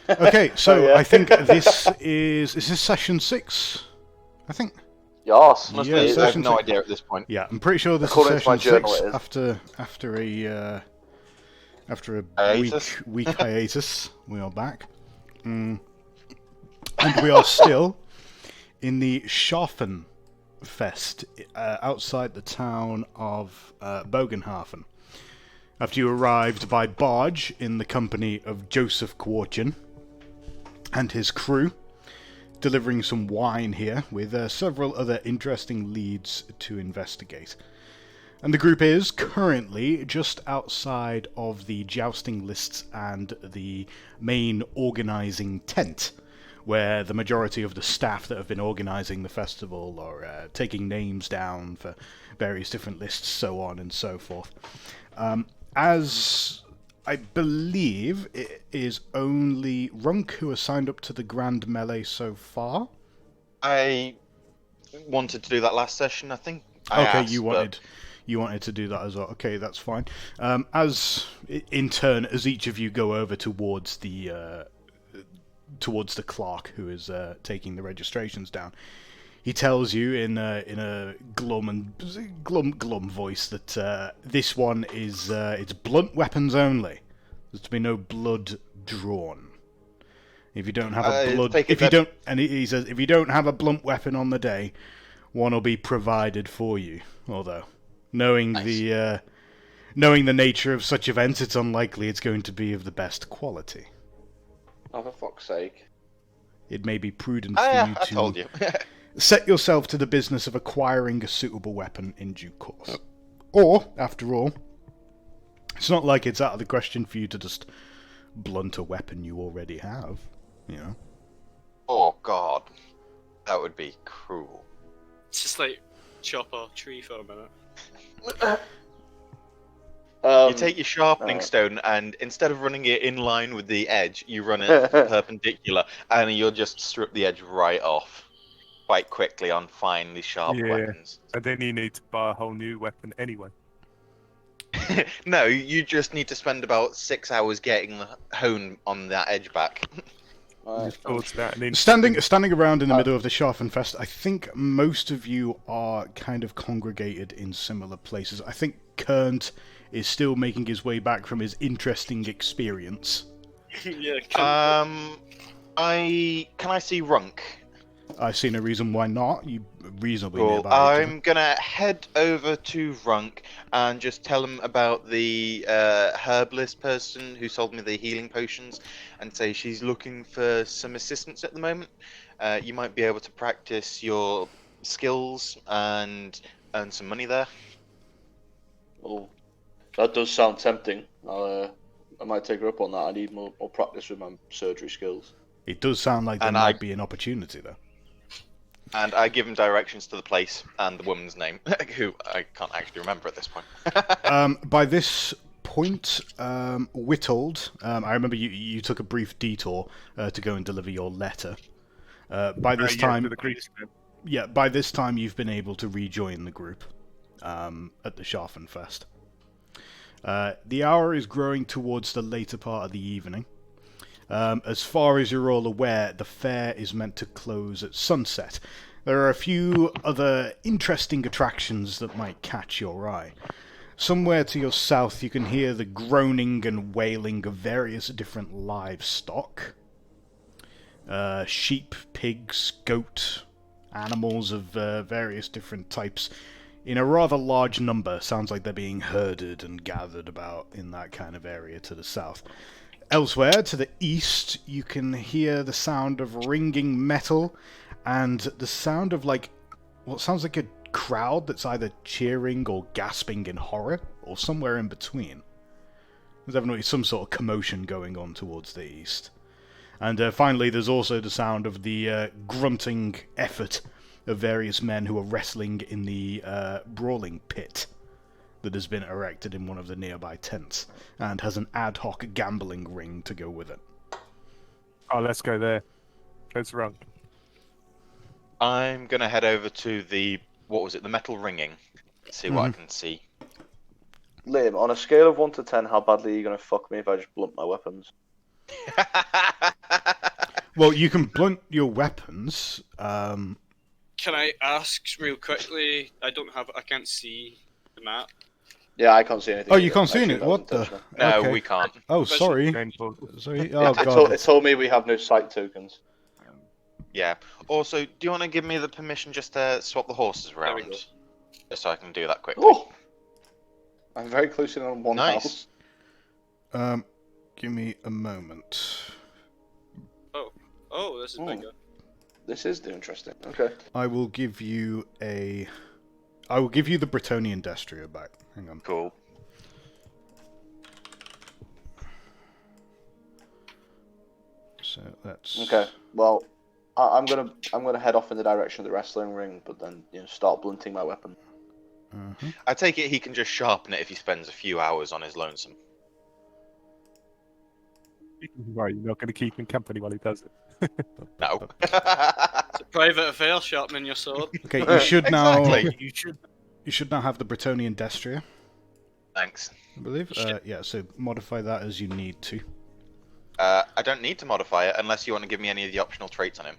Okay, so I think this is this session 6? I think. Yes, Yeah, I have session no 6. idea at this point. Yeah, I'm pretty sure this According is to my session journal, 6 it is. after a Hiatus? week hiatus. We are back. And we are still in the Scharfen Fest outside the town of Bogenhafen. After you arrived by barge in the company of Joseph Kwarchen and his crew, delivering some wine here with several other interesting leads to investigate. And the group is currently just outside of the jousting lists and the main organising tent, where the majority of the staff that have been organising the festival are taking names down for various different lists, so on and so forth. As I believe it is only Runk who has signed up to the Grand Melee so far. I wanted to do that last session, I think. You wanted to do that as well. Okay, that's fine. As in turn, as each of you go over towards the clerk who is taking the registrations down, he tells you in a glum voice that this one is it's blunt weapons only. There's to be no blood drawn. If you don't have he says if you don't have a blunt weapon on the day, one will be provided for you. Although, knowing the nature of such events, it's unlikely it's going to be of the best quality. Oh, for fuck's sake! It may be prudent for you to. I told you. Set yourself to the business of acquiring a suitable weapon in due course. Or, after all, it's not like it's out of the question for you to just blunt a weapon you already have, you know? Oh, God. That would be cruel. It's just like chop a tree for a minute. You take your sharpening stone, and instead of running it in line with the edge, you run it perpendicular, and you'll just strip the edge right off. Quite quickly on finely sharp weapons. And then you need to buy a whole new weapon anyway. No, you just need to spend about 6 hours getting the hone on that edge back. Standing around in the middle of the Scharfenfest, I think most of you are kind of congregated in similar places. I think Kernt is still making his way back from his interesting experience. Yeah. Can I see Runk? I see no reason why not. You reasonably Cool. nearby. I'm gonna head over to Runk and just tell him about the herbalist person who sold me the healing potions, and say she's looking for some assistance at the moment. You might be able to practice your skills and earn some money there. Well, that does sound tempting. I might take her up on that. I need more practice with my surgery skills. It does sound like there might be an opportunity there. And I give him directions to the place and the woman's name, who I can't actually remember at this point. By this point, Whittled, I remember you took a brief detour to go and deliver your letter. By this time, by this time you've been able to rejoin the group at the Scharfenfest. The hour is growing towards the later part of the evening. As far as you're all aware, the fair is meant to close at sunset. There are a few other interesting attractions that might catch your eye. Somewhere to your south you can hear the groaning and wailing of various different livestock. Sheep, pigs, goat, animals of various different types. In a rather large number. Sounds like they're being herded and gathered about in that kind of area to the south. Elsewhere, to the east, you can hear the sound of ringing metal and the sound of, what sounds like a crowd that's either cheering or gasping in horror, or somewhere in between. There's definitely some sort of commotion going on towards the east. And finally, there's also the sound of the grunting effort of various men who are wrestling in the brawling pit that has been erected in one of the nearby tents, and has an ad hoc gambling ring to go with it. Oh, let's go there. Let's run. I'm gonna head over to the metal ringing, see what I can see. Liam, on a scale of 1 to 10, how badly are you gonna fuck me if I just blunt my weapons? Well, you can blunt your weapons. Can I ask real quickly? I can't see the map. Yeah, I can't see anything. Oh, you either. can't see I it? assume that was What the? intentional. No, Okay. we can't. Oh, sorry. Painful. Sorry. Yeah, Oh, God. it told me we have no sight tokens. Yeah. Also, do you want to give me the permission just to swap the horses There we around? go. Just so I can do that quickly. Oh! I'm very close in on one Nice. house. Give me a moment. Oh, this is Oh. bigger. This is interesting. Okay. I will give you the Bretonnian Destria back. Hang on. Cool. So that's Okay. Well, I'm gonna head off in the direction of the wrestling ring, but then start blunting my weapon. Uh-huh. I take it he can just sharpen it if he spends a few hours on his lonesome. Right, you're not going to keep him company while he does it. No. It's a private affair, sharpening your sword. Okay, you should now. Exactly. You should now have the Bretonnian Destria, Thanks. I believe. Yeah. So modify that as you need to. I don't need to modify it unless you want to give me any of the optional traits on him.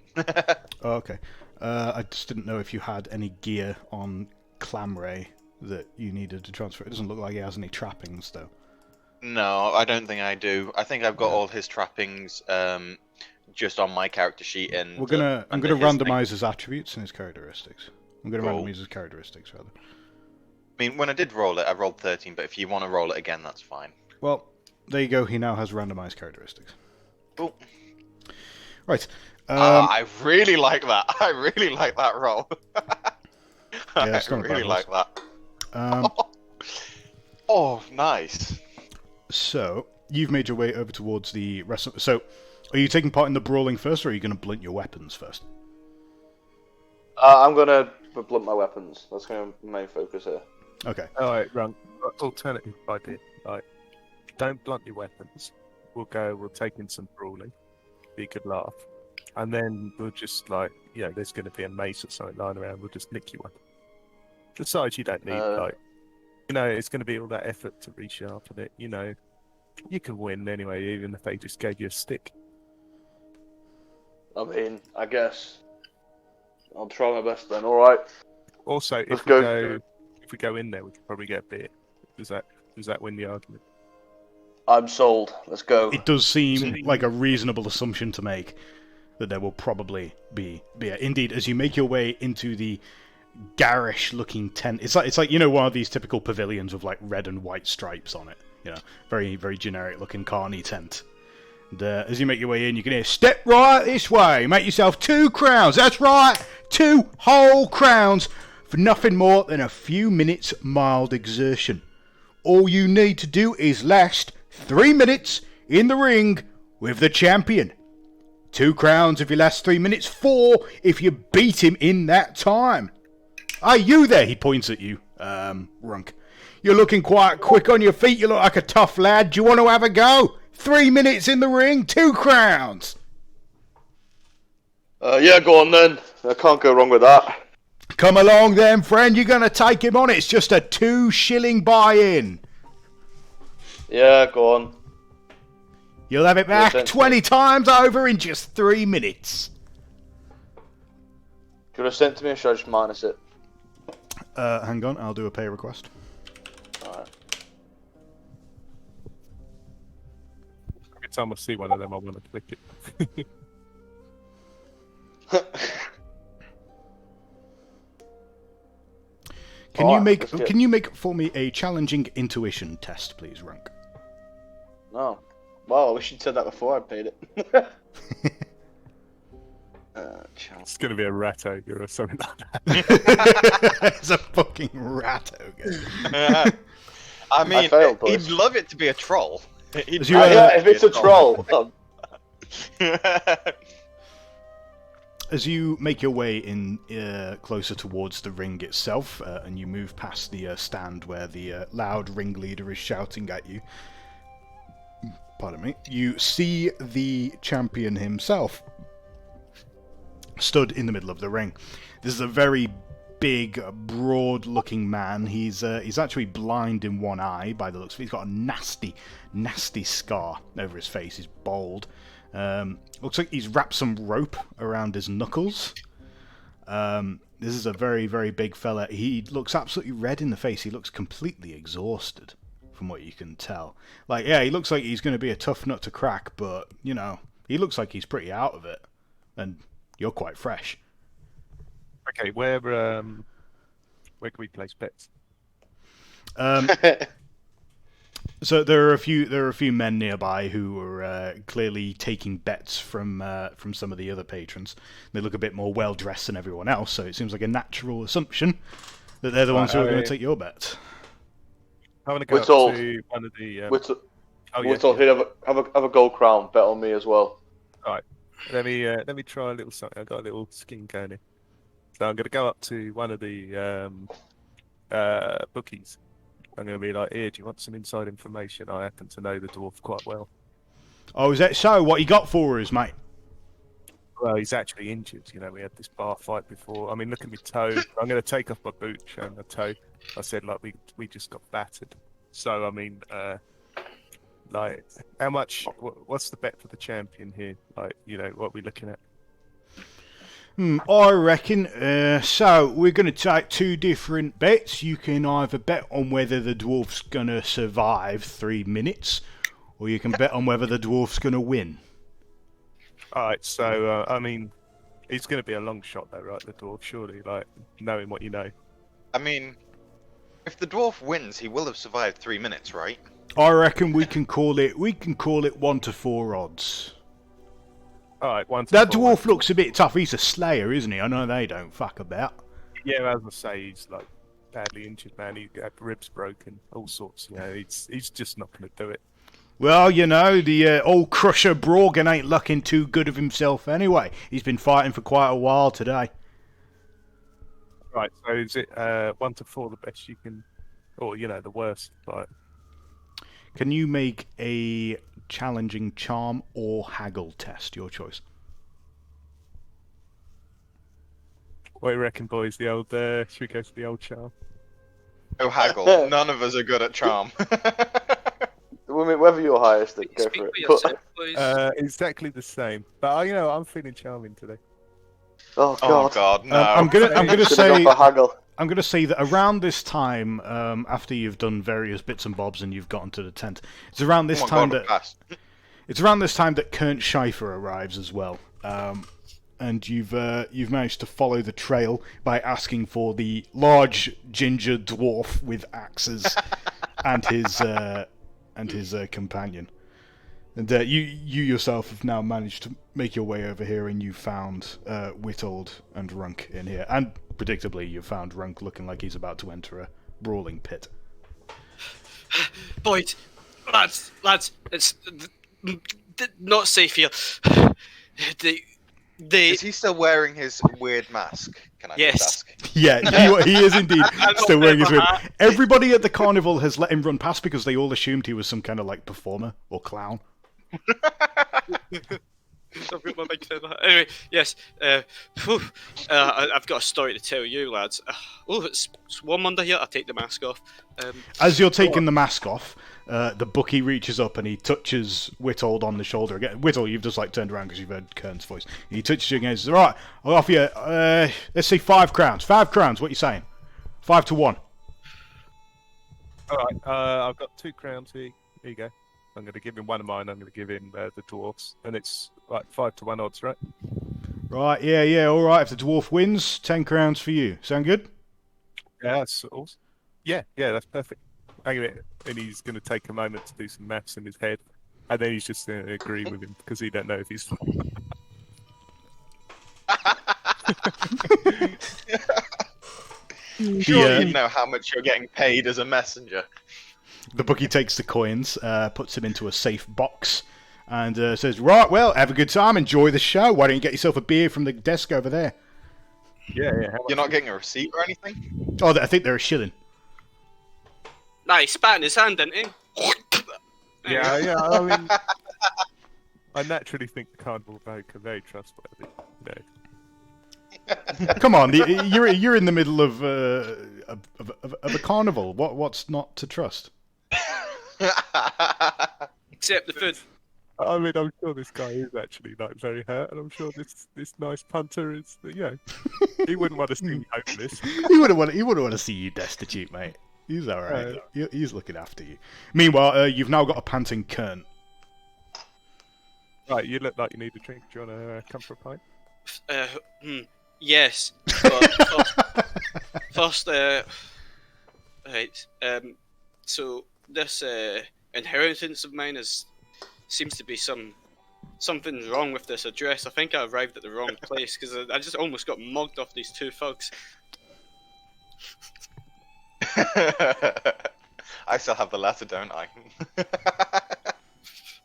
Oh, okay. I just didn't know if you had any gear on Clamray that you needed to transfer. It doesn't look like he has any trappings, though. No, I don't think I do. I think I've got all his trappings just on my character sheet. And I'm gonna under his thing. randomize his attributes and his characteristics. I'm gonna Cool. randomize his characteristics rather. I mean, when I did roll it, I rolled 13, but if you want to roll it again, that's fine. Well, there you go. He now has randomized characteristics. Cool. Right. I really like that. I really like that roll. Yeah, it's I not a bad really roll. like that. Um, Oh, nice. so you've made your way over towards the wrestling. So, are you taking part in the brawling first, or are you going to blunt your weapons first? I'm gonna blunt my weapons. That's gonna be my main focus here. Okay. Alright, wrong. Alternative idea. Right. Don't blunt your weapons. We'll take in some brawling. Be a good laugh. And then we'll just there's going to be a mace or something lying around. We'll just nick you one. Besides, you don't need, it's going to be all that effort to resharpen it. You can win anyway, even if they just gave you a stick. I mean, I guess I'll try my best then. All right. Also, Let's if go. we go in there, we could probably get a beer. Does that win the argument? I'm sold. Let's go. It does seem like a reasonable assumption to make that there will probably be beer. Indeed, as you make your way into the garish-looking tent, it's like one of these typical pavilions with like red and white stripes on it. Very very generic-looking carny tent. And as you make your way in, you can hear, "Step right this way. Make yourself 2 crowns. That's right, 2 whole crowns for nothing more than a few minutes mild exertion. All you need to do is last 3 minutes in the ring with the champion. 2 crowns if you last 3 minutes, 4 if you beat him in that time. Hey, you there," he points at you, Runk. "You're looking quite quick on your feet. You look like a tough lad. Do you want to have a go? 3 minutes in the ring, 2 crowns. Yeah, go on then. I can't go wrong with that. Come along then, friend. You're going to take him on. It's just a 2 shilling buy-in. Yeah, go on. You'll have it back thanks, 20 times over in just 3 minutes. Do you want to send it to me or should I just minus it? Hang on, I'll do a pay request. Alright. Every time I see one of them, I want to click it. Can you make for me a challenging intuition test, please, Runk? No. Well, I wish you'd said that before I paid it. It's going to be a rat ogre or something like that. It's a fucking rat ogre. I mean, failed, he'd boys. love it to be a troll. As you, Yeah, if it's a troll. As you make your way in closer towards the ring itself, and you move past the stand where the loud ringleader is shouting at you, pardon me, you see the champion himself stood in the middle of the ring. This is a very big, broad-looking man. He's actually blind in one eye by the looks of it. He's got a nasty, nasty scar over his face. He's bald. Looks like he's wrapped some rope around his knuckles. This is a very, very big fella. He looks absolutely red in the face. He looks completely exhausted, from what you can tell. Like, yeah, he looks like he's going to be a tough nut to crack, but, you know, he looks like he's pretty out of it. And you're quite fresh. Okay, where can we place bets? So there are a few men nearby who are clearly taking bets from some of the other patrons. They look a bit more well dressed than everyone else, so it seems like a natural assumption that they're the ones who are going to take your bet. I want to go up to one of the. Whittle, here, have a gold crown. Bet on me as well. All right, let me try a little something. I got a little skin going here, so I'm going to go up to one of the bookies. I'm going to be like, here, do you want some inside information? I happen to know the dwarf quite well. Oh, is that so? What you got for us, mate? Well, he's actually injured. You know, we had this bar fight before. I mean, look at my toe. I'm going to take off my boot, show him the toe. I said, like, we just got battered. So, I mean, like, how much? What's the bet for the champion here? Like, you know, what are we looking at? I reckon, so we're going to take two different bets. You can either bet on whether the dwarf's going to survive 3 minutes, or you can bet on whether the dwarf's going to win. Alright, so, I mean, it's going to be a long shot though, right, the dwarf, surely, like, knowing what you know. I mean, if the dwarf wins, he will have survived 3 minutes, right? I reckon we can call it 1 to 4 odds. Alright, that dwarf looks a bit tough. He's a slayer, isn't he? I know they don't fuck about. Yeah, as I say, he's like badly injured, man. He had ribs broken, all sorts. You know, he's just not going to do it. Well, you know, the old Crusher Brogan ain't looking too good of himself anyway. He's been fighting for quite a while today. Right, so is it 1 to 4 the best you can, or you know, the worst? Like, can you make a challenging charm or haggle test? Your choice. What do you reckon, boys? The old, should we go for the old charm? Oh, haggle. None of us are good at charm. Whether you're highest, go Speak for it. for yourself, please. Exactly the same. But you know, I'm feeling charming today. Oh Oh god, no. I'm gonna say. For haggle. I'm going to say that around this time, after you've done various bits and bobs and you've gotten to the tent, it's around this time that Kernt Scheifer arrives as well, and you've managed to follow the trail by asking for the large ginger dwarf with axes and his companion. And you yourself have now managed to make your way over here, and you found Whittled and Runk in here. And predictably, you found Runk looking like he's about to enter a brawling pit. Boyd, lads, it's not safe here. Is he still wearing his weird mask? Can I just ask? Yeah, he is indeed still wearing his weird. Everybody at the carnival has let him run past because they all assumed he was some kind of like performer or clown. I've got my big feather. Anyway, yes. I've got a story to tell you, lads. It's warm under here. I'll take the mask off. As you're taking the mask off, the bookie reaches up and he touches Whittled on the shoulder again. Whittle, you've just like turned around because you've heard Kern's voice. He touches you again and says, "Right, I'll offer you, let's say 5 crowns. 5 crowns, what are you saying? 5 to 1. Alright, I've got 2 crowns here. Here you go. I'm going to give him one of mine. I'm going to give him the dwarfs. And it's like 5 to 1 odds, right? Right, yeah, alright. If the dwarf wins, 10 crowns for you. Sound good? Yeah, that's awesome. Yeah, that's perfect. Hang on a minute. And he's going to take a moment to do some maths in his head. And then he's just going to agree with him because he don't know if he's... Sure, you know how much you're getting paid as a messenger. The bookie takes the coins, puts them into a safe box, and says, "Right, well, have a good time, enjoy the show. Why don't you get yourself a beer from the desk over there?" Yeah. You're not getting a receipt or anything? Oh, I think they're a shilling. Nah, he spat in his hand, didn't he? Yeah. I mean, I naturally think the carnival folk are very trustworthy. You know. Come on, you're in the middle of a carnival. What's not to trust? Except the food. I mean, I'm sure this guy is actually like very hurt, and I'm sure this nice punter is, he wouldn't want to see me hopeless. He wouldn't want to see you destitute, mate. He's all right. He's looking after you. Meanwhile, you've now got a panting Kern. Right, you look like you need a drink. Do you want to come for a pint? Yes. But first, right. So this inheritance of mine seems to be something's wrong with this address. I think I arrived at the wrong place because I just almost got mugged off these two thugs. I still have the letter, don't I?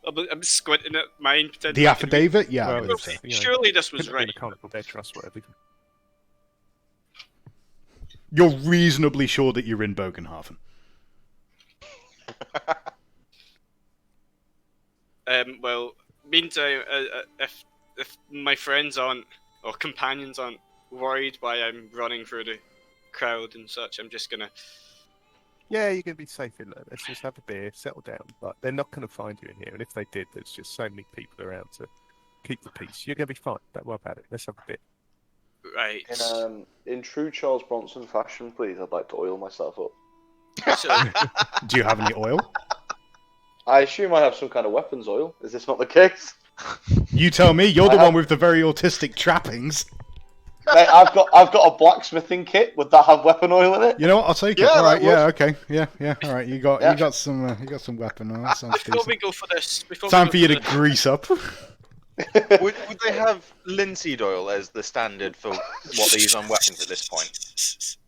I'm squinting at mine. The affidavit? Yeah, I Well, believe so. Surely this was Couldn't have right. been a carnival dead trust, whatever. You're reasonably sure that you're in Bogenhafen. Well, meantime, if my friends aren't or companions aren't worried why I'm running through the crowd and such, I'm just gonna. Yeah, you're going to be safe in there. Let's just have a beer, settle down. But they're not going to find you in here, and if they did, there's just so many people around to keep the peace. You're going to be fine. Don't worry about it. Let's have a beer. Right. In true Charles Bronson fashion, please, I'd like to oil myself up. So, Do you have any oil? I assume I have some kind of weapons oil. Is this not the case? You tell me. You're the one with the very autistic trappings. Mate, I've got a blacksmithing kit. Would that have weapon oil in it? You know what? I'll take it. Yeah, All right. that Yeah. Okay. Yeah. Yeah. All right. You got Yeah. some weapon oil. That sounds before we decent. go for this, Time for you to grease up. would they have linseed oil as the standard for what they use on weapons at this point?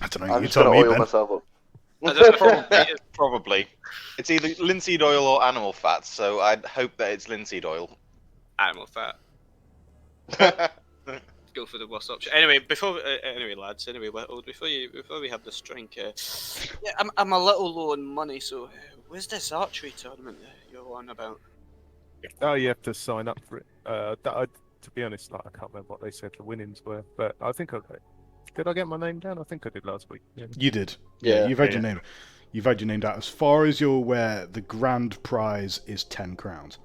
I don't know. I'm You just tell gonna me, oil Ben. myself up. Probably. It's either linseed oil or animal fat, so I'd hope that it's linseed oil. animal fat. Go for the worst option. Anyway, lads. Anyway, before we have this drink, yeah, I'm a little low on money. So, where's this archery tournament you're on about? Oh, you have to sign up for it. To be honest, I can't remember what they said the winnings were, but I think I got. Did I get my name down? I think I did last week. Yeah. You did. Yeah. You've had your name. You've had your name down. As far as you're aware, the grand prize is 10 crowns.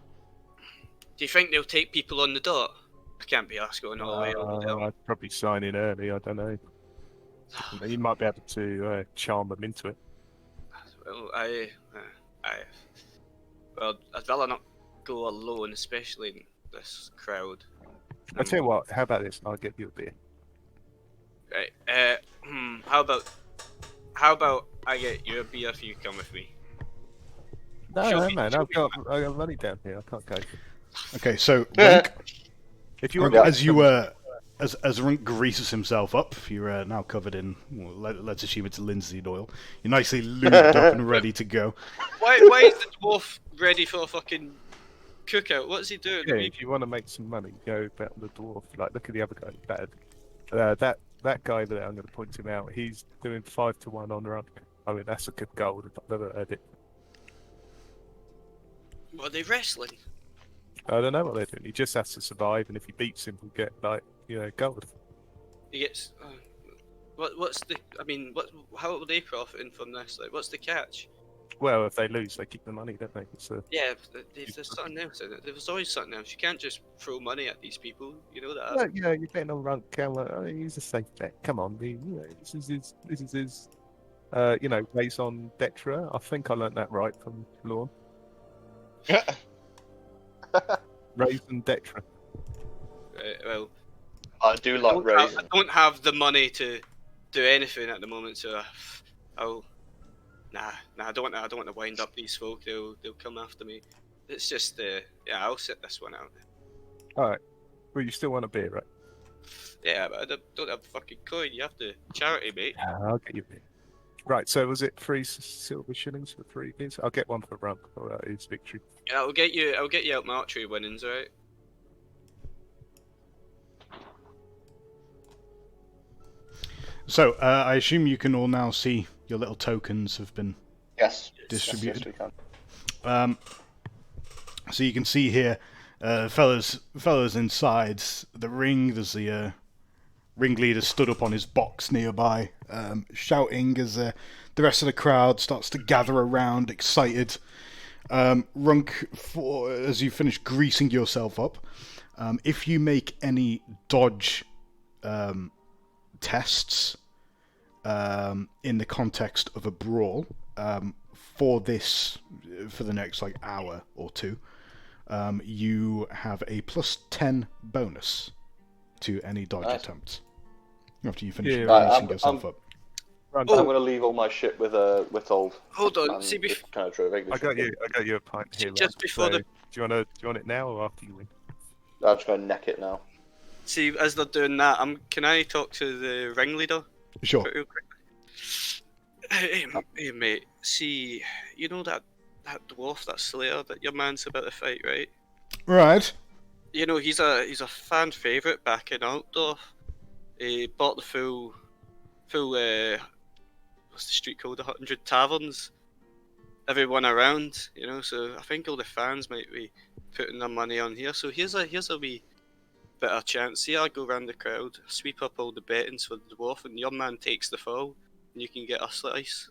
Do you think they'll take people on the dot? I can't be asked going all the way over there. I'd probably sign in early. I don't know. You might be able to charm them into it. Well, well, I'd rather not go alone, especially in this crowd. I tell you what. How about this? I'll get you a beer. Right. How about I get you a beer if you come with me? No, man. I got money down here. I can't go. Okay, so Rink, If you want, as Rink greases himself up, you're now covered in. Well, let's assume it's linseed oil. You're nicely lubed up and ready to go. Why is the dwarf ready for a fucking cookout? What's he doing? yeah, if you want to make some money, go bet on the dwarf. Like, look at the other guy. That guy there, I'm going to point him out. He's doing 5-1 on run. I mean, that's a good goal. I've never heard it. What are they wrestling? I don't know what they're doing. He just has to survive, and if he beats him, he'll get gold. He gets. What's the? I mean, how are they profiting from this? Like, what's the catch? Well, if they lose, they keep the money, don't they? Yeah, there's something else in it. There's always something else. You can't just throw money at these people. You know that. Well, you're betting on run. He's a safe bet. Come on, this is his. Race on Detra. I think I learnt that right from Lorne. Raise and Detra. Well, I do like raisin. I don't have the money to do anything at the moment, so I don't want to wind up these folk. They'll come after me. It's just I'll sit this one out. All right. Well, you still want a beer, right? Yeah, but I don't have fucking coin. You have to charity, mate. I'll get you a beer. Right. So was it 3 silver shillings for 3 beers? I'll get one for Rump. Oh, that is victory. Yeah, I'll get you out my archery winnings, alright? So, I assume you can all now see your little tokens have been Yes. distributed. Yes, we can. So you can see here, fellas inside the ring. There's the ringleader stood up on his box nearby, shouting as the rest of the crowd starts to gather around, excited. Runk, as you finish greasing yourself up, if you make any dodge tests in the context of a brawl for the next like hour or two, you have a +10 bonus to any dodge attempts after you finish greasing yourself up. I'm going to leave all my shit with Witold. Hold on, see kind of I got you a pint here. Just before do you want it now or after you win? I'm just going to neck it now. See, as they're doing that, can I talk to the ringleader? Sure. Real quick? Hey, mate. See, you know that dwarf, that slayer that your man's about to fight, right? Right. You know, he's a fan favourite back in Altdorf. He bought the full what's the street called? 100 taverns. Everyone around, you know. So I think all the fans might be putting their money on here. So here's a wee bit of chance. See, I go round the crowd, sweep up all the bettings for the dwarf, and your man takes the fall, and you can get a slice.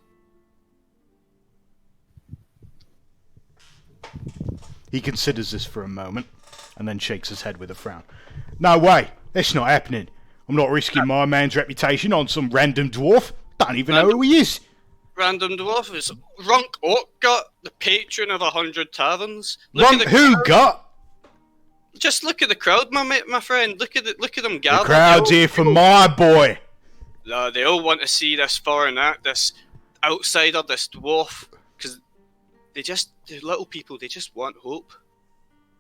He considers this for a moment, and then shakes his head with a frown. No way! That's not happening. I'm not risking my man's reputation on some random dwarf. Don't even know who he is. Random dwarf is Runk Oakgut, the patron of 100 taverns. Runk who got? Just look at the crowd, my friend. Look at them gathered. The crowd's here for my boy. No, they all want to see this foreign act, this outsider, this dwarf, because the little people, they just want hope.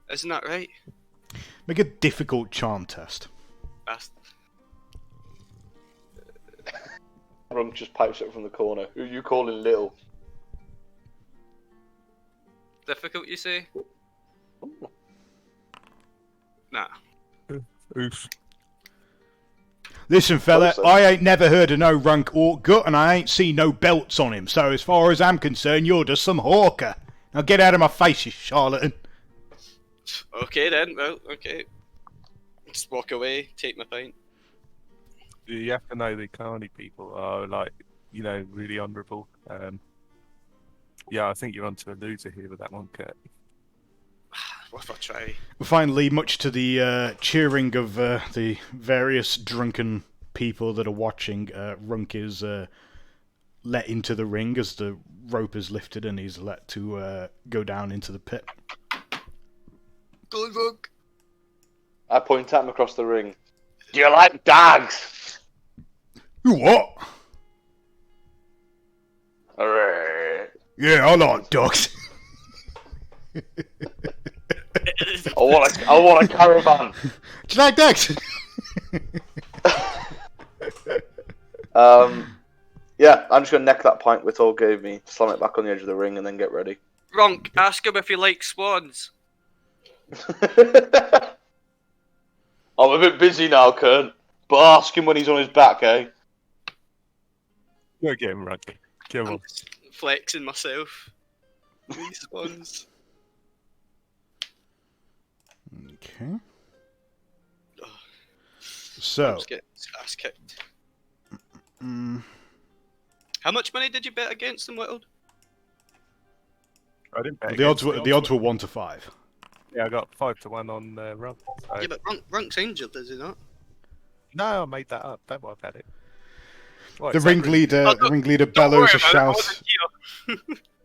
Isn't that right? Make a difficult charm test. Runk just pipes up from the corner. Who are you calling little? Difficult, you say? Nah. Oof. Listen, fella, I ain't never heard of no Runk or Gut, and I ain't seen no belts on him. So as far as I'm concerned, you're just some hawker. Now get out of my face, you charlatan. Okay then, well, okay. Just walk away, take my pint. You have to know the Carney people are really honourable. Yeah, I think you're onto a loser here with that one, Kurt. What if I try? Finally, much to the cheering of the various drunken people that are watching, Runk is let into the ring as the rope is lifted and he's let to go down into the pit. Go on, Runk. I point at him across the ring. Do you like dogs? You what? Yeah, I like dogs. I want a caravan. Do you like dogs? Yeah, I'm just gonna neck that pint Whittle gave me, slam it back on the edge of the ring, and then get ready. Runk, ask him if he likes swans. I'm a bit busy now, Kurt, but ask him when he's on his back, eh? Go get him, Rugby. Come on. Flexing myself. These swans. Okay. So. Just get his ass kicked. How much money did you bet against them, Whittled? I didn't bet. The odds were 1 to 5. Yeah, I got 5 to 1 on Runk. So. Yeah, but Runk's injured, is he not? No, I made that up. Don't worry about it. The ringleader bellows a shout.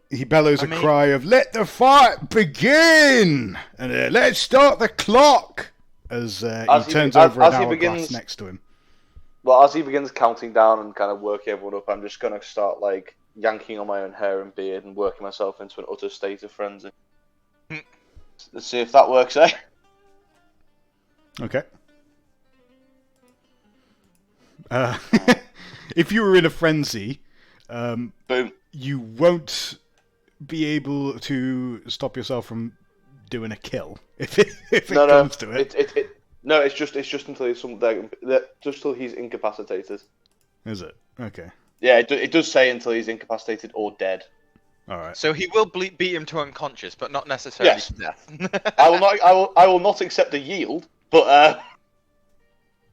He bellows a cry of "Let the fight begin!" and "Let's start the clock!" As he turns over an hourglass next to him. Well, as he begins counting down and kind of working everyone up, I'm just gonna start like yanking on my own hair and beard and working myself into an utter state of frenzy. Let's see if that works, eh? Okay. If you were in a frenzy, boom, you won't be able to stop yourself from doing a kill if it comes to it. No, it's just until he's incapacitated. Is it? Okay. Yeah, it does say until he's incapacitated or dead. All right. So he will beat him to unconscious, but not necessarily to death. I will not accept a yield, but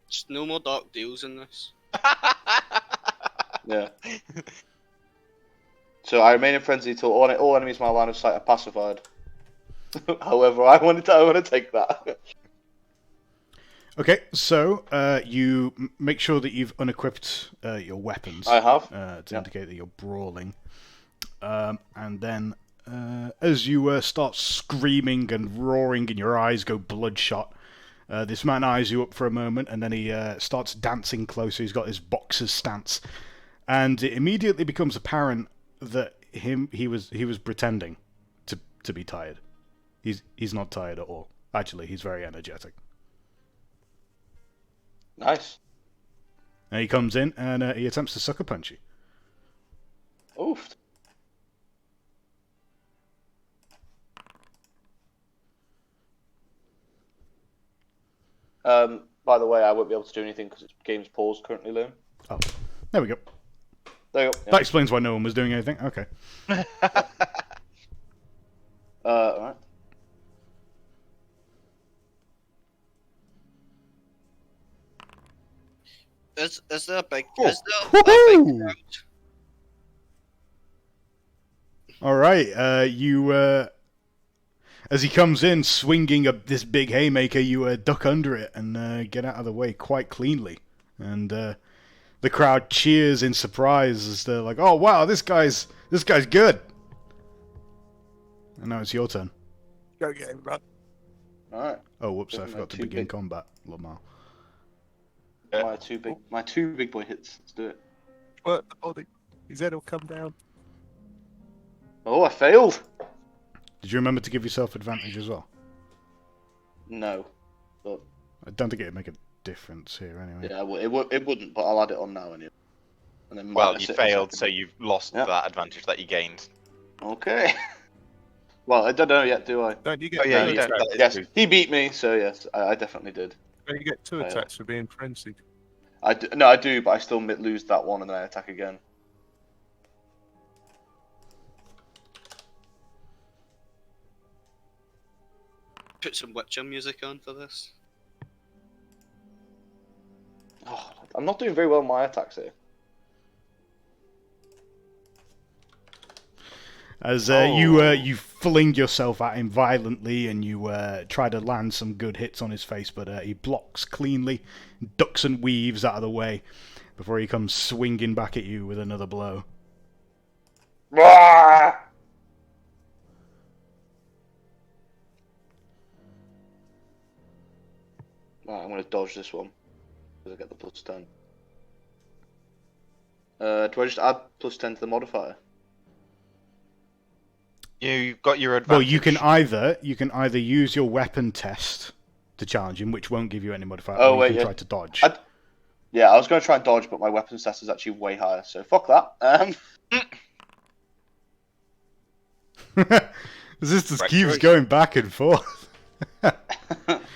Just no more dark deals in this. yeah. So I remain in frenzy till all enemies in my line of sight are pacified. However, I want to take that. Okay, so you make sure that you've unequipped your weapons. I have. To indicate that you're brawling. And then as you start screaming and roaring and your eyes go bloodshot, this man eyes you up for a moment and then he starts dancing closer. He's got his boxer's stance. And it immediately becomes apparent that he was pretending to be tired. He's not tired at all. Actually, he's very energetic. Nice. And he comes in and he attempts to sucker punch you. Oof. By the way, I won't be able to do anything because its game's paused currently, Liam. Oh, there we go. There you go. That explains why no one was doing anything. Okay. Alright. Is there a big? Oh. Is there a big Woohoo! crowd? All right. You as he comes in swinging this big haymaker, you duck under it and get out of the way quite cleanly. And the crowd cheers in surprise as they're like, "Oh wow, this guy's good." And now it's your turn. Go get him, run. Alright. Oh, whoops! I Doesn't forgot to that too begin big? combat, Lamar. My two big boy hits. Let's do it. Work the body. His head will come down. Oh, I failed. Did you remember to give yourself advantage as well? No. But I don't think it'd make a difference here anyway. yeah, it wouldn't. But I'll add it on now anyway. And then Well, minus you it in a failed, second. so you've lost Yeah. that advantage that you gained. Okay. Well, I don't know yet, do I? Don't you get Oh yeah, two you don't. attacks? That is Yes, true. he beat me, so yes, I definitely did. Don't you get two Fail. attacks for being frenzied? No, I do, but I still lose that one and then I attack again. Put some Witcher music on for this. Oh, I'm not doing very well with my attacks here. As Oh. you fling yourself at him violently and you try to land some good hits on his face, but he blocks cleanly, ducks and weaves out of the way before he comes swinging back at you with another blow. Ah! Right, I'm going to dodge this one because I get the plus 10. Do I just add plus 10 to the modifier? You've got your advantage. Well, you can either use your weapon test to challenge him, which won't give you any modifier, Oh, or wait, you can yeah. try to dodge. Yeah, I was going to try and dodge, but my weapons test is actually way higher, so fuck that. Resistance Right keeps choice. going back and forth.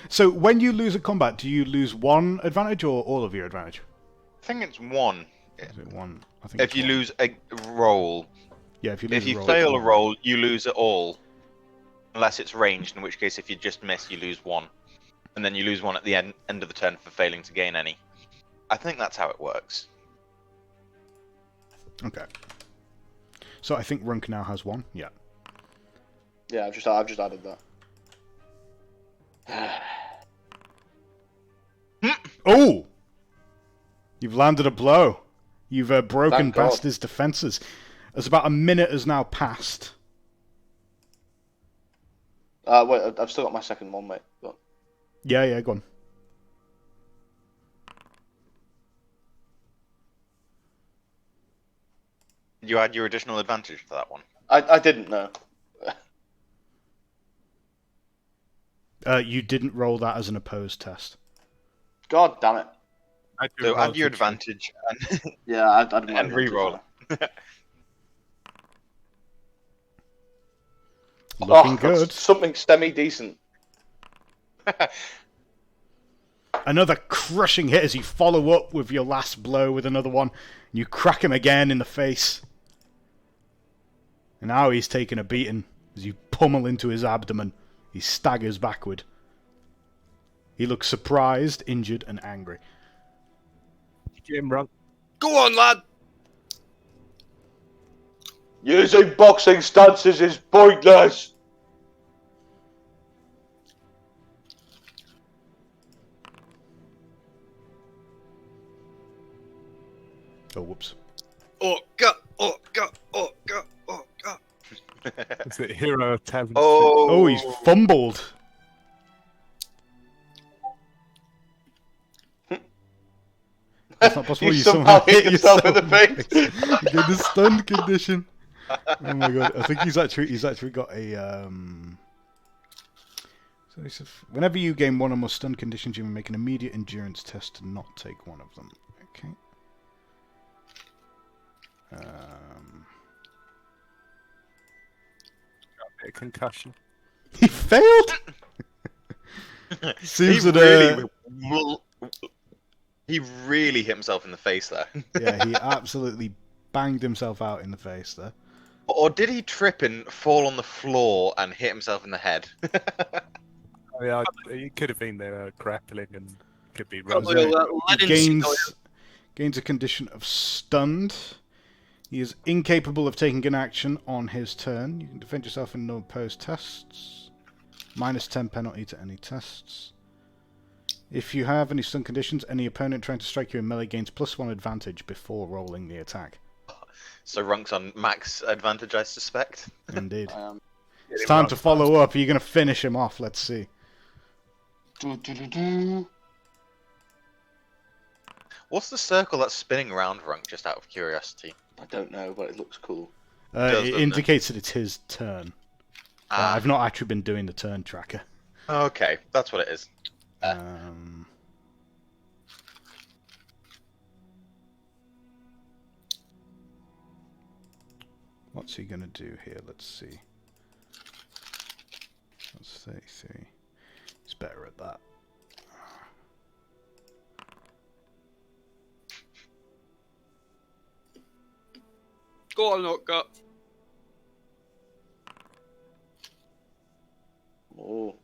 So when you lose a combat, do you lose one advantage or all of your advantage? I think it's one. Is it one? I think If it's you one. lose a roll, Yeah, if you lose if you roll, fail a it's one. roll, you lose it all. Unless it's ranged, in which case, if you just miss, you lose one. And then you lose one at the end of the turn for failing to gain any. I think that's how it works. Okay. So I think Runk now has one. Yeah. Yeah, I've just added that. Oh! You've landed a blow. You've broken Thank God. past his defences. As about a minute has now passed. Wait, I've still got my second one, mate. But... Yeah, go on. You add your additional advantage to that one. I didn't know. You didn't roll that as an opposed test. God damn it. So add your advantage and Yeah, I didn't And re-roll. Looking good. Something semi-decent. Another crushing hit as you follow up with your last blow with another one. You crack him again in the face. And now he's taking a beating as you pummel into his abdomen. He staggers backward. He looks surprised, injured, and angry. Jim, run. Go on, lad. Using boxing stances is pointless. Oh, whoops. Oh god! Oh god! Oh god! Oh god! Is it hero of talent? Oh, he's fumbled. That's not possible. You You somehow somehow hit yourself in the yourself face. You get the stunned condition. Oh my god! I think he's actually got a So he says, whenever you gain one or more stun conditions, you may make an immediate endurance test to not take one of them. Okay. A concussion. He failed. Seems that he really hit himself in the face there. yeah, he absolutely banged himself out in the face there. Or did he trip and fall on the floor and hit himself in the head? Oh, yeah, it could have been there grappling and could be Probably wrong. all that He linen gains a condition of stunned. He is incapable of taking an action on his turn. You can defend yourself in no opposed tests. -10 penalty to any tests. If you have any stun conditions, any opponent trying to strike you in melee gains +1 advantage before rolling the attack. So Runk's on max advantage, I suspect. Indeed. It's time to follow up. Are you going to finish him off? Let's see. What's the circle that's spinning around Runk, just out of curiosity? I don't know, but it looks cool. It indicates that it's his turn. I've not actually been doing the turn tracker. Okay, that's what it is. What's he going to do here? Let's see. That's 33. He's better at that. Go on, Notgut. Oh,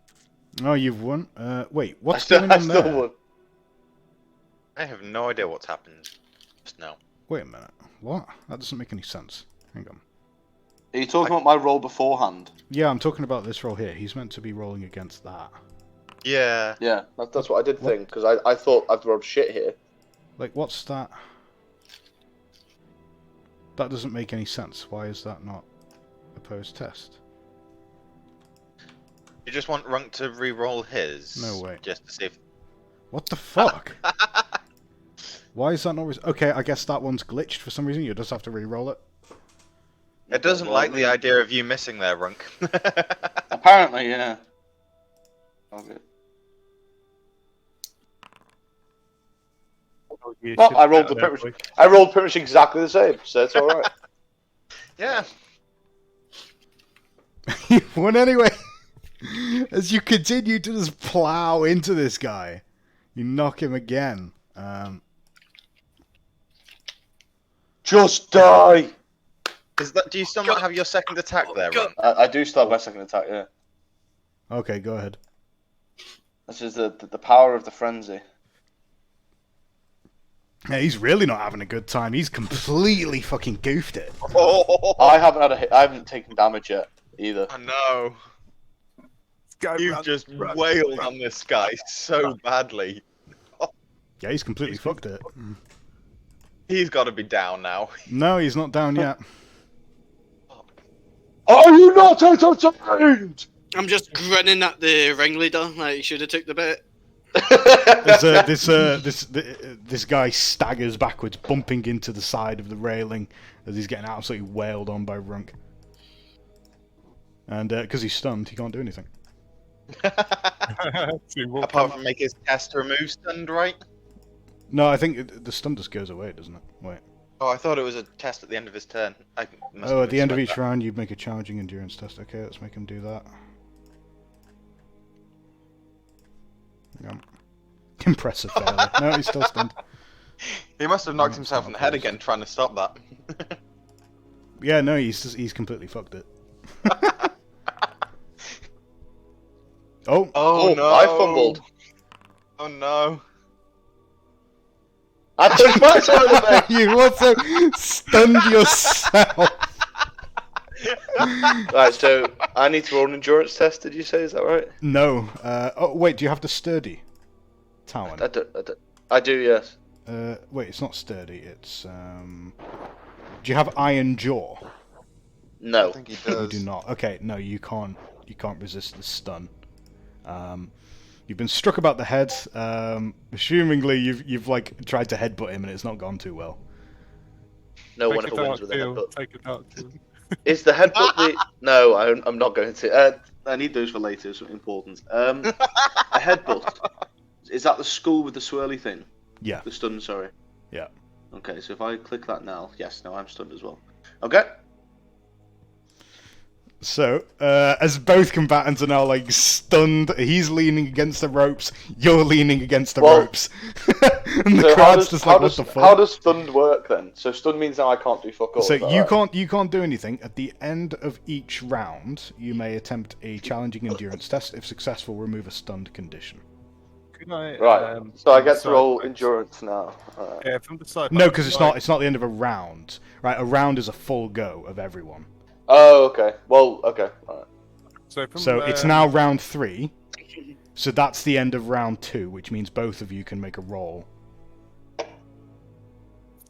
Oh, you've won? Wait, I what's still, going I on still there? won. I have no idea what's happened just now. Wait a minute. What? That doesn't make any sense. Hang on. Are you talking about my roll beforehand? Yeah, I'm talking about this roll here. He's meant to be rolling against that. Yeah. Yeah, that's what I did What? think, because I thought I'd rolled shit here. Like, what's that? That doesn't make any sense. Why is that not opposed test? You just want Runk to re-roll his? No way. Just to see if... What the fuck? Why is that not... Okay, I guess that one's glitched for some reason. You just have to re-roll it. It doesn't like the idea of you missing there, Runk. Apparently, yeah. Okay. You Well, should I rolled have pretty that, much. boy. I rolled pretty much exactly the same, so it's all right. Yeah. You won anyway. As you continue to just plow into this guy, you knock him again. Just die. Is that? Do you still not have your second attack there, Go. Runk? I do still have my second attack. Yeah, Okay, go ahead. this is the power of the frenzy. Yeah, he's really not having a good time. He's completely fucking goofed it. Oh, I haven't had a hit. I haven't taken damage yet either. I know. Go, You've run, just run, wailed run. on this guy so badly. Yeah, he's completely fucked it. He's got to be down now. No, he's not down yet. Are you not entertained? I'm just grinning at the ringleader. Like, should have took the bit. This guy staggers backwards, bumping into the side of the railing as he's getting absolutely wailed on by Runk. And because he's stunned, he can't do anything. See, what Apart from make his cast to remove stunned, right? No, I think the stun just goes away, doesn't it? Wait. Oh, I thought it was a test at the end of his turn. Oh, at the end of each round, you'd make a challenging endurance test. Okay, let's make him do that. Yeah. Impressive failure. No, he's still stunned. He must have knocked That's himself not in the head close. again trying to stop that. Yeah, no, he's completely fucked it. Oh, Oh, no! I fumbled. Oh no! I pushed myself in the face. you also stunned yourself. Right, so I need to roll an endurance test. Did you say? Is that right? No. Oh wait, do you have the sturdy talon? I do. Yes. Wait, it's not sturdy. It's Do you have iron jaw? No. I think he You does. do not. Okay, no, you can't. You can't resist the stun. You've been struck about the head. Assumingly, you've like tried to headbutt him and it's not gone too well. No one Take ever a wins dark with a deal. headbutt. Take a dark deal. Is the headbutt the? No, I'm not going to. I need those for later. Something important. A headbutt. Is that the skull with the swirly thing? Yeah. The stun. Sorry. Yeah. Okay, so if I click that now, yes, now I'm stunned as well. Okay. So, as both combatants are now like stunned, he's leaning against the ropes, you're leaning against the ropes, and the So crowd's just like, what the fuck? how does stunned work then? So stunned means now I can't do fuck all. So is that you right? can't do anything. At the end of each round, you may attempt a challenging endurance test. If successful, remove a stunned condition. Can I, Right. So I from the get to roll side- endurance now. Alright. Yeah, from the side. No, because it's not the end of a round, right? A round is a full go of everyone. Oh, okay. Well, okay. Alright. So it's now round 3. So that's the end of round 2, which means both of you can make a roll.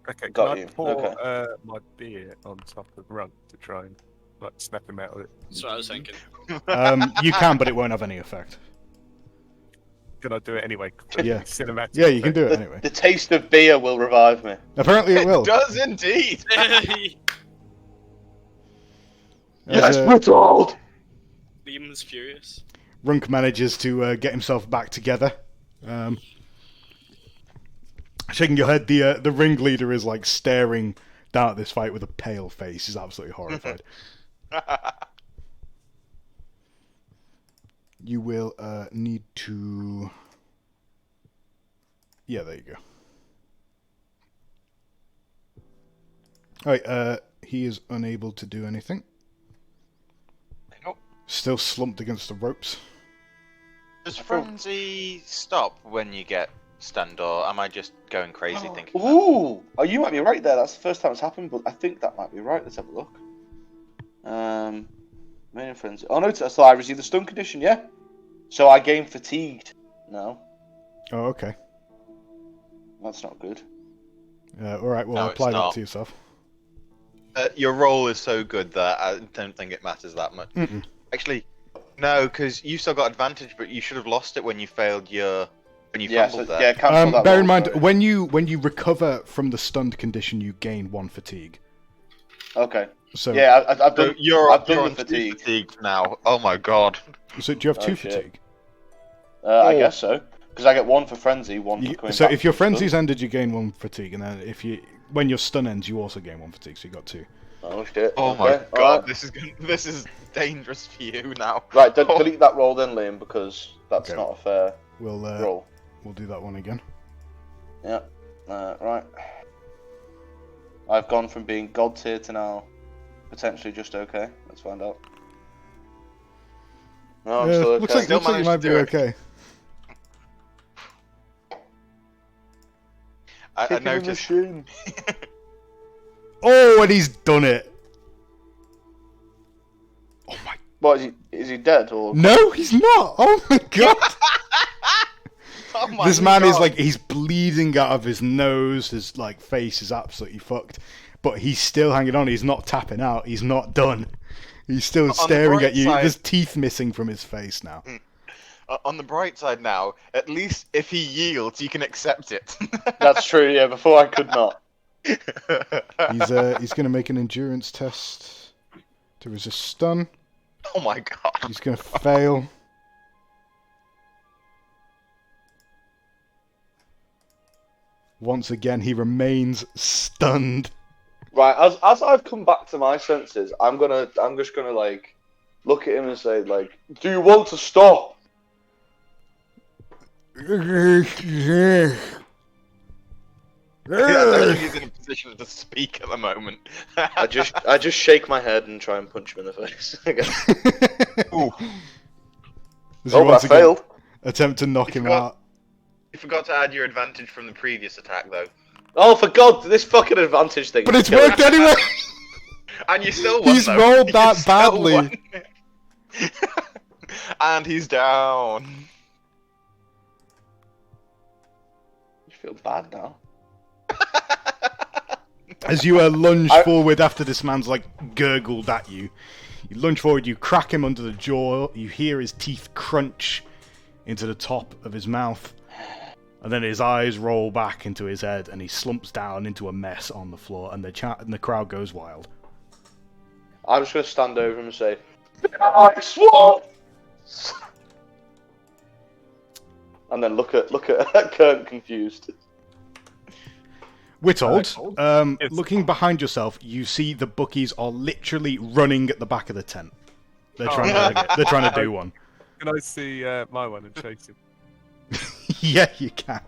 Okay, Got can you. I pour Okay. my beer on top of Runk to try and like snap him out of it? That's what I was thinking. You can, but it won't have any effect. Can I do it anyway? Yeah. Cinematic. Yeah, you can do it anyway. The taste of beer will revive me. Apparently it will. does indeed. As, Bertold! Liam's furious. Runk manages to get himself back together. Shaking your head, the ringleader is like staring down at this fight with a pale face. He's absolutely horrified. You will need to... Yeah, there you go. Alright, he is unable to do anything. Nope. Still slumped against the ropes. Does frenzy stop when you get stunned, or am I just going crazy thinking? that? Ooh! Oh, you might be right there. That's the first time it's happened, but I think that might be right. Let's have a look. Main frenzy. Oh no, so I receive the stun condition, yeah? So I gain fatigued now. Oh, okay. That's not good. Alright, well, No, apply it's that not. to yourself. Your roll is so good that I don't think it matters that much. Mm-mm. Actually, no, because you still got advantage, but you should have lost it when you failed your when you Yeah, fumbled so, there. yeah, cancel that Bear roll, in mind, sorry. when you recover from the stunned condition, you gain 1 fatigue. Okay. So, Yeah, I've So done. you're I've done on the fatigue. fatigue now. Oh my god. so do you have 2 Oh, shit. fatigue? I guess so. Because I get 1 for frenzy, 1 for coming So back if your from stun. frenzy's ended, you gain 1 fatigue, and then when your stun ends, you also gain 1 fatigue, so you got 2. Oh shit. Oh my Okay, god. alright. This is dangerous for you now. Right, delete that roll then, Liam, because that's Okay. not a fair We'll roll. we'll do that one again. Yeah. Right. I've gone from being god tier to now potentially just okay. Let's find out. No, I'm still okay. Looks like Still you might managed be to do it. okay. I Kicking the noticed. machine. Oh, and he's done it. Oh my. What is he dead or? No, he's not. Oh my god. Oh my This man is God. like, he's bleeding out of his nose. His like face is absolutely fucked, but he's still hanging on. He's not tapping out. He's not done. He's still the staring bright at you. side- There's teeth missing from his face now. On the bright side now, at least if he yields, you can accept it. That's true. Yeah. Before I could not. He's gonna make an endurance test to resist stun. Oh my god. He's gonna fail. Once again, he remains stunned. Right. As I've come back to my senses, I'm just gonna like look at him and say like, "Do you want to stop?" I don't think he's in a position to speak at the moment. I just shake my head and try and punch him in the face. Ooh, Does he Oh, but once I again failed. attempt to knock You him forgot- out? you forgot to add your advantage from the previous attack, though. Oh, for God, this fucking advantage thing. But is it's killing worked me. anyway! And you still won. He's though. rolled You that still badly. won. And he's down. You feel bad now. As you lunge forward after this man's like gurgled at you, you lunge forward, you crack him under the jaw, you hear his teeth crunch into the top of his mouth, and then his eyes roll back into his head, and he slumps down into a mess on the floor, and the crowd goes wild. I'm just gonna stand over him and say, "Nice one!" And then look at Kurt confused. Witold, Yes. looking behind yourself, you see the bookies are literally running at the back of the tent. They're trying to do one. Can I see my one and chase him? Yeah, you can.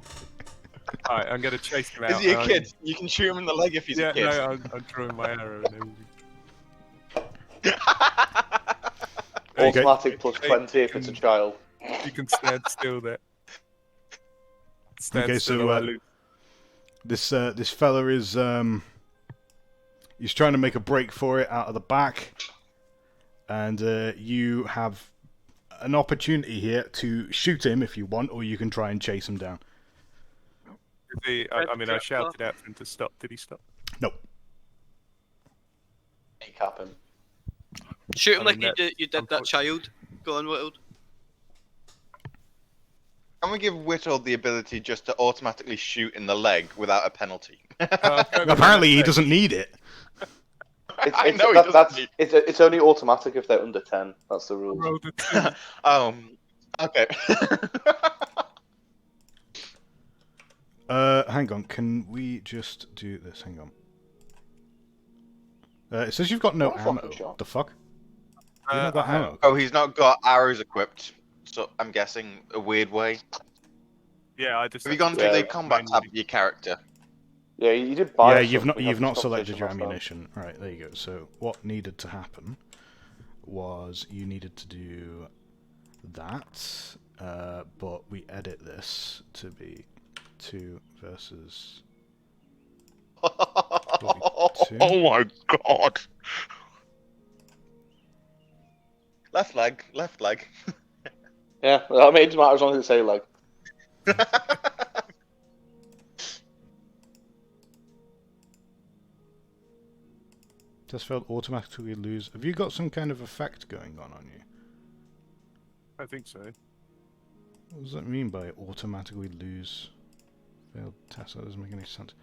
Alright, I'm going to chase him out. Is he a kid? You can shoot him in the leg if he's Yeah, a kid. no, I'm drawing my arrow and everything. Okay. Automatic plus 20 if it's a child. You can stand still there. Stand Okay, still so, while I loot. This fella is he's trying to make a break for it out of the back, and you have an opportunity here to shoot him if you want, or you can try and chase him down. I shouted out for him to stop. Did he stop? Nope. Cap him. Shoot him I like mean, you did that child. Go on, Whittled. Can we give Whittle the ability just to automatically shoot in the leg without a penalty? Apparently, he doesn't need it. I know he doesn't need. It's only automatic if they're under 10. That's the rule. Rolled a 2. Okay. Hang on. Can we just do this? Hang on. It says you've got no What a fucking ammo. shot. The fuck? You haven't got ammo. Oh, he's not got arrows equipped. So I'm guessing a weird way. Yeah, I just. Have you gone through the combat tab of your character? Yeah, you did buy. Yeah, stuff. you've not We had you've this not selected conversation your last time. ammunition. Right, there you go. So what needed to happen was you needed to do that, but we edit this to be 2 versus. Two. Oh my god! Left leg, left leg. Yeah, that made it matter as long as it say like. Just felt automatically lose. Have you got some kind of effect going on you? I think so. What does that mean by automatically lose? Failed test. That doesn't make any sense.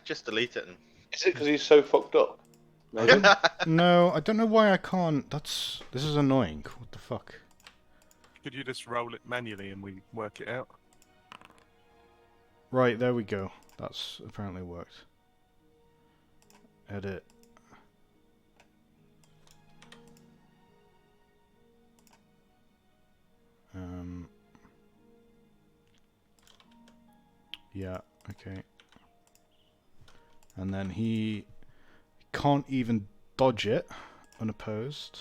Just delete it. Is it because he's so fucked up? Maybe? No, I don't know why I can't. This is annoying. What the fuck? Could you just roll it manually and we work it out? Right, there we go. That's apparently worked. Edit. Yeah, okay. And then he can't even dodge it unopposed.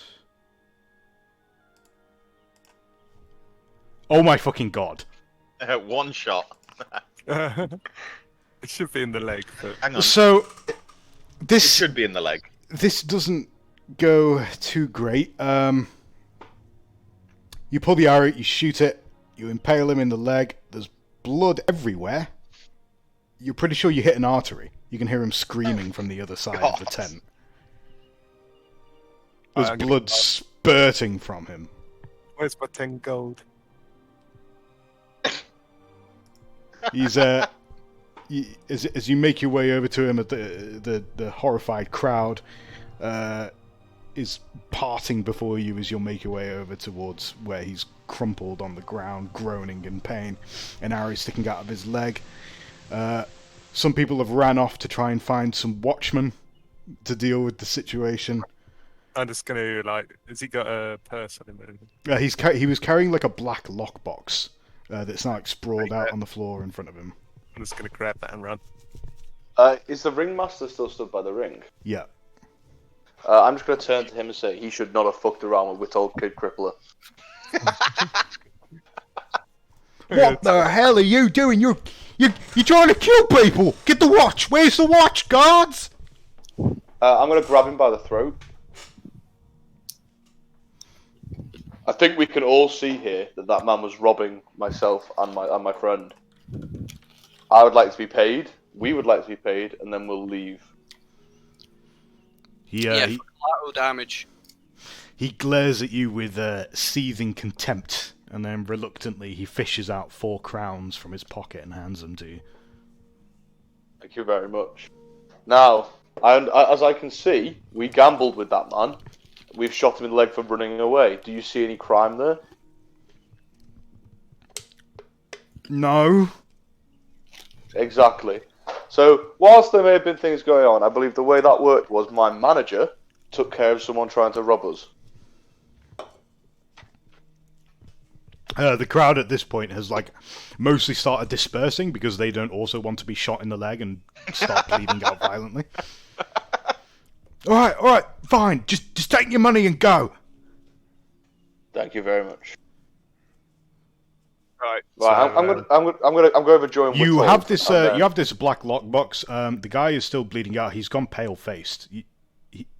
Oh my fucking god. One shot. It should be in the leg, but Hang on. So It this should be in the leg. this doesn't go too great. You pull the arrow, you shoot it, you impale him in the leg. There's blood everywhere. You're pretty sure you hit an artery. You can hear him screaming from the other side of the tent. There's I'm gonna- blood spurting from him. where's my 10 gold? He's as you make your way over to him, at the horrified crowd is parting before you as you'll make your way over towards where he's crumpled on the ground, groaning in pain, an arrow sticking out of his leg. Some people have ran off to try and find some watchmen to deal with the situation. I'm just gonna has he got a purse on him? Or anything? He was carrying like a black lockbox that's now like sprawled out on the floor in front of him. I'm just gonna grab that and run. Is the ringmaster still stood by the ring? Yeah. I'm just going to turn to him and say he should not have fucked around with Whittle Kid Crippler. What the hell are you doing? You're trying to kill people! Get the watch! Where's the watch, guards? I'm going to grab him by the throat. I think we can all see here that that man was robbing myself and my friend. I would like to be paid. We would like to be paid, and then we'll leave. Yeah, for collateral damage. He glares at you with seething contempt, and then reluctantly he fishes out 4 crowns from his pocket and hands them to you. Thank you very much. Now, as I can see, we gambled with that man. We've shot him in the leg for running away. Do you see any crime there? No. Exactly. So, whilst there may have been things going on, I believe the way that worked was my manager took care of someone trying to rob us. The crowd at this point has mostly started dispersing because they don't also want to be shot in the leg and start bleeding out violently. All right, fine. Just take your money and go. Thank you very much. Right. Right, So, I'm gonna over join. You have this. You have this black lockbox. The guy is still bleeding out. He's gone pale faced. He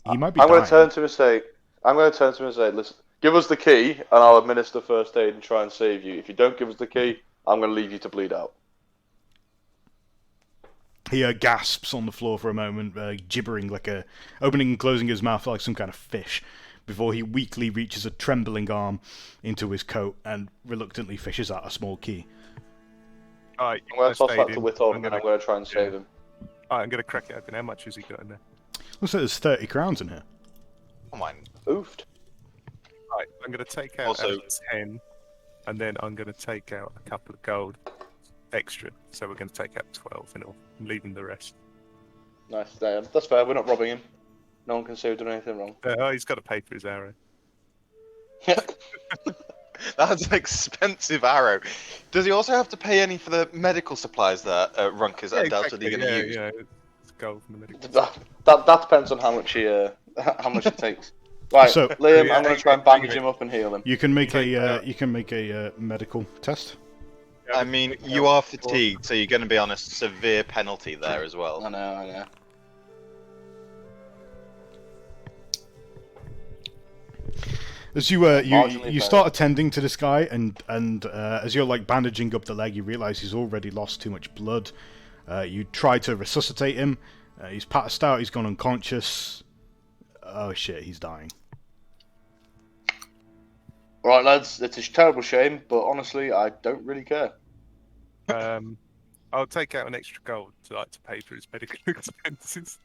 might be. I'm dying. going to turn to him and say, listen, give us the key, and I'll administer first aid and try and save you. If you don't give us the key, I'm going to leave you to bleed out. He gasps on the floor for a moment, gibbering opening and closing his mouth like some kind of fish, before he weakly reaches a trembling arm into his coat and reluctantly fishes out a small key. Alright, I'm going to toss that to Whittle, and I'm going to try and save him. Alright, I'm going to crack it open. How much has he got in there? Looks like there's 30 crowns in here. Oh my. Oofed. Right, I'm going to take out Also- 10, and then I'm going to take out a couple of gold extra. So we're going to take out 12 in all, leaving the rest. Nice. That's fair. We're not robbing him. No one can say we've done anything wrong. He's got to pay for his arrow. That's an expensive arrow. Does he also have to pay any for the medical supplies that Runk is undoubtedly going to use? Yeah, it's gold from the medical. That depends on how much he how much it takes. Right, So- Liam, Yeah, I'm going to try and bandage him up and heal him. You can make Okay, you can make a medical test. I mean, you are fatigued, so you're going to be on a severe penalty there as well. I know. As you Marginally start attending to this guy, and as you're bandaging up the leg, you realise he's already lost too much blood. You try to resuscitate him. He's passed out. He's gone unconscious. Oh shit, he's dying. Right, lads, it's a terrible shame, but honestly, I don't really care. I'll take out an extra gold to pay for his medical expenses.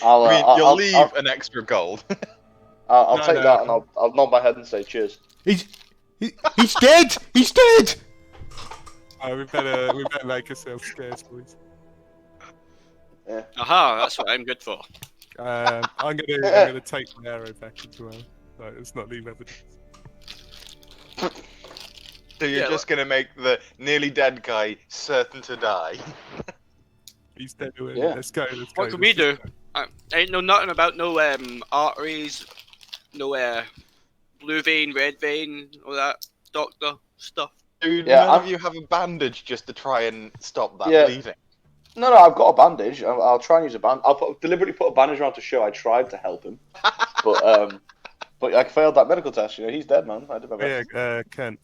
I'll leave an extra gold. I'll No, take no. that and I'll nod my head and say cheers. He's dead. He's dead. We better make ourselves scarce, boys. Aha, that's what I'm good for. I'm gonna take my arrow back as well. So it's not leave evidence. So you're just going to make the nearly dead guy certain to die. He's dead already. Yeah. Let's go. What can we do? I ain't know nothing about no arteries, no blue vein, red vein, all that doctor stuff. Dude, Yeah, none of you have a bandage just to try and stop that Yeah. bleeding. No, I've got a bandage. I'll try and use a band. I'll deliberately put a bandage around to show I tried to help him, but I failed that medical test. He's dead, man. I did my best. Yeah, Kent.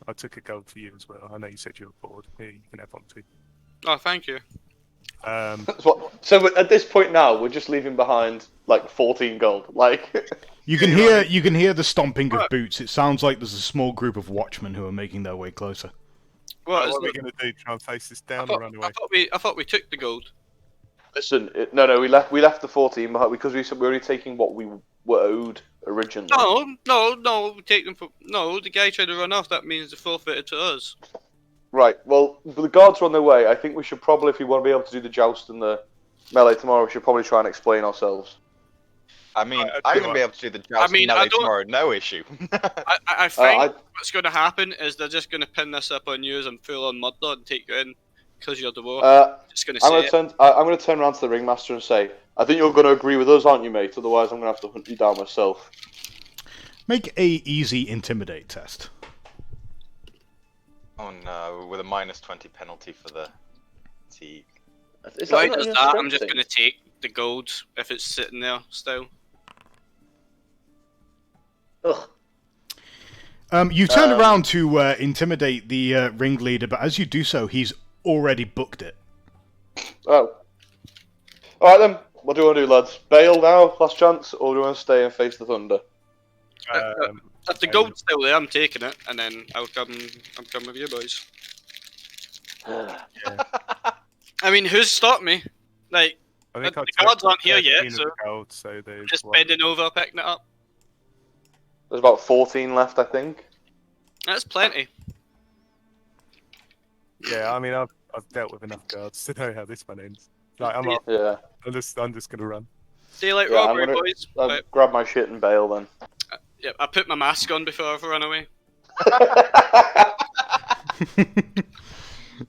I took a gold for you as well. I know you said you were bored. Here, you can have one too. Oh, thank you. So at this point now, we're just leaving behind 14 gold. You can hear the stomping of boots. It sounds like there's a small group of watchmen who are making their way closer. What What are we is going to do? Try and face this I down thought, or run away? I thought we took the gold. Listen, no, we left the 14 behind because we were only taking what we were owed originally. No, we take them for the guy tried to run off. That means they forfeited to us. Right. Well, the guards are on their way. I think we should probably, if we want to be able to do the joust and the melee tomorrow, we should probably try and explain ourselves. I mean, Right, I'm okay, going to be able to do the joust I mean, I don't- tomorrow, no issue. I think I- what's going to happen is they're just going to pin this up on you as full on murder and take you in because you're the dwarf. Just going to say it. I'm going to turn around to the ringmaster and say, I think you're going to agree with us, aren't you, mate? Otherwise, I'm going to have to hunt you down myself. Make a easy intimidate test. Oh no, with a -20 penalty for the fatigue. Is Why not does an that? I'm strength just thing? going to take the gold if it's sitting there still. Ugh. You turn around to intimidate the ringleader, but as you do so, he's already booked it. Oh. Alright then, what do you want to do, lads? Bail now, last chance, or do you want to stay and face the thunder? If the gold's still there, I'm taking it, and then I'll come with you boys. I mean, who's stopped me? Like, I think the I took guards aren't here 13 yet, of so the gold, so there's just one. bending over, picking it up. There's about 14 left, I think. That's plenty. Yeah, I mean, I've dealt with enough guards to know how this one ends. Like, Yeah. I'm just gonna run. Daylight Yeah, I'm robbery, gonna- boys. I'll Right. grab my shit and bail then. Yeah, I put my mask on before I run away.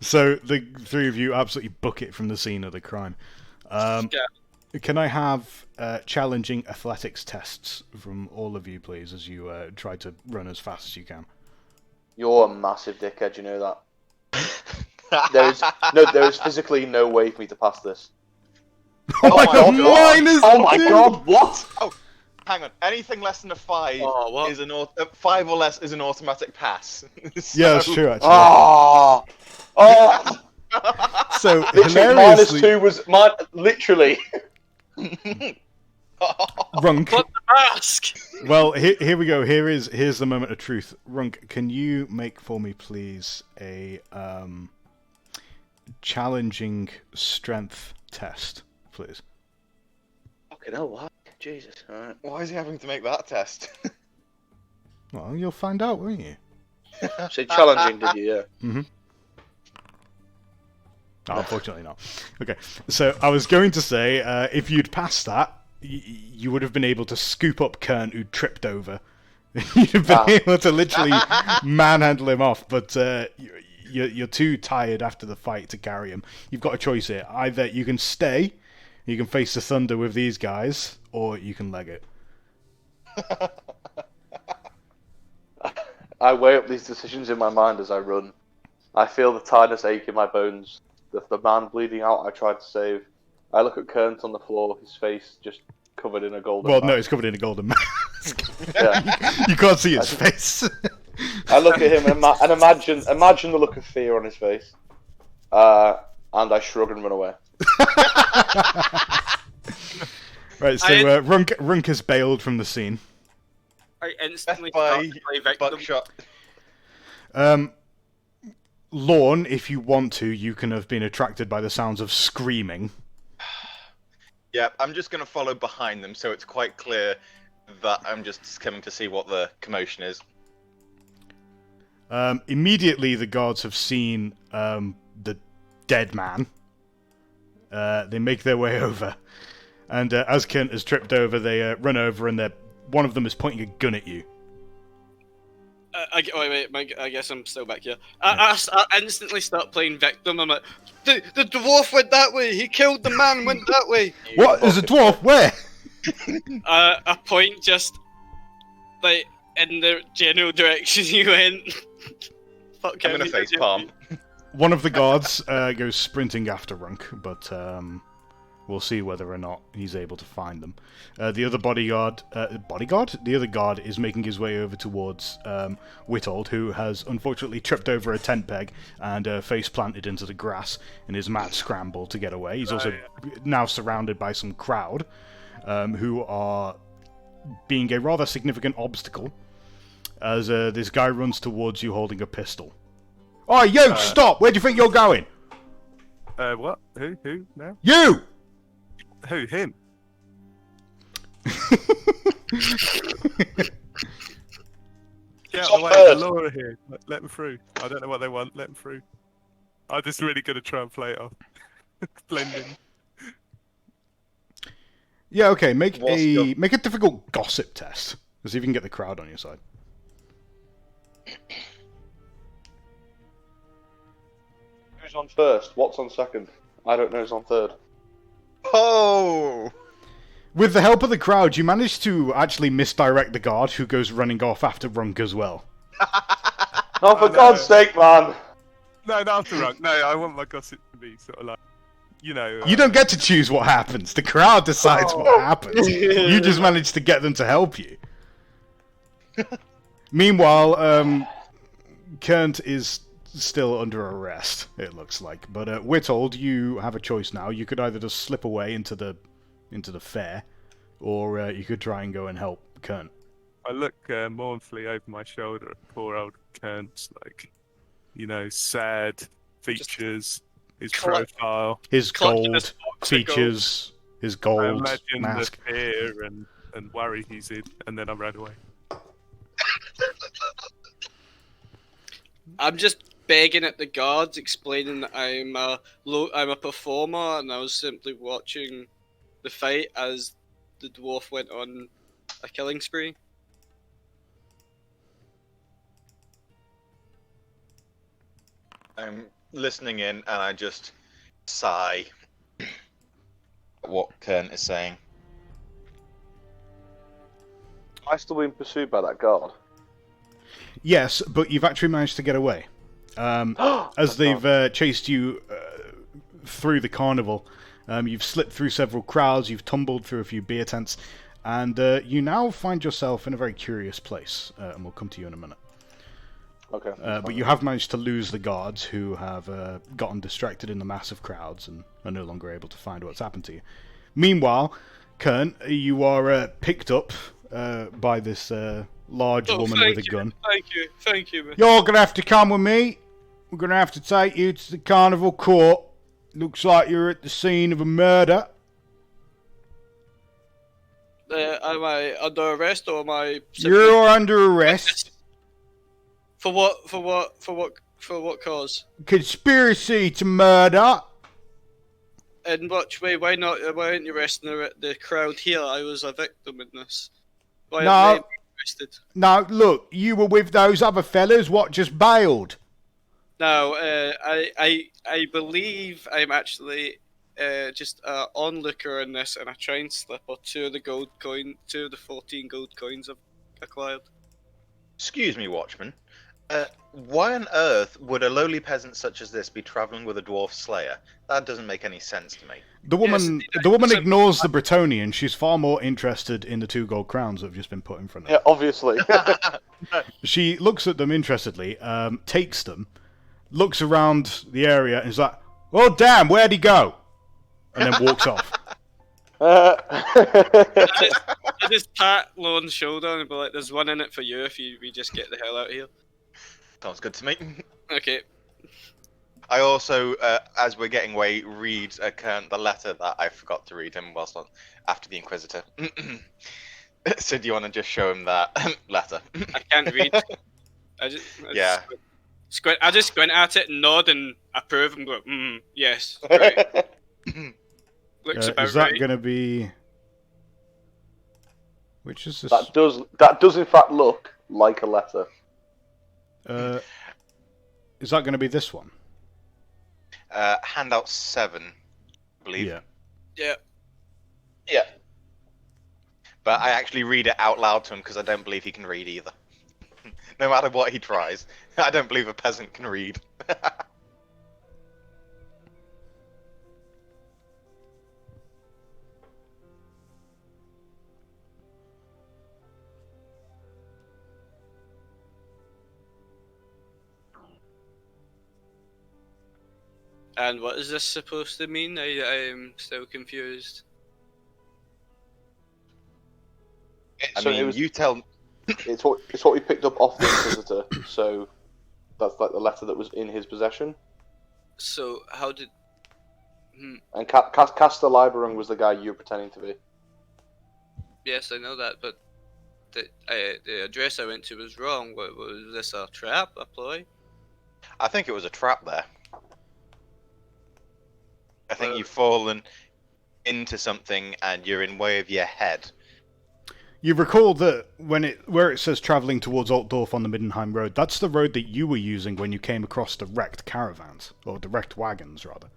So the three of you absolutely book it from the scene of the crime. Yeah. Can I have challenging athletics tests from all of you, please, as you try to run as fast as you can? You're a massive dickhead, you know that. There is physically no way for me to pass this. Oh my god, mine is Oh my god, what? Oh, hang on. Anything less than a 5 Oh, what? is 5 or less is an automatic pass. Yeah, that's true, actually. Oh! Oh! So, Literally, hilariously, -2 was mine. Literally. Runk. What the mask? Well, here we go. Here's the moment of truth. Runk, can you make for me, please, a challenging strength test, please? Fucking hell, what? Jesus. Alright. Why is he having to make that test? Well, you'll find out, won't you? So challenging, did you? Yeah. Mm-hmm. Oh, unfortunately not. Okay, so I was going to say, if you'd passed that, you would have been able to scoop up Kern, who tripped over. You'd have been able to literally manhandle him off, but you're too tired after the fight to carry him. You've got a choice here. Either you can stay, you can face the thunder with these guys, or you can leg it. I weigh up these decisions in my mind as I run. I feel the tiredness ache in my bones. The man bleeding out I tried to save. I look at Kernt on the floor, his face just covered in a golden Well, no, mask. it's covered in a golden mask. Yeah. You can't see his face. I look at him and imagine the look of fear on his face. And I shrug and run away. Right, so Runk has bailed from the scene. I instantly Death by start to play victim. buckshot. Lorne, if you want to, you can have been attracted by the sounds of screaming. Yeah, I'm just going to follow behind them so it's quite clear that I'm just coming to see what the commotion is. Immediately, the guards have seen the dead man. They make their way over. And as Kent has tripped over, they run over and one of them is pointing a gun at you. Wait, I guess I'm still back here. I instantly start playing victim. I'm like, the dwarf went that way. He killed the man. Went that way. What? There's a dwarf? Where? A point just like in the general direction you went. Fuck. I'm going to face palm. One of the guards goes sprinting after Runk, but we'll see whether or not he's able to find them. The other the other guard is making his way over towards Witold, who has unfortunately tripped over a tent peg and face planted into the grass in his mad scramble to get away. He's also now surrounded by some crowd who are being a rather significant obstacle as this guy runs towards you holding a pistol. Oh, you! Stop! Where do you think you're going? What? Who? Now? You! Who? Him? Get out of the way, there's Laura here. Let me through. I don't know what they want. Let them through. I'm just really gonna try and play it off. Blending. Yeah, okay. Make a difficult gossip test. See if you can get the crowd on your side. Who's on first? What's on second? I don't know who's on third. Oh! With the help of the crowd, you manage to actually misdirect the guard who goes running off after Runk as well. Oh, for God's sake, man! No, not after Runk. No, I want my gossip to be sort of like you know. You don't get to choose what happens. The crowd decides what happens. You just manage to get them to help you. Meanwhile, Kernt is still under arrest, it looks like. But Witold, you have a choice now. You could either just slip away into the fair, or you could try and go and help Kernt. I look mournfully over my shoulder at poor old Kern's, like, you know, sad features, his profile. His Clutching gold his box of features, his I gold imagine mask. the fear and worry he's in, and then I ran away. I'm just begging at the guards, explaining that I'm a performer, and I was simply watching the fight as the dwarf went on a killing spree. I'm listening in, and I just sigh at what Kern is saying. Am I still being pursued by that guard? Yes, but you've actually managed to get away. As they've chased you through the carnival, you've slipped through several crowds, you've tumbled through a few beer tents, and you now find yourself in a very curious place, and we'll come to you in a minute. Okay. But you have managed to lose the guards, who have gotten distracted in the massive crowds and are no longer able to find what's happened to you. Meanwhile, Kern, you are picked up by this large woman with a gun. Thank you, man. You're gonna have to come with me. We're gonna have to take you to the carnival court. Looks like you're at the scene of a murder. Am I under arrest, or am I? You're under arrest. For what cause? Conspiracy to murder. In which way? Why not? Why aren't you arresting the crowd here? I was a victim in this. Why No. aren't they arrested? No, look, you were with those other fellas. What just bailed? No, I believe I'm actually just an onlooker in this, and I try and slip or two of the 14 gold coins I've acquired. Excuse me, Watchman. Why on earth would a lowly peasant such as this be travelling with a dwarf slayer? That doesn't make any sense to me. The woman, Yes, the woman so- ignores the Bretonian. She's far more interested in the 2 gold crowns that have just been put in front of her. Yeah, obviously. She looks at them interestedly, takes them, looks around the area, and is like, "Oh damn, where'd he go?" And then walks off. I just pat Lauren's shoulder and be like, "There's one in it for you if we just get the hell out of here." Sounds good to me. Okay. I also, as we're getting away, read Kern the letter that I forgot to read him whilst after the Inquisitor. So do you want to just show him that letter? I can't read. I just squint at it and nod and approve and go, yes, right. Looks about Is that right. going to be... Which is this? That does in fact look like a letter. Is that going to be this one? Handout 7, I believe. Yeah. Yeah. Yeah. But I actually read it out loud to him because I don't believe he can read either. No matter what he tries. I don't believe a peasant can read. And what is this supposed to mean? I'm still confused. I So mean, it was- you tell... It's what we picked up off the Inquisitor. So that's like the letter that was in his possession. So how did? And Castor Liberung was the guy you were pretending to be. Yes, I know that, but the address I went to was wrong. Was this a trap, a ploy? I think it was a trap there. I think you've fallen into something and you're in way of your head. You recall that where it says travelling towards Altdorf on the Middenheim Road, that's the road that you were using when you came across the wrecked caravans, or the wrecked wagons, rather.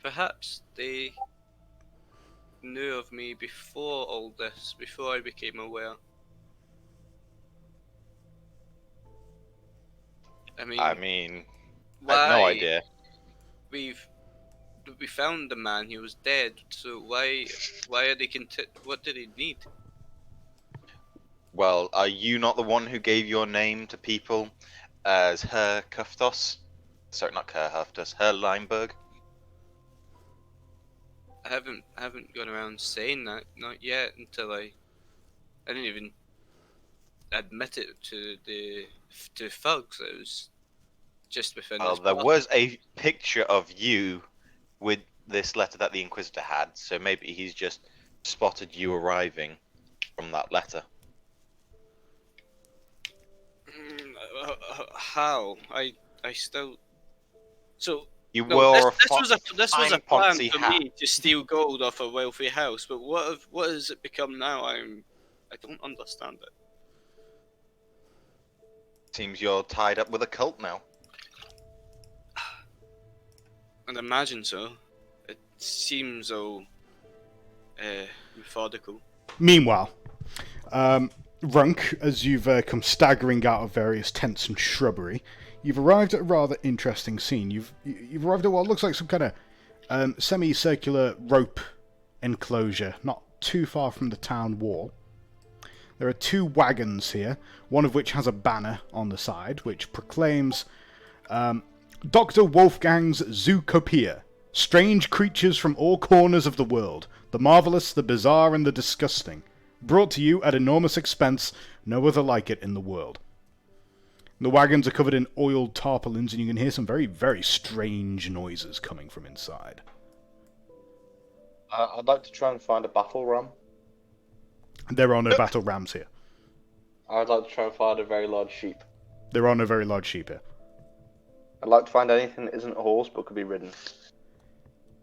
Perhaps they knew of me before all this, before I became aware. I mean, I why? have no idea. We found the man. He was dead. So why are they what did he need? Well, are you not the one who gave your name to people as Herr Kuftos? Sorry, not Herr Huftos, Herr Leinberg? I haven't gone around saying that, not yet, until I didn't even admit it to folks. It was just within Well, this there party. was a picture of you with this letter that the Inquisitor had, so maybe he's just spotted you arriving from that letter. How? I still. So You no, wore this was a fine plan poncy for hat. me to steal gold off a wealthy house. But what has it become now? I don't understand it. Seems you're tied up with a cult now. I'd imagine so. It seems all methodical. Meanwhile, Runk, as you've come staggering out of various tents and shrubbery, you've arrived at a rather interesting scene. You've arrived at what looks like some kind of semicircular rope enclosure, not too far from the town wall. There are 2 wagons here, one of which has a banner on the side, which proclaims Dr. Wolfgang's Zoocopia. Strange creatures from all corners of the world. The marvellous, the bizarre, and the disgusting. Brought to you at enormous expense, no other like it in the world. The wagons are covered in oiled tarpaulins, and you can hear some very, very strange noises coming from inside. I'd like to try and find a battle ram. There are no battle rams here. I'd like to try and find a very large sheep. There are no very large sheep here. I'd like to find anything that isn't a horse but could be ridden.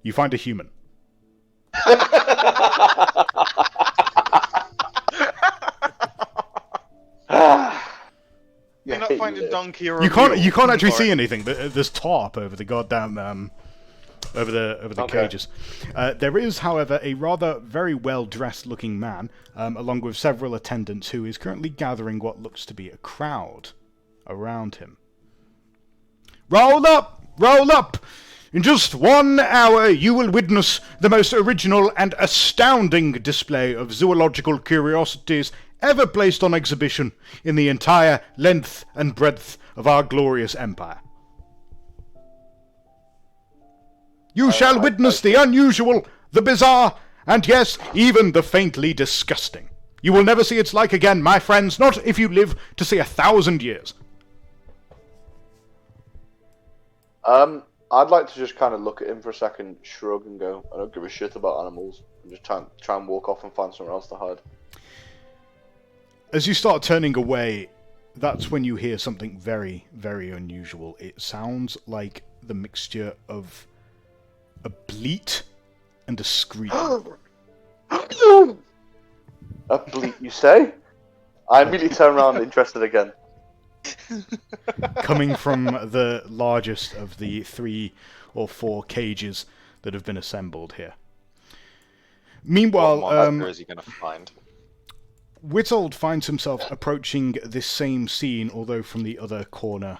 You find a human. You're not finding a donkey or a You can't mule. actually Sorry. see anything. There's tarp over the goddamn over the Okay. cages. There is, however, a rather very well dressed looking man, along with several attendants, who is currently gathering what looks to be a crowd around him. Roll up! Roll up! In just 1 hour you will witness the most original and astounding display of zoological curiosities ever placed on exhibition in the entire length and breadth of our glorious empire. You shall witness the unusual, the bizarre, and yes, even the faintly disgusting. You will never see its like again, my friends, not if you live to see 1,000 years. I'd like to just kind of look at him for a second, shrug, and go, I don't give a shit about animals, and just try and walk off and find somewhere else to hide. As you start turning away, that's when you hear something very, very unusual. It sounds like the mixture of a bleat and a scream. A bleat, you say? I immediately turn around, interested again. Coming from the largest of the 3 or 4 cages that have been assembled here. Meanwhile, What monster is he going to find? Witold finds himself approaching this same scene, although from the other corner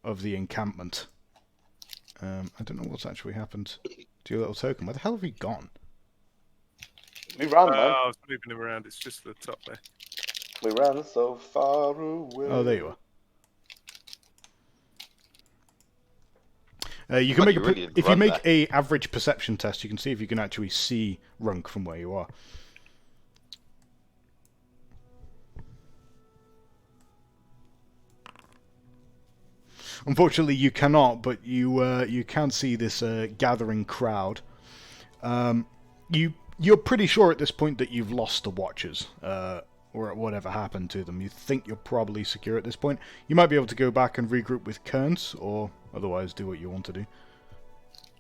of the encampment. I don't know what's actually happened to your little token. Where the hell have you gone? We ran, man. I was moving him around. It's just the top there. We ran so far away. Oh, there you are. You can Well, make you really did if you run make there. a average perception test, you can see if you can actually see Runk from where you are. Unfortunately, you cannot, but you can see this gathering crowd. You're pretty sure at this point that you've lost the Watchers, or whatever happened to them. You think you're probably secure at this point. You might be able to go back and regroup with Kearns, or otherwise do what you want to do.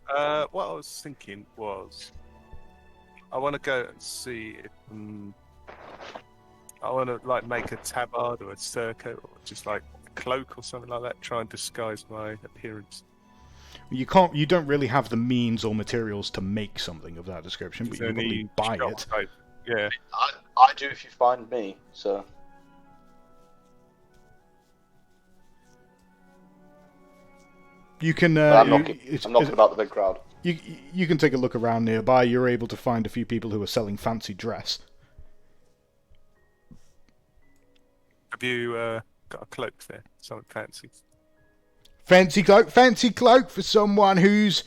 What I was thinking was, I want to go and see if I want to like make a tabard or a surcoat or just like a cloak or something like that. Try and disguise my appearance. You can't. You don't really have the means or materials to make something of that description, but Is you there can probably any buy shop it. type? Yeah. I do if you find me, so... You can. But I'm knocking about the big crowd. You can take a look around nearby. You're able to find a few people who are selling fancy dress. Have you got a cloak there? Something fancy? Fancy cloak for someone who's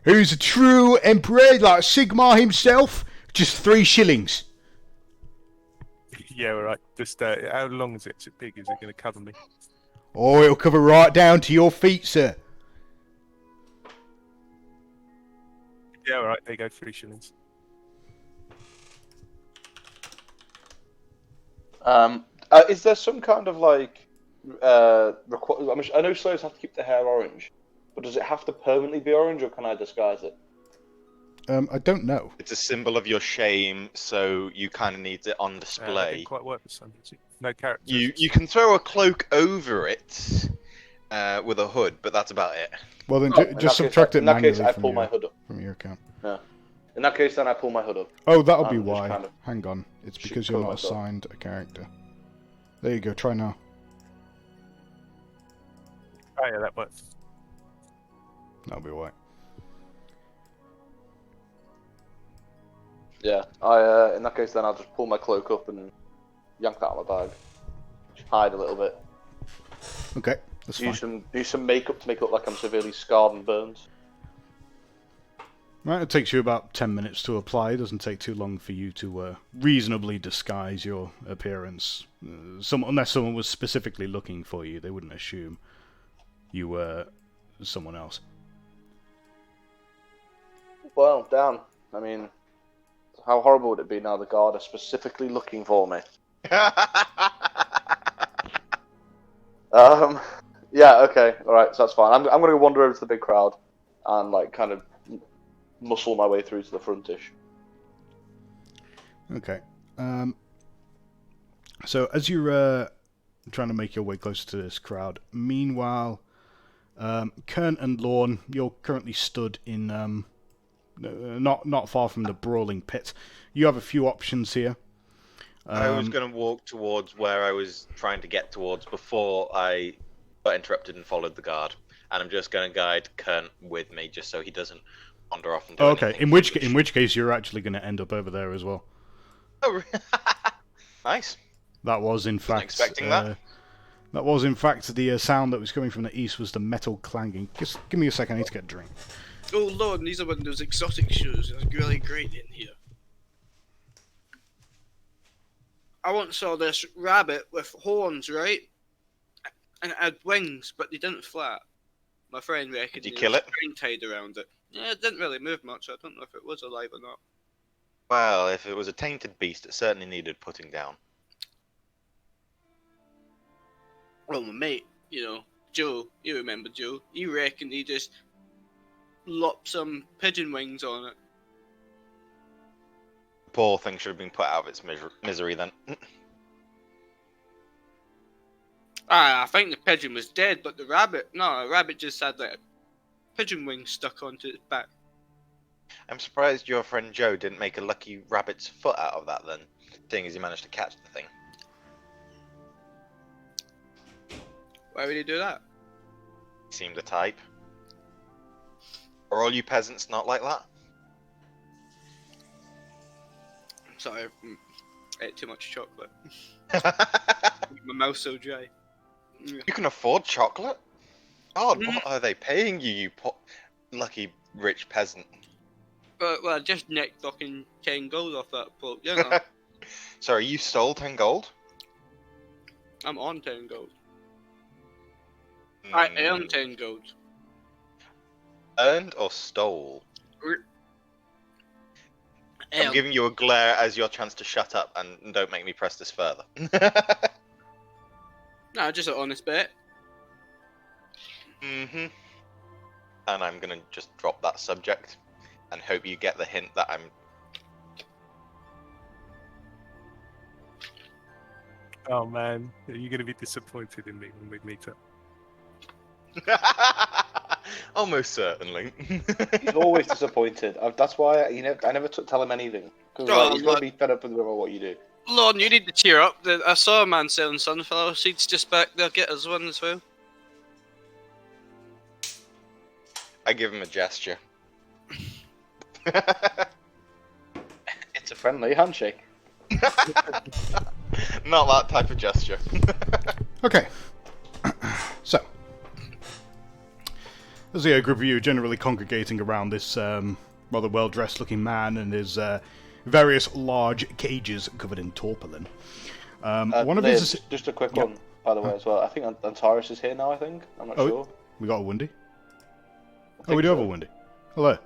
a true emperor like Sigmar himself. Just 3 shillings. Yeah, all right. Just how long is it? Is it big? Is it going to cover me? Oh, it'll cover right down to your feet, sir. Yeah, all right. There you go. 3 shillings. Is there some kind of like I know slaves have to keep their hair orange, but does it have to permanently be orange, or can I disguise it? I don't know. It's a symbol of your shame, so you kind of need it on That display. didn't quite work for some. No characters. You can throw a cloak over it with a hood, but that's about it. Well, then In just that subtract case, it in that case, manually I pull my hood up. from your account. Yeah. In that case, then I pull my hood up. Oh, that'll be I'm just why. kind of- Hang on. It's should because you're cover not myself. assigned a character. There you go. Try now. Oh, yeah, that works. That'll be why. Yeah. I in that case, then I'll just pull my cloak up and yank that out of my bag. Just hide a little bit. Okay, that's fine. Use some makeup to make it look like I'm severely scarred and burned. Right, it takes you about 10 minutes to apply. It doesn't take too long for you to reasonably disguise your appearance. Unless someone was specifically looking for you, they wouldn't assume you were someone else. Well, damn. I mean, how horrible would it be now the guard are specifically looking for me? Yeah, okay, alright, so that's fine. I'm going to wander over to the big crowd and, like, kind of muscle my way through to the frontish. Okay. So as you're trying to make your way closer to this crowd, meanwhile, Kern and Lorne, you're currently stood in not far from the brawling pit. You have a few options here. I was going to walk towards where I was trying to get towards before I got interrupted and followed the guard, and I'm just going to guide Kern with me just so he doesn't wander off and do Okay, anything in which foolish. case you're actually going to end up over there as well. Oh, nice. That was in fact expecting that. That was in fact the sound that was coming from the east was the metal clanging. Just give me a second, I need to get a drink. Oh Lord, these are one of those exotic shoes. It's really great in here. I once saw this rabbit with horns, right? And it had wings, but they didn't flap. My friend reckoned Did you there kill was it? a string tied around it. Yeah, it didn't really move much. I don't know if it was alive or not. Well, if it was a tainted beast, it certainly needed putting down. Well, my mate, Joe, you remember Joe, he reckoned he just lopped some pigeon wings on it. Poor thing should have been put out of its misery then. I think the pigeon was dead, but the rabbit just had like a pigeon wing stuck onto its back. I'm surprised your friend Joe didn't make a lucky rabbit's foot out of that then, seeing as he managed to catch the thing. Why would he do that? Seemed a type. Are all you peasants not like that? Sorry, I ate too much chocolate. My mouth's so dry. You can afford chocolate? God, Mm. what are they paying you, you lucky rich peasant? Well, I just nicked fucking 10 gold off that bloke, you know. Sorry, you stole 10 gold? I'm on 10 gold. I earned 10 gold. Earned or stole? I'm Earned. giving you a glare as your chance to shut up and don't make me press this further. No, just an honest bet. And I'm gonna just drop that subject and hope you get the hint that I'm... Oh man, are you going to be disappointed in me when we meet up? Almost certainly. He's always disappointed. That's why I never tell him anything. Because Oh, he's going to be fed up with what you do. Lord, you need to cheer up. I saw a man selling sunflower seeds just back there. Get us one as well. I give him a gesture. It's a friendly handshake. Not that type of gesture. Okay. So, there's a group of you generally congregating around this rather well-dressed looking man and his various large cages covered in tarpaulin. One of Liz, his... just a quick Yep. one, by the way, as well. I think Antares is here now, I think. I'm not Oh, sure. We got a Windy? I Oh, we think do have so. a Windy. Hello.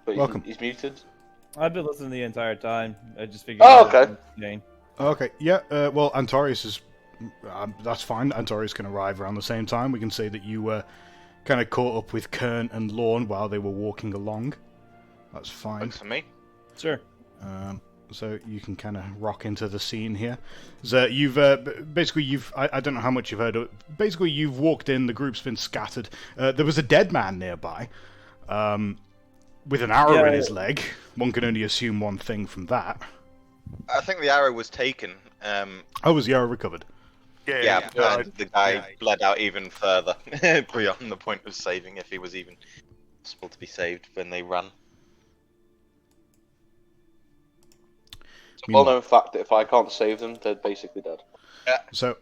But Welcome. He's muted. I've been listening the entire time. I just figured. Oh, out okay. Jane. Okay, yeah, well, Antares is... that's fine. Antares can arrive around the same time. We can say that you kind of caught up with Kern and Lorne while they were walking along. That's fine. Works for me. Sure. So you can kind of rock into the scene here. So you've basically I don't know how much you've heard of. Basically, you've walked in. The group's been scattered. There was a dead man nearby, with an arrow in his leg. One can only assume one thing from that. I think the arrow was taken. Oh, was the arrow recovered? Yeah, and the guy bled out even further beyond the point of saving, if he was even possible to be saved when they ran. It's a well-known fact that if I can't save them, they're basically dead. So,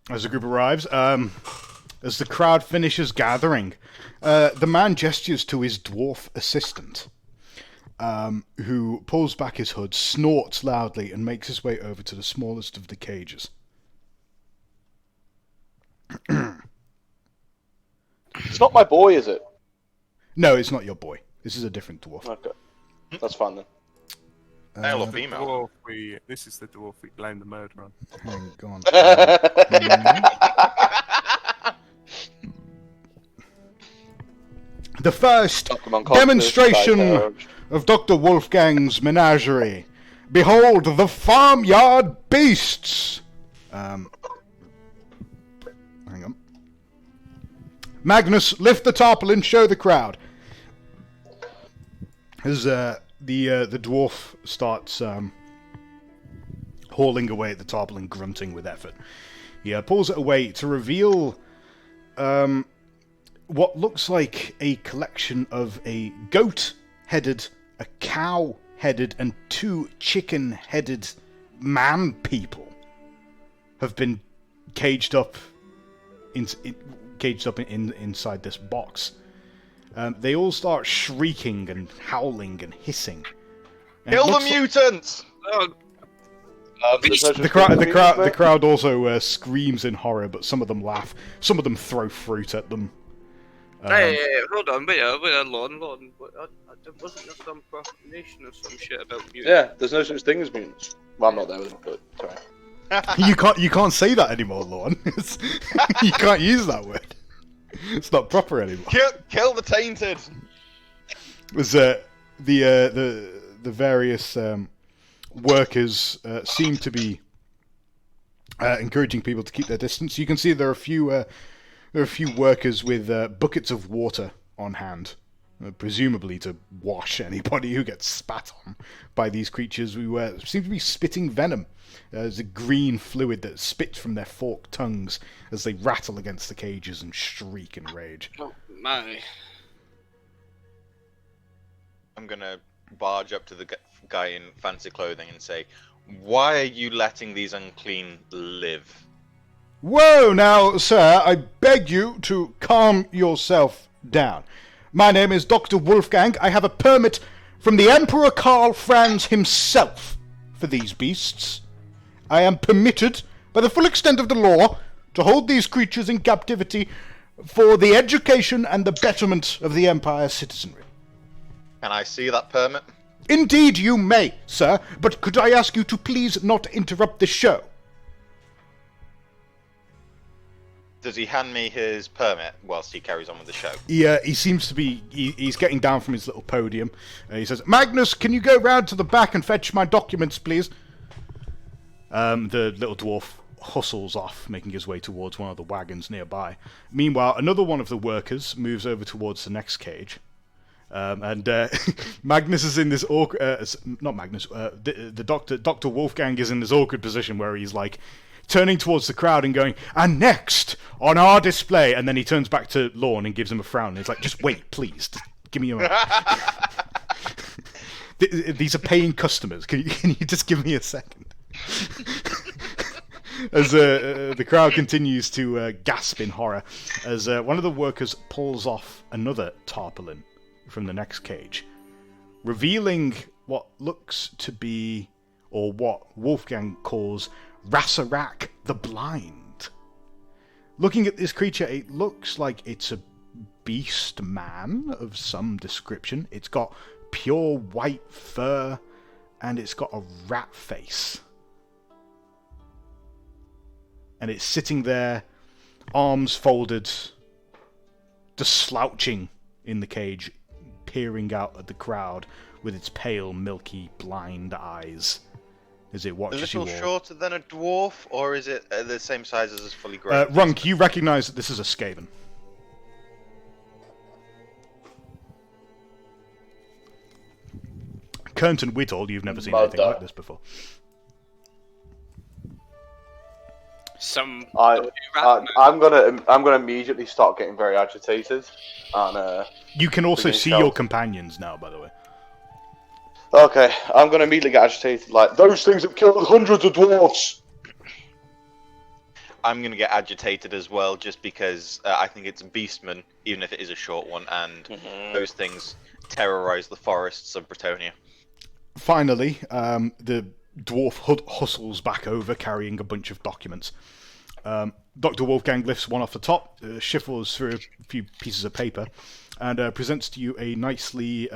as the group arrives, as the crowd finishes gathering, the man gestures to his dwarf assistant, who pulls back his hood, snorts loudly, and makes his way over to the smallest of the cages. It's not my boy, is it? No, it's not your boy. This is a different dwarf. Okay. That's fine then. Male or female? This is the dwarf we blame the murder on. Go on. The first demonstration of Dr. Wolfgang's menagerie. Behold the farmyard beasts! Hang on. Magnus, lift the tarpaulin, show the crowd. As the dwarf starts hauling away at the tarpaulin, grunting with effort. He pulls it away to reveal what looks like a collection of a goat-headed, a cow-headed, and 2 chicken-headed man people have been caged up inside this box. They all start shrieking and howling and hissing. And Kill the mutants! Oh, The crowd also screams in horror, but some of them laugh. Some of them throw fruit at them. hey, hold on, wait a Lorne. Wasn't there some proclamation or some shit about mutants? Yeah, there's no such thing as mutants. Well, I'm not there with them, but sorry. You can't say that anymore, Lorne. You can't use that word. It's not proper anymore. Kill the tainted! Was the various workers seem to be encouraging people to keep their distance. You can see there are a few workers with buckets of water on hand, presumably to wash anybody who gets spat on by these creatures who seem to be spitting venom. There's a green fluid that spits from their forked tongues as they rattle against the cages and shriek in rage. Oh my. I'm gonna barge up to the guy in fancy clothing and say, "Why are you letting these unclean live?" Whoa, now, sir, I beg you to calm yourself down. My name is Dr. Wolfgang. I have a permit from the Emperor Karl Franz himself for these beasts. I am permitted, by the full extent of the law, to hold these creatures in captivity for the education and the betterment of the Empire's citizenry. Can I see that permit? Indeed you may, sir, but could I ask you to please not interrupt the show? Does he hand me his permit whilst he carries on with the show? He seems to be... He's getting down from his little podium. He says, Magnus, can you go round to the back and fetch my documents, please? The little dwarf hustles off, making his way towards one of the wagons nearby. Meanwhile, another one of the workers moves over towards the next cage. Magnus is in this awkward... not Magnus. The Dr. Wolfgang is in this awkward position where he's like turning towards the crowd and going, "And next on our display," and then he turns back to Lorne and gives him a frown. And he's like, "Just wait, please. Just give me a." These are paying customers. Can you just give me a second? As the crowd continues to gasp in horror, as one of the workers pulls off another tarpaulin from the next cage, revealing what looks to be, or what Wolfgang calls, Rasarak the Blind. Looking at this creature, it looks like it's a beast man of some description. It's got pure white fur, and it's got a rat face. And it's sitting there, arms folded, just slouching in the cage, peering out at the crowd with its pale, milky, blind eyes as it A watches you little all. shorter than a dwarf, or is it the same size as a fully grown? Runk, you recognise that this is a Skaven. Kernton Whittle, you've never seen anything like this before. I'm gonna immediately start getting very agitated, and You can also see your companions now, by the way. okay, I'm gonna immediately get agitated. Like, those things have killed hundreds of dwarves. I'm going to get agitated as well, just because I think it's a beastman, even if it is a short one, and those things terrorize the forests of Bretonnia. Finally, the dwarf hustles back over, carrying a bunch of documents. Dr. Wolfgang lifts one off the top, shuffles through a few pieces of paper, and presents to you a nicely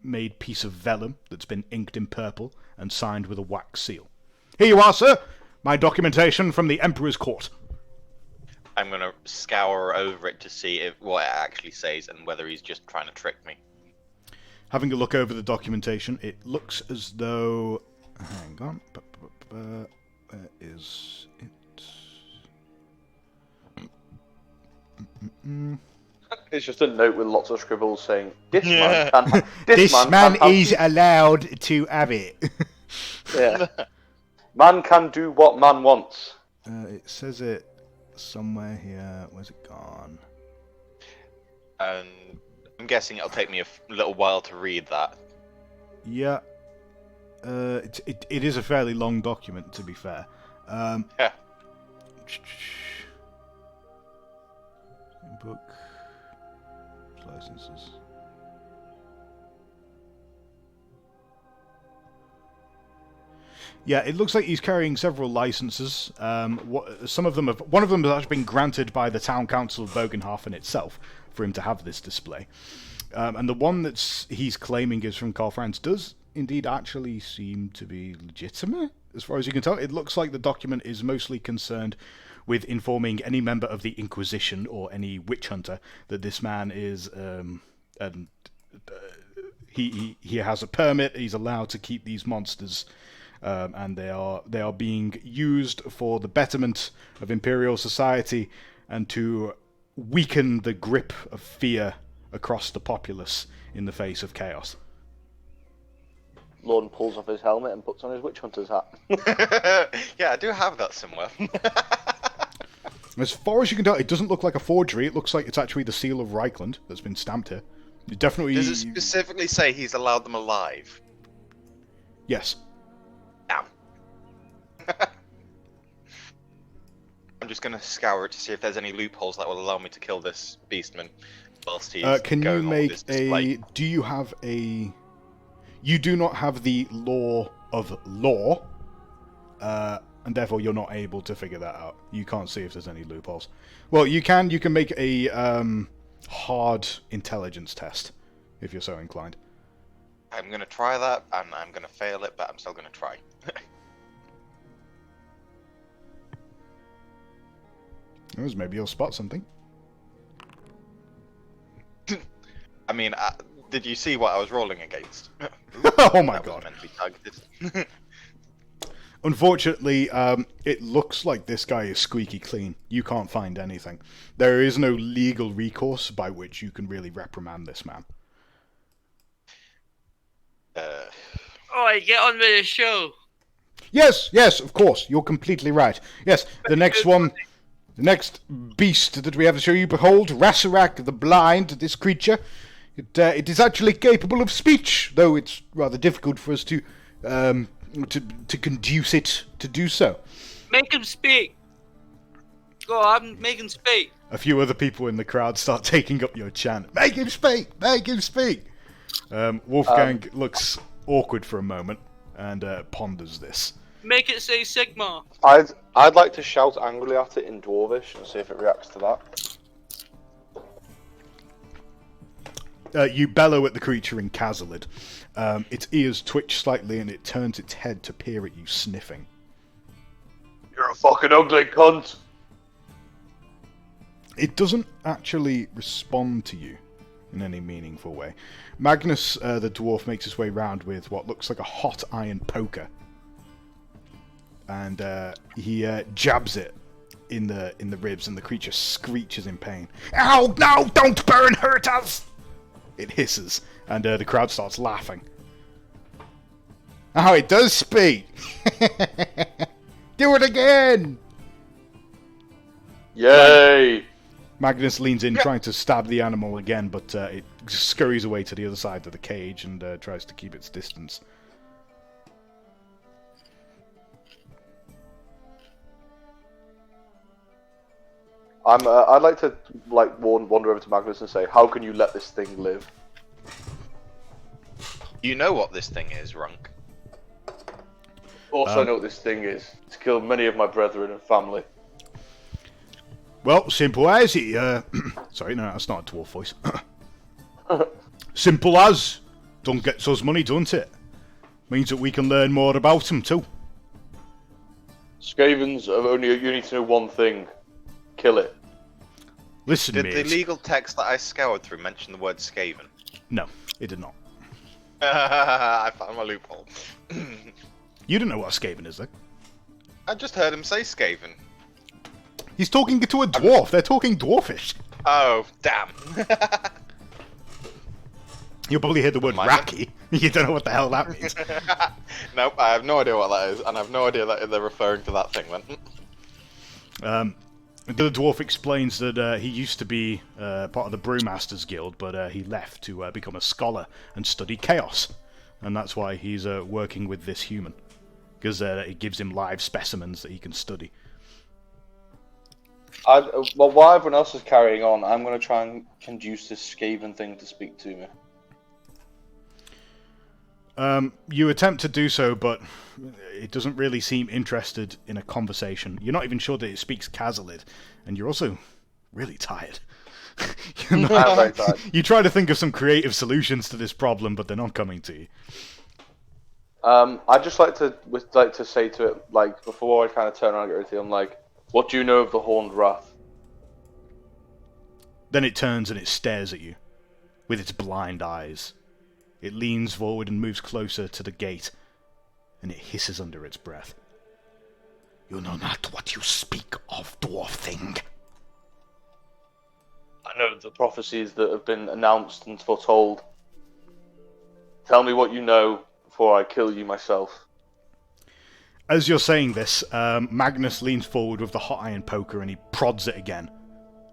made piece of vellum that's been inked in purple and signed with a wax seal. Here you are, sir! My documentation from the Emperor's court. I'm going to scour over it to see what it actually says and whether he's just trying to trick me. Having a look over the documentation, it looks as though... Hang on. Where is it? It's just a note with lots of scribbles saying, "This man is allowed to have it." Yeah. Man can do what man wants. It says it somewhere here. Where's it gone? And I'm guessing it'll take me a little while to read that. Yeah. It is a fairly long document, to be fair. Yeah. Book. Licenses. Yeah, it looks like he's carrying several licenses. One of them has actually been granted by the town council of Bogenhafen itself for him to have this display. And the one he's claiming is from Karl Franz does indeed actually seem to be legitimate, as far as you can tell. It looks like the document is mostly concerned with informing any member of the Inquisition or any witch hunter that this man is, he has a permit. He's allowed to keep these monsters. And they are being used for the betterment of Imperial society and to weaken the grip of fear across the populace in the face of chaos. Lorne pulls off his helmet and puts on his witch hunter's hat. Yeah, I do have that somewhere. As far as you can tell, it doesn't look like a forgery. It looks like it's actually the seal of Reichland that's been stamped here. It definitely. Does it specifically say he's allowed them alive? Yes. Ow. I'm just going to scour it to see if there's any loopholes that will allow me to kill this beastman whilst he's Can you going on with make this display. do you have a... You do not have the law of law, and therefore you're not able to figure that out. You can't see if there's any loopholes. Well, you can make a hard intelligence test, if you're so inclined. I'm going to try that, and I'm going to fail it, but I'm still going to try. Maybe you'll spot something. I mean, did you see what I was rolling against? Oh my That god. was meant to be targeted. Unfortunately, it looks like this guy is squeaky clean. You can't find anything. There is no legal recourse by which you can really reprimand this man. Oh, get on with the show. Yes, of course. You're completely right. Yes, the next one, the next beast that we have to show you, behold, Rasarak the Blind, this creature. It is actually capable of speech, though it's rather difficult for us to conduce it to do so. Make him speak. Go on, make him speak. A few other people in the crowd start taking up your chant. Make him speak! Make him speak! Wolfgang looks awkward for a moment and ponders this. Make it say Sigma. I'd like to shout angrily at it in Dwarvish and see if it reacts to that. You bellow at the creature in Kazalid. Its ears twitch slightly and it turns its head to peer at you, sniffing. You're a fucking ugly cunt! It doesn't actually respond to you in any meaningful way. Magnus, the dwarf, makes his way round with what looks like a hot iron poker. And he jabs it in the ribs, and the creature screeches in pain. Ow! No! Don't burn! Hurt us! It hisses, and the crowd starts laughing. Oh, it does speak! Do it again! Yay! Magnus leans in, trying to stab the animal again, but it scurries away to the other side of the cage and tries to keep its distance. I'd like to wander over to Magnus and say, how can you let this thing live? You know what this thing is, Runk. Also, I know what this thing is. It's killed many of my brethren and family. Well, simple as it. Sorry, no, that's not a dwarf voice. Simple as. Don't get us money, don't it? Means that we can learn more about them too. Skavens, you need to know one thing. Kill it. Listen, Did mate. the legal text that I scoured through mention the word Skaven? No, it did not. I found my loophole. You don't know what a Skaven is, though. I just heard him say Skaven. He's talking to a dwarf. They're talking dwarfish. Oh, damn. You'll probably hear the word Mind racky. You don't know what the hell that means. Nope, I have no idea what that is, and I have no idea that they're referring to that thing then. The dwarf explains that he used to be part of the Brewmasters Guild, but he left to become a scholar and study chaos. And that's why he's working with this human. Because it gives him live specimens that he can study. Well, while everyone else is carrying on, I'm going to try and conduce this Skaven thing to speak to me. You attempt to do so, but it doesn't really seem interested in a conversation. You're not even sure that it speaks Kazalid, and you're also really tired. I'm very tired. You try to think of some creative solutions to this problem, but they're not coming to you. I'd just like to say to it, like, before I kind of turn around and get rid of it, I'm like, what do you know of the Horned Wrath? Then it turns and it stares at you, with its blind eyes. It leans forward and moves closer to the gate, and it hisses under its breath. You know not what you speak of, dwarf thing. I know the prophecies that have been announced and foretold. Tell me what you know before I kill you myself. As you're saying this, Magnus leans forward with the hot iron poker and he prods it again.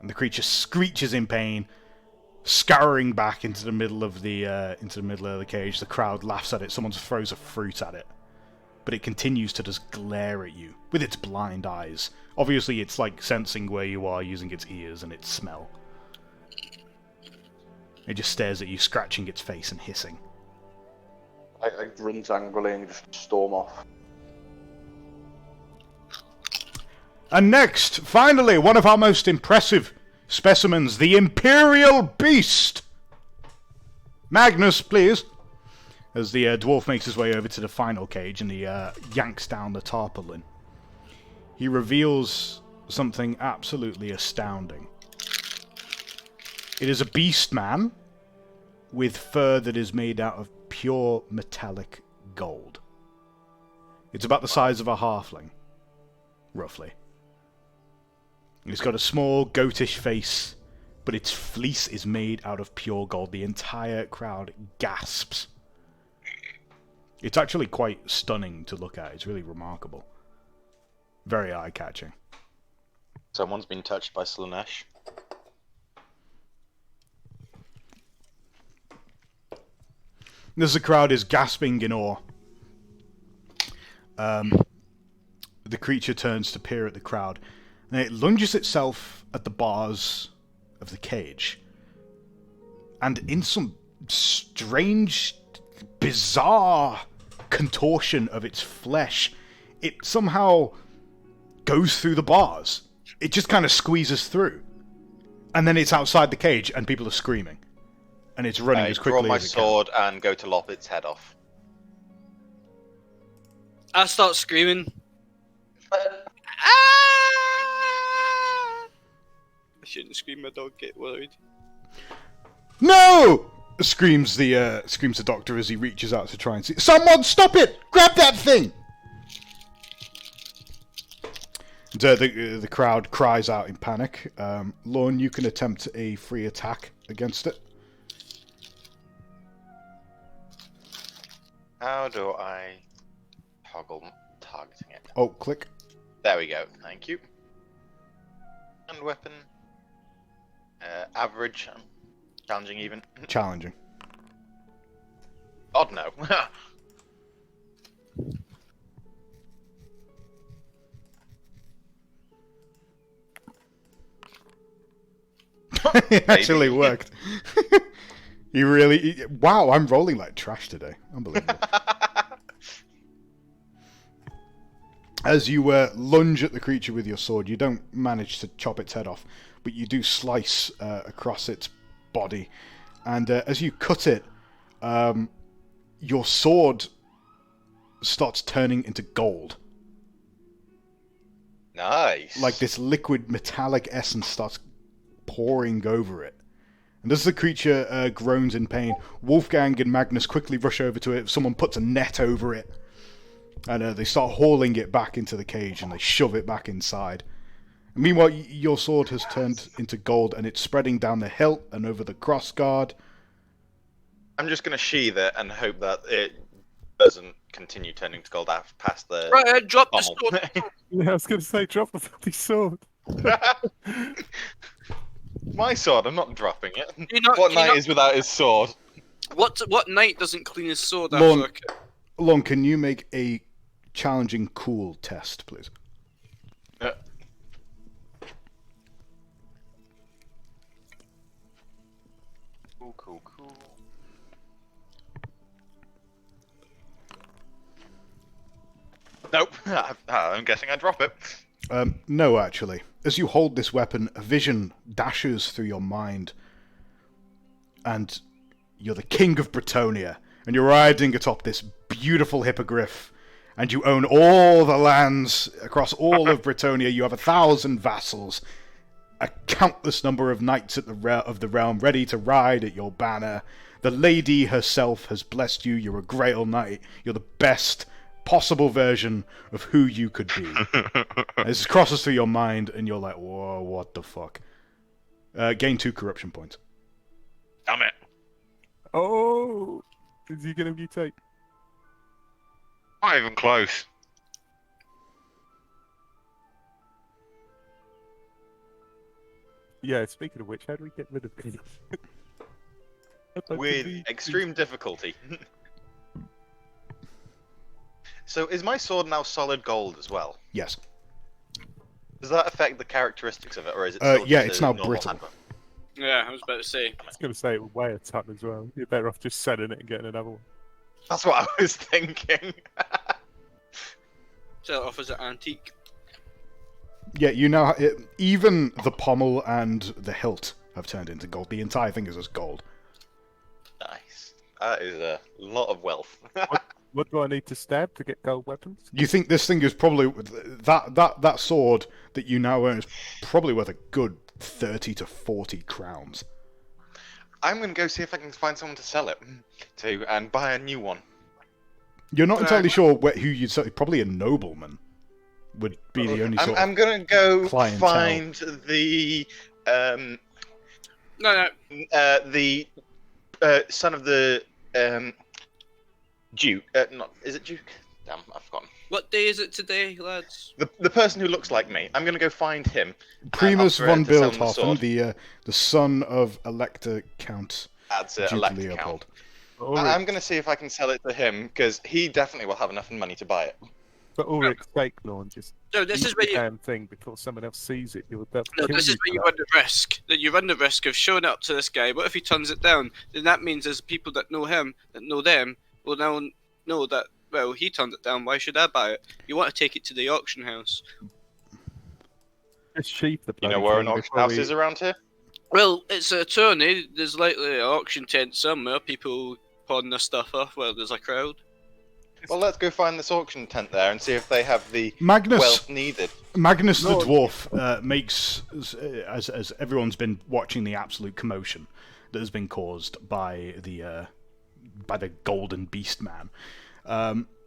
And the creature screeches in pain, scouring back into the middle of the cage. The crowd laughs at it. Someone throws a fruit at it. But it continues to just glare at you with its blind eyes. Obviously, it's like sensing where you are using its ears and its smell. It just stares at you, scratching its face and hissing. I grunt angrily and just storm off. And next, finally, one of our most impressive specimens, the Imperial Beast! Magnus, please. As the dwarf makes his way over to the final cage and he yanks down the tarpaulin. He reveals something absolutely astounding. It is a beast man with fur that is made out of pure metallic gold. It's about the size of a halfling, roughly. It's got a small, goatish face, but its fleece is made out of pure gold. The entire crowd gasps. It's actually quite stunning to look at. It's really remarkable. Very eye-catching. Someone's been touched by Slanesh. As the crowd is gasping in awe, the creature turns to peer at the crowd, and it lunges itself at the bars of the cage. And in some strange, bizarre contortion of its flesh, it somehow goes through the bars. It just kind of squeezes through. And then it's outside the cage, and people are screaming. And it's running as quickly I draw my as it can. sword and go to lop its head off. I start screaming. Ah! I shouldn't scream. My dog get worried. No! Screams the doctor as he reaches out to try and see. Someone stop it! Grab that thing! And, the crowd cries out in panic. Lorne, you can attempt a free attack against it. How do I toggle targeting it? Oh, click. There we go. Thank you. And weapon. Average. Challenging even. Challenging. Odd no. It actually worked. Wow, I'm rolling like trash today. Unbelievable. As you lunge at the creature with your sword, you don't manage to chop its head off, but you do slice across its body. And as you cut it, your sword starts turning into gold. Nice. Like this liquid metallic essence starts pouring over it. And as the creature groans in pain, Wolfgang and Magnus quickly rush over to it. Someone puts a net over it. And they start hauling it back into the cage and they shove it back inside. And meanwhile, your sword has turned into gold and it's spreading down the hilt and over the crossguard. I'm just going to sheathe it and hope that it doesn't continue turning to gold past the Right, drop the pommel. sword. Yeah, I was going to say, drop the bloody sword. My sword, I'm not dropping it. you're What knight not- is without his sword? What knight doesn't clean his sword Lorne- after a Lon, can you make a challenging cool test, please? Cool. Nope. I'm guessing I drop it. No, actually. As you hold this weapon, a vision dashes through your mind. And you're the king of Bretonia. And you're riding atop this beautiful hippogriff. And you own all the lands across all of Bretonia. You have 1,000 vassals. A countless number of knights of the realm ready to ride at your banner. The lady herself has blessed you. You're a Grail Knight. You're the best possible version of who you could be. This crosses through your mind, and you're like, whoa, what the fuck? Gain 2 corruption points. Damn it. Oh! Is he going to mutate? Not even close. Yeah, speaking of which, how do we get rid of him? With extreme difficulty. So is my sword now solid gold as well? Yes. Does that affect the characteristics of it, or is it still Yeah, just it's a now normal brittle. hammer? Yeah, I was about to say. I was going to say it would weigh a ton as well. You're better off just selling it and getting another one. That's what I was thinking. Sell it off as an antique. Yeah, you know, even the pommel and the hilt have turned into gold. The entire thing is just gold. Nice. That is a lot of wealth. What do I need to stab to get gold weapons? You think this thing is probably that sword that you now own is probably worth a good 30 to 40 crowns. I'm going to go see if I can find someone to sell it to and buy a new one. You're not entirely sure who you'd sell. Probably a nobleman would be the only sort I'm going to go clientele. find the No. the son of the Duke. Not is it Duke? Damn, I've forgotten. What day is it today, lads? The person who looks like me. I'm gonna go find him. Primus and I'll von threaten to sell him the Bildhofen, sword. the son of Elector Count That's it, Duke Elector Leopold. Count. I'm gonna see if I can sell it to him because he definitely will have enough money to buy it. But Ulrich's fake lawn, just No, this eat is where the you. damn thing before someone else sees it. You'll No, kill this is you where you for run the risk. That you run the risk of showing up to this guy. What if he turns it down? Then that means there's people that know him, that know them, will now know that. Well, he turned it down. Why should I buy it? You want to take it to the auction house. Just sheep the You bloody know where an thing auction before house we- is around here? Well, it's a tourney. There's likely an auction tent somewhere. People pawn their stuff off while there's a crowd. Well, let's go find this auction tent there and see if they have the Magnus, wealth needed. Magnus the dwarf makes, as everyone's been watching the absolute commotion that has been caused by the golden beast man.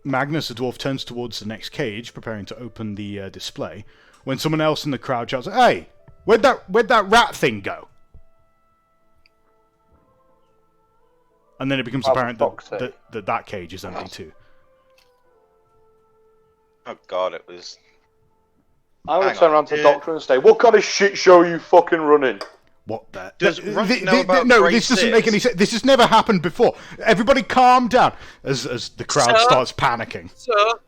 Magnus the dwarf turns towards the next cage, preparing to open the display, when someone else in the crowd shouts, "Hey, where'd that rat thing go?" And then it becomes apparent that cage is empty too. Oh god, it was. I'm gonna Hang turn on, around to the yeah. doctor and say, "What kind of shit show are you fucking running?" What the? Does Runt know about no, Grace this doesn't make any is? sense. This has never happened before. Everybody calm down as the crowd Sir? starts panicking.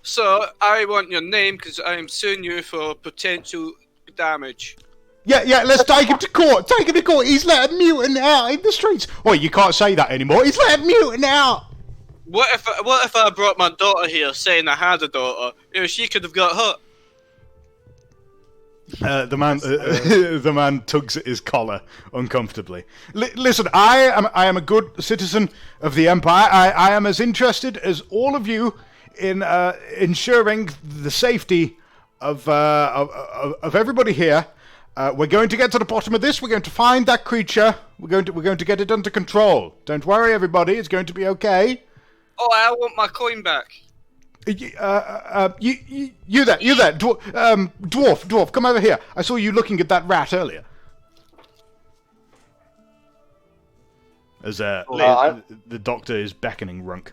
So I want your name because I am suing you for potential damage. Yeah, let's take him to court. Take him to court. He's let a mutant out in the streets. Oh, you can't say that anymore. He's let a mutant out. What if I brought my daughter here, saying I had a daughter? You know, she could have got hurt. The man tugs at his collar uncomfortably. Listen, I am a good citizen of the Empire. I am as interested as all of you in ensuring the safety of everybody here. We're going to get to the bottom of this. We're going to find that creature. We're going to get it under control. Don't worry, everybody. It's going to be okay. Oh, I want my coin back. You there, dwarf, come over here. I saw you looking at that rat earlier. As the doctor is beckoning Runk.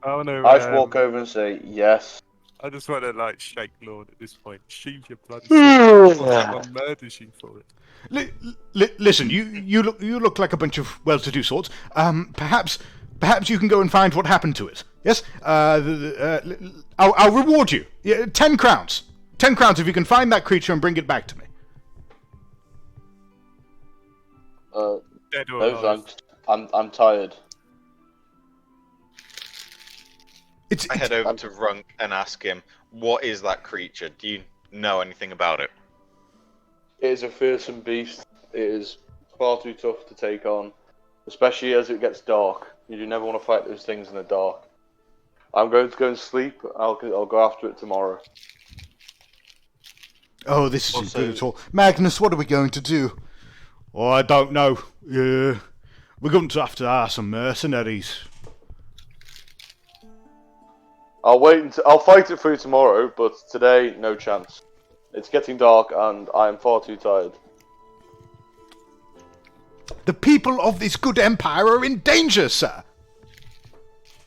Oh no! I just walk over and say, "Yes." I just want to shake Lord at this point. Sheathe your bloody sword. Someone murders you for it. Listen, you look like a bunch of well-to-do sorts. Perhaps you can go and find what happened to it. Yes. I'll reward you. 10 crowns. 10 crowns if you can find that creature and bring it back to me. Dead or No alive. thanks. I'm tired. I head over to Runk and ask him, "What is that creature? Do you know anything about it?" It is a fearsome beast. It is far too tough to take on, especially as it gets dark. You do never want to fight those things in the dark. I'm going to go and sleep. I'll go after it tomorrow. Oh, this isn't good at all. Magnus, what are we going to do? Oh, I don't know. We're going to have to hire some mercenaries. I'll fight it through tomorrow, but today, no chance. It's getting dark, and I am far too tired. The people of this good empire are in danger, sir.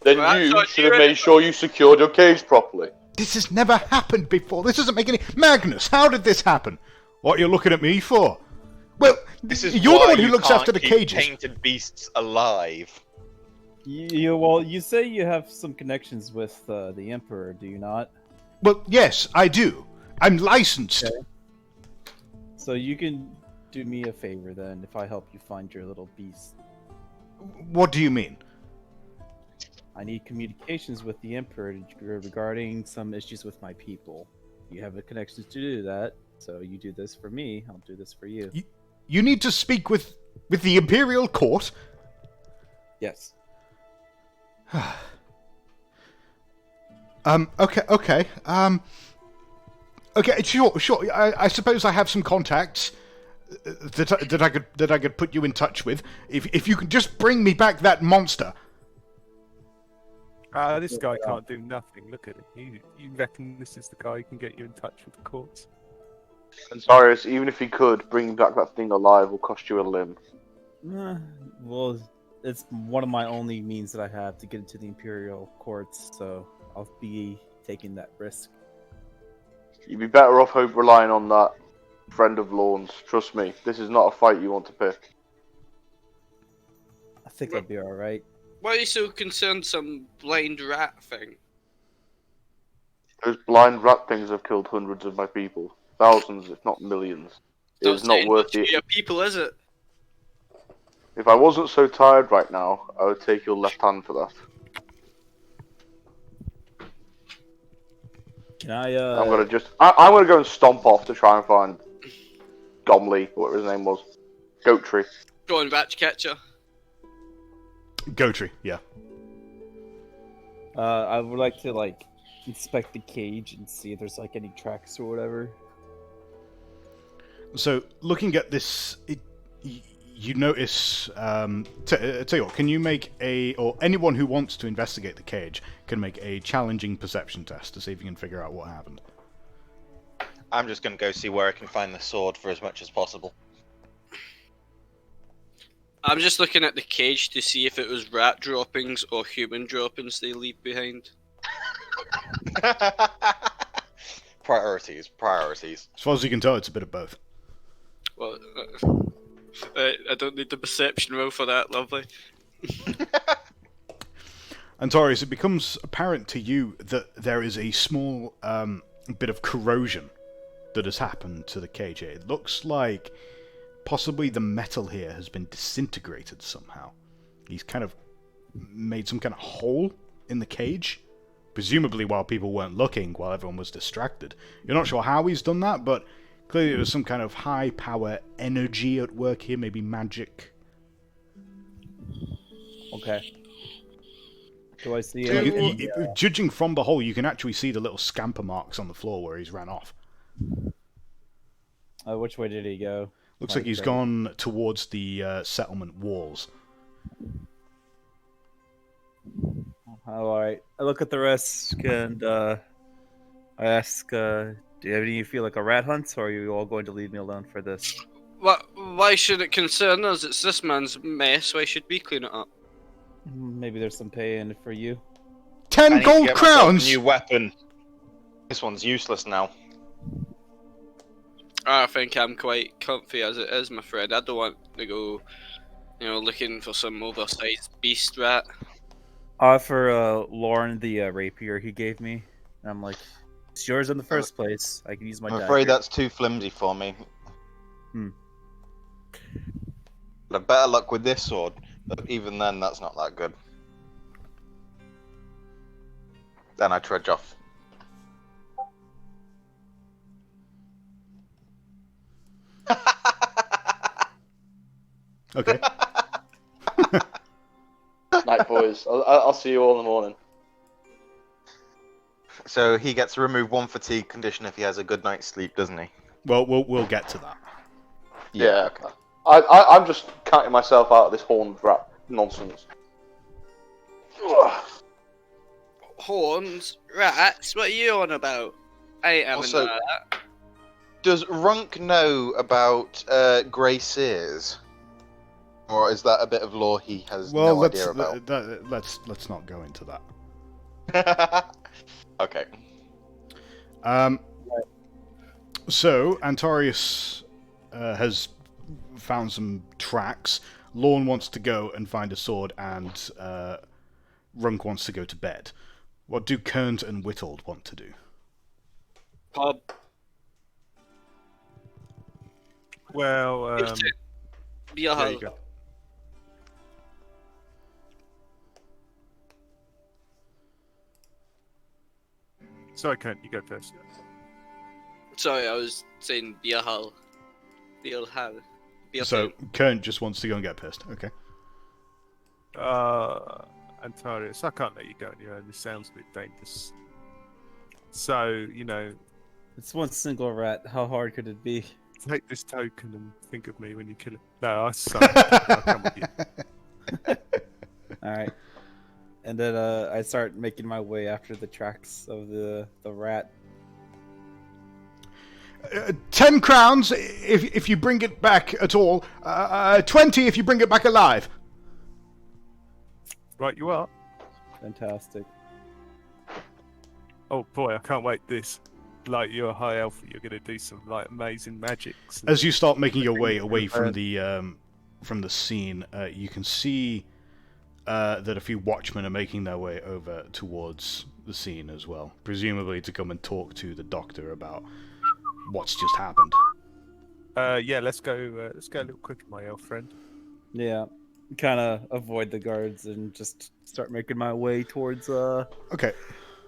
Then Well, that's you not should have you. made sure you secured your cage properly. This has never happened before. This doesn't make any... Magnus, how did this happen? What you're looking at me for? Well, This is you're the why one who you looks can't after the keep cages. painted beasts alive. You say you have some connections with the Emperor, do you not? Well, yes, I do. I'm licensed. Okay. So you can do me a favor then, if I help you find your little beast. What do you mean? I need communications with the Emperor regarding some issues with my people. You have the connections to do that, so you do this for me, I'll do this for you. You need to speak with the Imperial Court? Yes. Okay. Okay, sure. I suppose I have some contacts that I could put you in touch with. If you can just bring me back that monster. This guy can't do nothing. Look at him. You reckon this is the guy who can get you in touch with the courts? And Cyrus, even if he could, bringing back that thing alive will cost you a limb. Well, it's one of my only means that I have to get into the Imperial courts, so I'll be taking that risk. You'd be better off relying on that friend of Lorne's. Trust me, this is not a fight you want to pick. I think I'll be alright. Why are you so concerned? Some blind rat thing. Those blind rat things have killed hundreds of my people. Thousands, if not millions. It is not worth it. Your people, is it? If I wasn't so tired right now, I would take your left hand for that. Can I, I'm gonna go and stomp off to try and find Gomley, whatever his name was. Goatry. Go on, Ratcatcher. Goatry, yeah. I would like to, like, inspect the cage and see if there's, like, any tracks or whatever. So, looking at this, you notice... tell you what, can you make or anyone who wants to investigate the cage can make a challenging perception test to see if you can figure out what happened. I'm just going to go see where I can find the sword for as much as possible. I'm just looking at the cage to see if it was rat droppings or human droppings they leave behind. Priorities. As far as you can tell, it's a bit of both. Well, I don't need the perception roll for that, lovely. Antarius, it becomes apparent to you that there is a small bit of corrosion that has happened to the cage here. It looks like possibly the metal here has been disintegrated somehow. He's kind of made some kind of hole in the cage, presumably while people weren't looking, while everyone was distracted. You're not sure how he's done that, but clearly there was some kind of high-power energy at work here, maybe magic. Okay. Do I see Judging from the hole, you can actually see the little scamper marks on the floor where he's ran off. Which way did he go? Looks like he's gone towards the settlement walls. Alright. I look at the rest and I ask, do you have any feel like a rat hunt, or are you all going to leave me alone for this? Why should it concern us? It's this man's mess. Why should we clean it up? Maybe there's some pay in it for you. 10 gold crowns! New weapon. This one's useless now. I think I'm quite comfy as it is, my friend. I don't want to go, looking for some oversized beast rat. I offer Lauren the rapier he gave me. And I'm like, it's yours in the first place. I can use my I'm dagger. afraid that's too flimsy for me. Hmm. But I've better luck with this sword. But even then, that's not that good. Then I trudge off. Okay. Night, boys. I'll see you all in the morning. So he gets to remove one fatigue condition if he has a good night's sleep, doesn't he? Well, we'll get to that. Yeah. I'm just counting myself out of this horned rat nonsense. Horns? Rats? What are you on about? I ain't having Also, that. Does Runk know about grey seers? Or is that a bit of lore he has no idea about? Let's not go into that. Okay. So Antarius has found some tracks. Lorne wants to go and find a sword, and Runk wants to go to bed. What do Kernt and Whittled want to do? Pub. Well, Beer there you hall. go. Sorry, Kent, you go first. Sorry, I was saying beer hall. Beer hall. Beer So tent. Kernt just wants to go and get pissed. Okay. Antarius, I can't let you go on your own. This sounds a bit dangerous. So, It's one single rat. How hard could it be? take this token and think of me when you kill it. No, I suck. I'll come with you. Alright. And then I start making my way after the tracks of the rat. 10 crowns if you bring it back at all. 20 if you bring it back alive. Right, you are. Fantastic. Oh boy, I can't wait this. Like, you're a high elf, you're going to do some like amazing magics. As you start making your way away from the scene, you can see that a few watchmen are making their way over towards the scene as well, presumably to come and talk to the doctor about what's just happened. Yeah, let's go a little quicker, my elf friend. Yeah. Kind of avoid the guards and just start making my way towards Okay,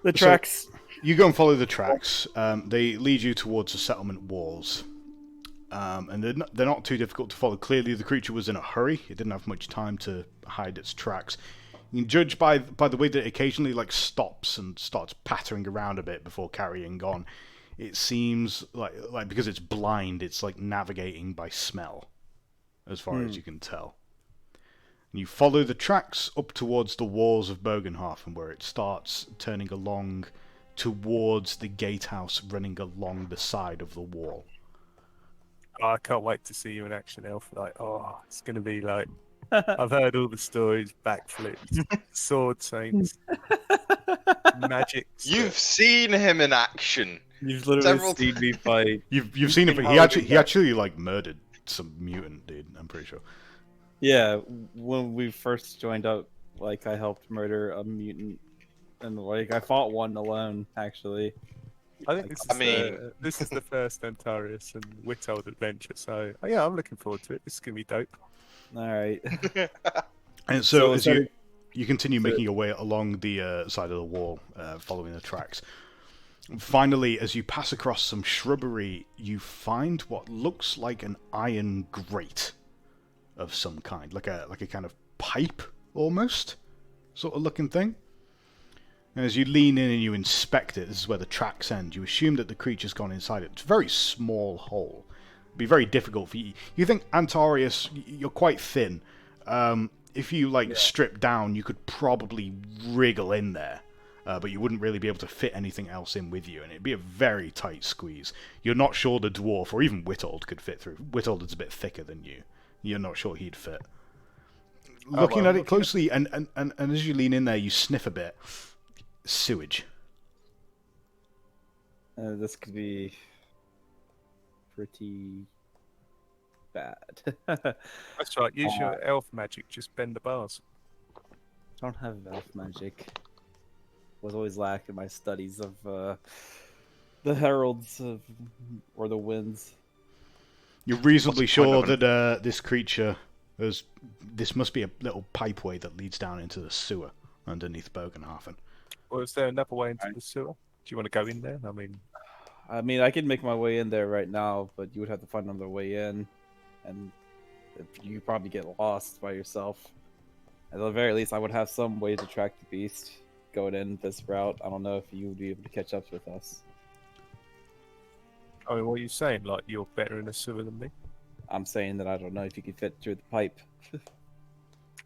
the tracks. you go and follow the tracks. They lead you towards the settlement walls. And they're not too difficult to follow. Clearly, the creature was in a hurry. It didn't have much time to hide its tracks. You can judge by the way that it occasionally stops and starts pattering around a bit before carrying on. It seems like because it's blind, it's like navigating by smell, as far as you can tell. And you follow the tracks up towards the walls of Bogenhafen, where it starts turning along towards the gatehouse running along the side of the wall. Oh, I can't wait to see you in action, elf. Like, oh, it's going to be like, I've heard all the stories, backflips, sword saints, magic. You've seen him in action. You've literally Several seen me fight. You've seen him. He actually like murdered some mutant dude. I'm pretty sure. Yeah, when we first joined up, like I helped murder a mutant, and like I fought one alone actually. I think this is the first Antarius and Witold adventure, so yeah, I'm looking forward to it. This is gonna be dope. All right. And so as you continue making your way along the side of the wall, following the tracks. Finally, as you pass across some shrubbery, you find what looks like an iron grate of some kind, like a kind of pipe almost, sort of looking thing. And as you lean in and you inspect it, this is where the tracks end. You assume that the creature's gone inside it. It's a very small hole. It'd be very difficult for you. You think Antarius, you're quite thin. If you strip down, you could probably wriggle in there. But you wouldn't really be able to fit anything else in with you, and it'd be a very tight squeeze. You're not sure the dwarf, or even Witold, could fit through. Witold is a bit thicker than you. You're not sure he'd fit. Looking at it closely, and as you lean in there, you sniff a bit. Sewage. This could be pretty bad. That's right. Use your elf magic. Just bend the bars. I don't have elf magic. Was always lacking my studies of the heralds or the winds. You're reasonably sure that this creature this must be a little pipeway that leads down into the sewer underneath Bogenhafen. Or is there another way into the sewer? Do you want to go in there? I mean, I can make my way in there right now, but you would have to find another way in, and you probably get lost by yourself. At the very least, I would have some way to track the beast going in this route. I don't know if you would be able to catch up with us. I mean, what are you saying? Like, you're better in a sewer than me? I'm saying that I don't know if you could fit through the pipe.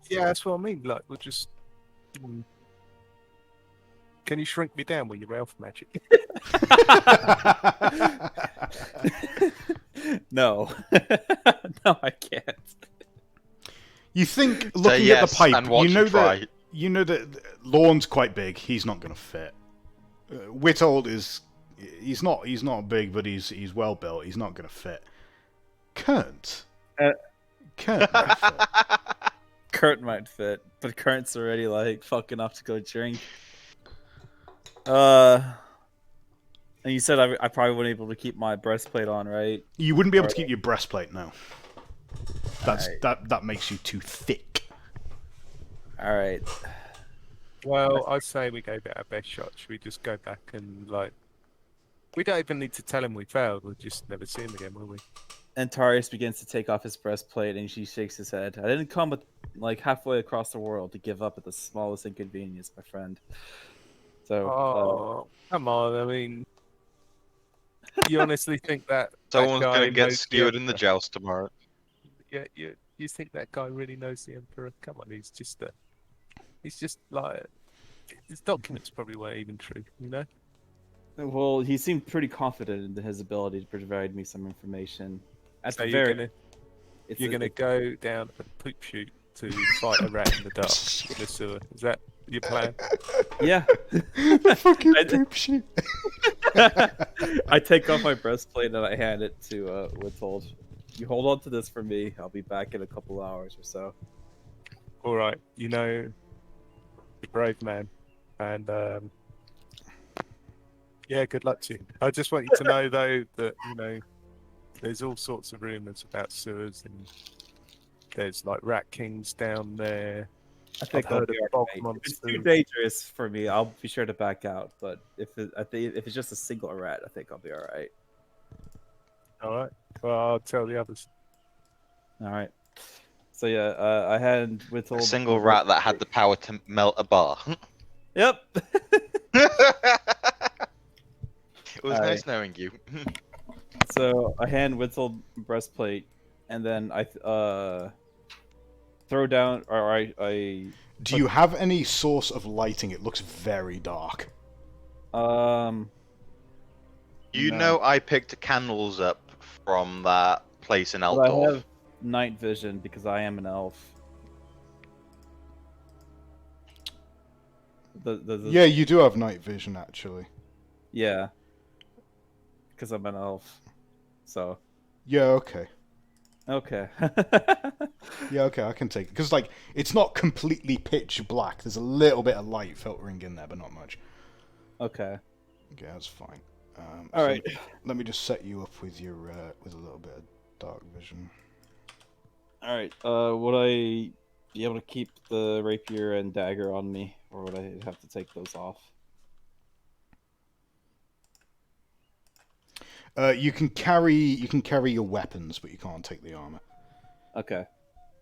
Yeah, that's what I mean. Like, we'll just... Can you shrink me down with your elf magic? No. No, I can't. You think, looking at the pipe, you know that Lorne's quite big. He's not going to fit. Witold is... He's not big, but he's well built. He's not going to fit. Kurt might fit. Kurt might fit, but Kurt's already like fucking up to go drink. And you said I probably wouldn't be able to keep my breastplate on, right? You wouldn't be able to keep your breastplate, no. That makes you too thick. All right. Well, I'd say we gave it our best shot. Should we just go back and we don't even need to tell him we failed. We'll just never see him again, will we? Antarius begins to take off his breastplate, and she shakes his head. I didn't come halfway across the world to give up at the smallest inconvenience, my friend. So, come on! I mean, you honestly think that someone's going to get skewered in the joust tomorrow? Yeah, you think that guy really knows the Emperor? Come on, he's just like his documents probably weren't even true, you know. Well, he seemed pretty confident in his ability to provide me some information. You're gonna go down a poop chute to fight a rat in the dark in the sewer. Is that your plan? Yeah. The fucking I- poop sheet. I take off my breastplate and I hand it to Withold. You hold on to this for me. I'll be back in a couple hours or so. All right, you're a brave man, and yeah, good luck to you. I just want you to know though that there's all sorts of rumours about sewers, and there's like rat kings down there. I think I've I'll heard be of bog alright. If it's too monsters. dangerous for me, I'll be sure to back out. But if it's just a single rat, I think I'll be all right. All right, well, I'll tell the others. All right. So yeah, I had A Withold. single rat that had the power to melt a bar. Yep. It was nice knowing you. So I hand Witzel breastplate, and then I throw down, or I Do you have any source of lighting? It looks very dark. You No. know I picked candles up from that place in but I Altdorf. have night vision because I am an elf. Yeah, you do have night vision, actually. Yeah. Because I'm an elf. So. Yeah, okay. Okay. Yeah, okay, I can take it. Because, like, it's not completely pitch black. There's a little bit of light filtering in there, but not much. Okay. Okay, that's fine. All right. Let me just set you up with your with a little bit of dark vision. All right. Would I be able to keep the rapier and dagger on me, or would I have to take those off? You can carry your weapons, but you can't take the armor. Okay.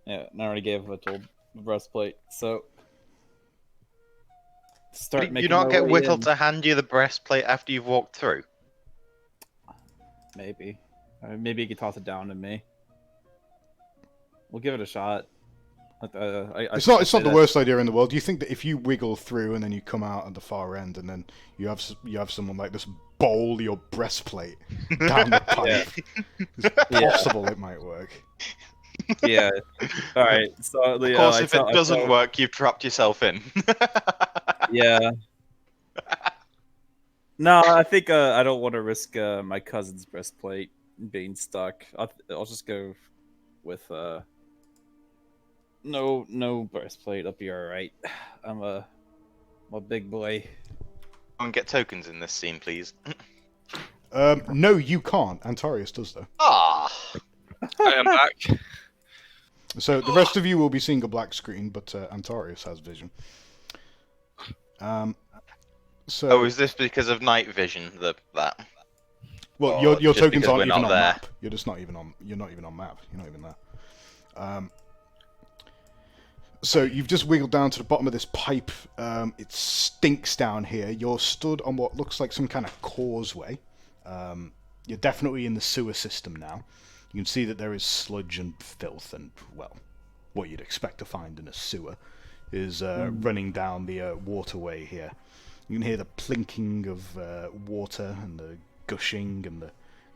Yeah, and I already gave a told breastplate, so start Did making you not my get way Whittle in. to hand you the breastplate after you've walked through? Maybe. Maybe you could toss it down to me. We'll give it a shot. It's not the worst idea in the world. Do you think that if you wiggle through and then you come out at the far end and then you have someone like this bowl your breastplate down the pipe? It's possible it might work. Yeah. All right. So Of course, if it doesn't work, you've trapped yourself in. Yeah. No, I think I don't want to risk my cousin's breastplate being stuck. I'll just go with no breastplate. I'll be all right. I'm a big boy. And get tokens in this scene, please. No, you can't. Antarius does though. Ah. I am back. So the rest of you will be seeing a black screen, but Antarius has vision. So Oh, is this because of night vision? That. well, or your just tokens because aren't we're even not on there? map. You're just not even on. You're not even on map. You're not even there. So you've just wiggled down to the bottom of this pipe. It stinks down here. You're stood on what looks like some kind of causeway. You're definitely in the sewer system now. You can see that there is sludge and filth and, well, what you'd expect to find in a sewer is running down the waterway here. You can hear the plinking of water and the gushing and the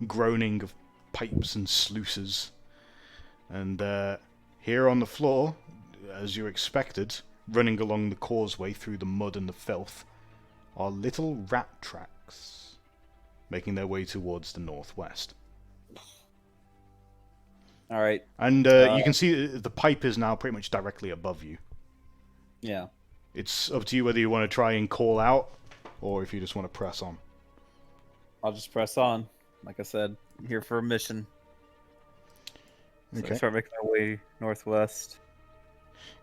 groaning of pipes and sluices. And here on the floor, as you expected, running along the causeway through the mud and the filth, are little rat tracks, making their way towards the northwest. All right. And you can see the pipe is now pretty much directly above you. Yeah. It's up to you whether you want to try and call out, or if you just want to press on. I'll just press on. Like I said, I'm here for a mission. So Okay. start making my way northwest.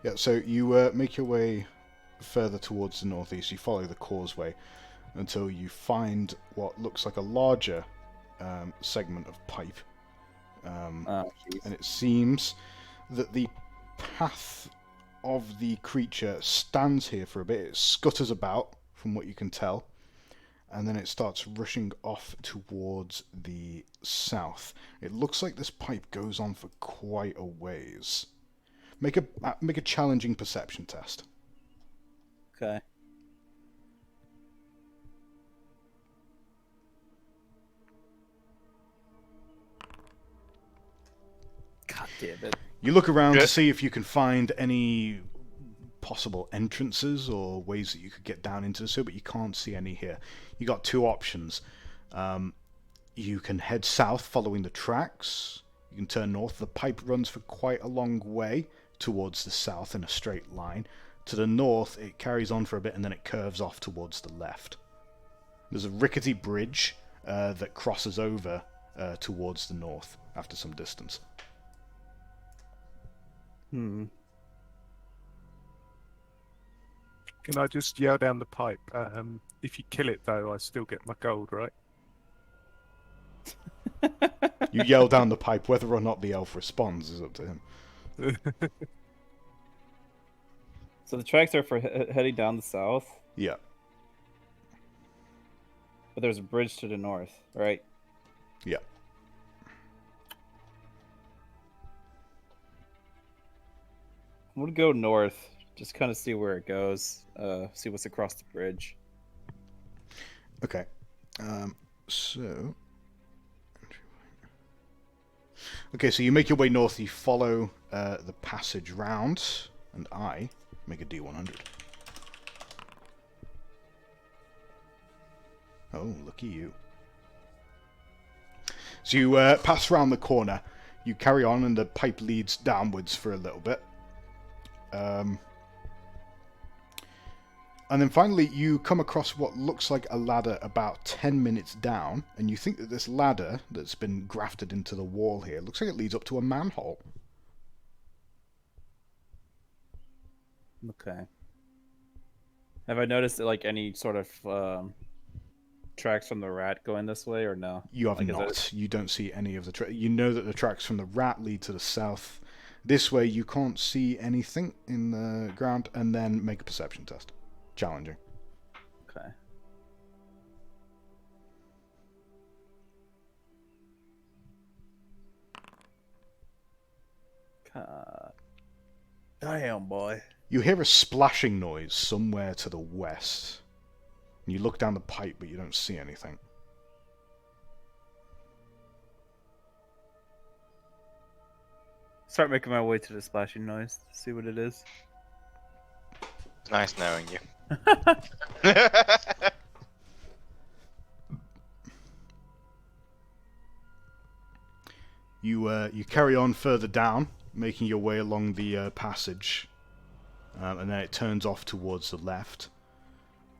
Yeah, so you make your way further towards the northeast. You follow the causeway until you find what looks like a larger segment of pipe. And it seems that the path of the creature stands here for a bit. It scutters about, from what you can tell, and then it starts rushing off towards the south. It looks like this pipe goes on for quite a ways. Make a challenging perception test. Okay. God damn it. You look around to Good. see if you can find any possible entrances or ways that you could get down into the sewer, but you can't see any here. You got two options. You can head south following the tracks. You can turn north. The pipe runs for quite a long way towards the south in a straight line. To the north, it carries on for a bit and then it curves off towards the left. There's a rickety bridge that crosses over towards the north after some distance. Can I just yell down the pipe? If you kill it, though, I still get my gold, right? You yell down the pipe. Whether or not the elf responds is up to him. So the tracks are for heading down the south, Yeah. but there's a bridge to the north, right? Yeah. I'm gonna go north, just kind of see where it goes, see what's across the bridge. Okay. So... Okay, so you make your way north, you follow the passage round, and I make a D100. Oh, lucky you. So you pass around the corner, you carry on, and the pipe leads downwards for a little bit. And then finally you come across what looks like a ladder about 10 minutes down, and you think that this ladder that's been grafted into the wall here looks like it leads up to a manhole. Okay. Have I noticed like any sort of tracks from the rat going this way, or no? You have Like, not. You don't see any of the you know that the tracks from the rat lead to the south. This way you can't see anything in the ground, and then make a perception test. Challenging. Okay. Damn, boy. You hear a splashing noise somewhere to the west. You look down the pipe, but you don't see anything. Start making my way to the splashing noise to see what it is. It's nice knowing you. You carry on further down, making your way along the passage, and then it turns off towards the left.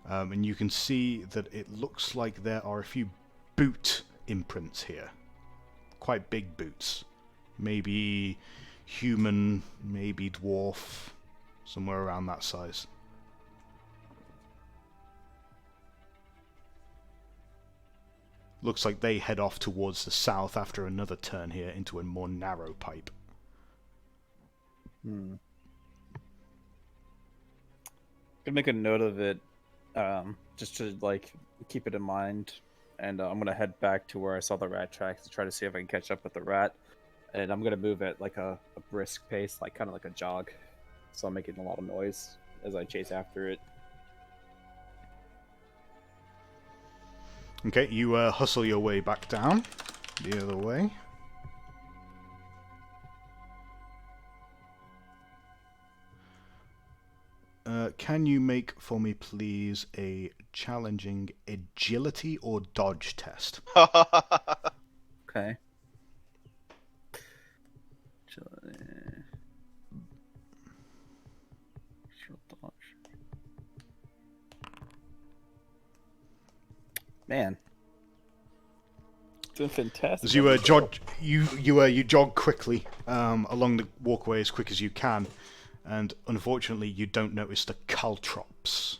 And you can see that it looks like there are a few boot imprints here. Quite big boots. Maybe human, maybe dwarf, somewhere around that size. Looks like they head off towards the south after another turn here into a more narrow pipe. Gonna make a note of it, just to like keep it in mind, and I'm gonna head back to where I saw the rat tracks to try to see if I can catch up with the rat. And I'm gonna move at like a brisk pace, like kind of like a jog, so I'm making a lot of noise as I chase after it. Okay, you hustle your way back down the other way. Can you make for me, please, a challenging agility or dodge test? Okay. Man, doing fantastic. As you jog quickly along the walkway as quick as you can, and unfortunately you don't notice the caltrops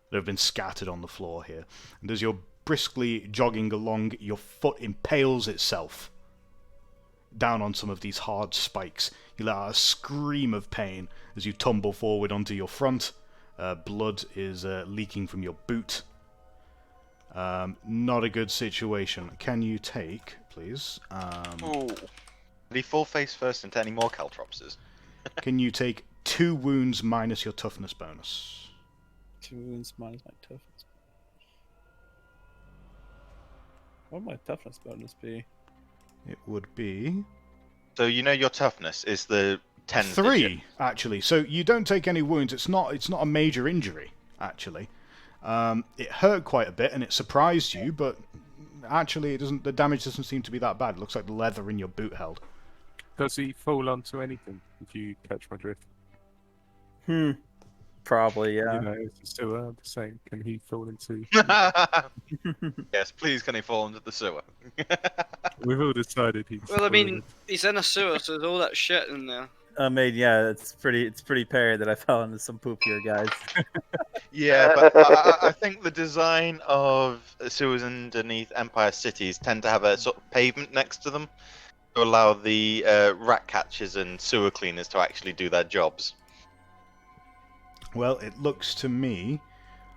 that have been scattered on the floor here. And as you're briskly jogging along, your foot impales itself down on some of these hard spikes. You let out a scream of pain as you tumble forward onto your front. Blood is leaking from your boot. Not a good situation. Can you take, please? Ooh. Did he fall face first into any more caltropses? Can you take 2 wounds minus your toughness bonus? 2 wounds minus my toughness. What would my toughness bonus be? It would be So you know your toughness is the 10 digit. 3, actually. So you don't take any wounds. It's not a major injury, actually. It hurt quite a bit and it surprised you, but actually the damage doesn't seem to be that bad. It looks like the leather in your boot held. Does he fall onto anything? If you catch my drift, Probably, yeah. you know, it's still the same. Can he fall into? Yes, please can he fall into the sewer? We've all decided he's. Well, I mean, he's in a sewer, so there's all that shit in there. I mean, yeah, it's pretty apparent that I fell into some poopier guys. Yeah, but I think the design of sewers underneath Empire cities tend to have a sort of pavement next to them to allow the rat catchers and sewer cleaners to actually do their jobs. Well, it looks to me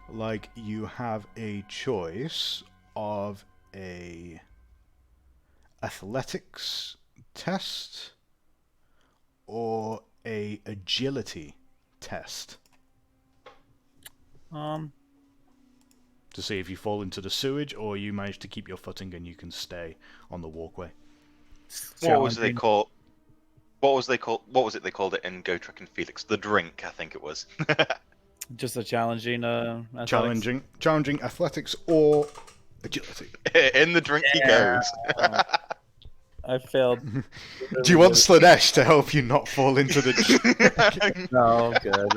like you have a choice of a athletics test or a agility test Um, to see if you fall into the sewage or you manage to keep your footing and you can stay on the walkway. What was it they called it in Go Trek and Felix? The drink, I think it was. Just a challenging, athletics. Challenging athletics or agility. In the drink he goes. I failed. Do you want Slanesh to help you not fall into the... No, I'm good.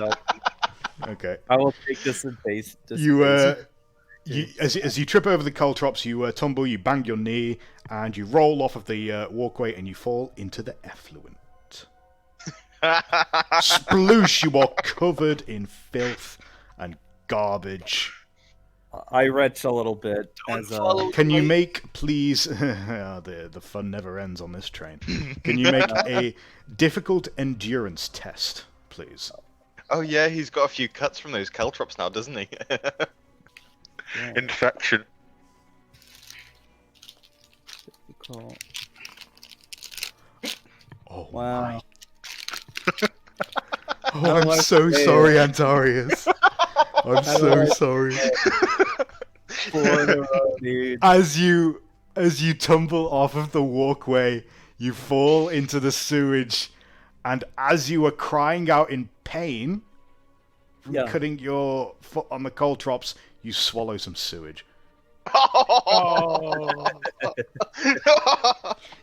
Okay. I will take this in base. As you trip over the caltrops, you tumble, you bang your knee, and you roll off of the walkway, and you fall into the effluent. Sploosh! You are covered in filth and garbage. I retch a little bit. As, Can you make, please... the fun never ends on this train. Can you make a difficult endurance test, please? Oh yeah, he's got a few cuts from those caltrops now, doesn't he? Yeah. Infection. Cool. Oh Wow. my. Oh, I'm so sorry, Antarius. I'm so sorry. Dude. As you tumble off of the walkway, you fall into the sewage, and as you are crying out in pain from Yeah. cutting your foot on the caltrops, you swallow some sewage. Oh.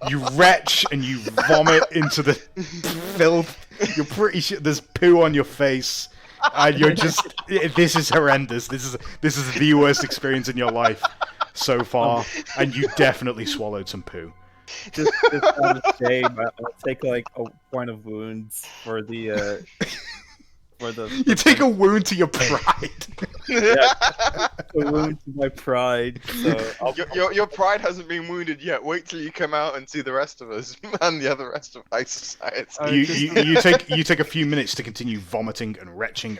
You retch and you vomit into the filth. You're pretty sure there's poo on your face, and you're just. This is horrendous. This is the worst experience in your life so far, and you definitely swallowed some poo. Just out of shame, I'll take like a point of wounds for the. You take a wound to your pride. A wound to my pride. So Your pride hasn't been wounded yet. Wait till you come out and see the rest of us and the other rest of high society. You take a few minutes to continue vomiting and retching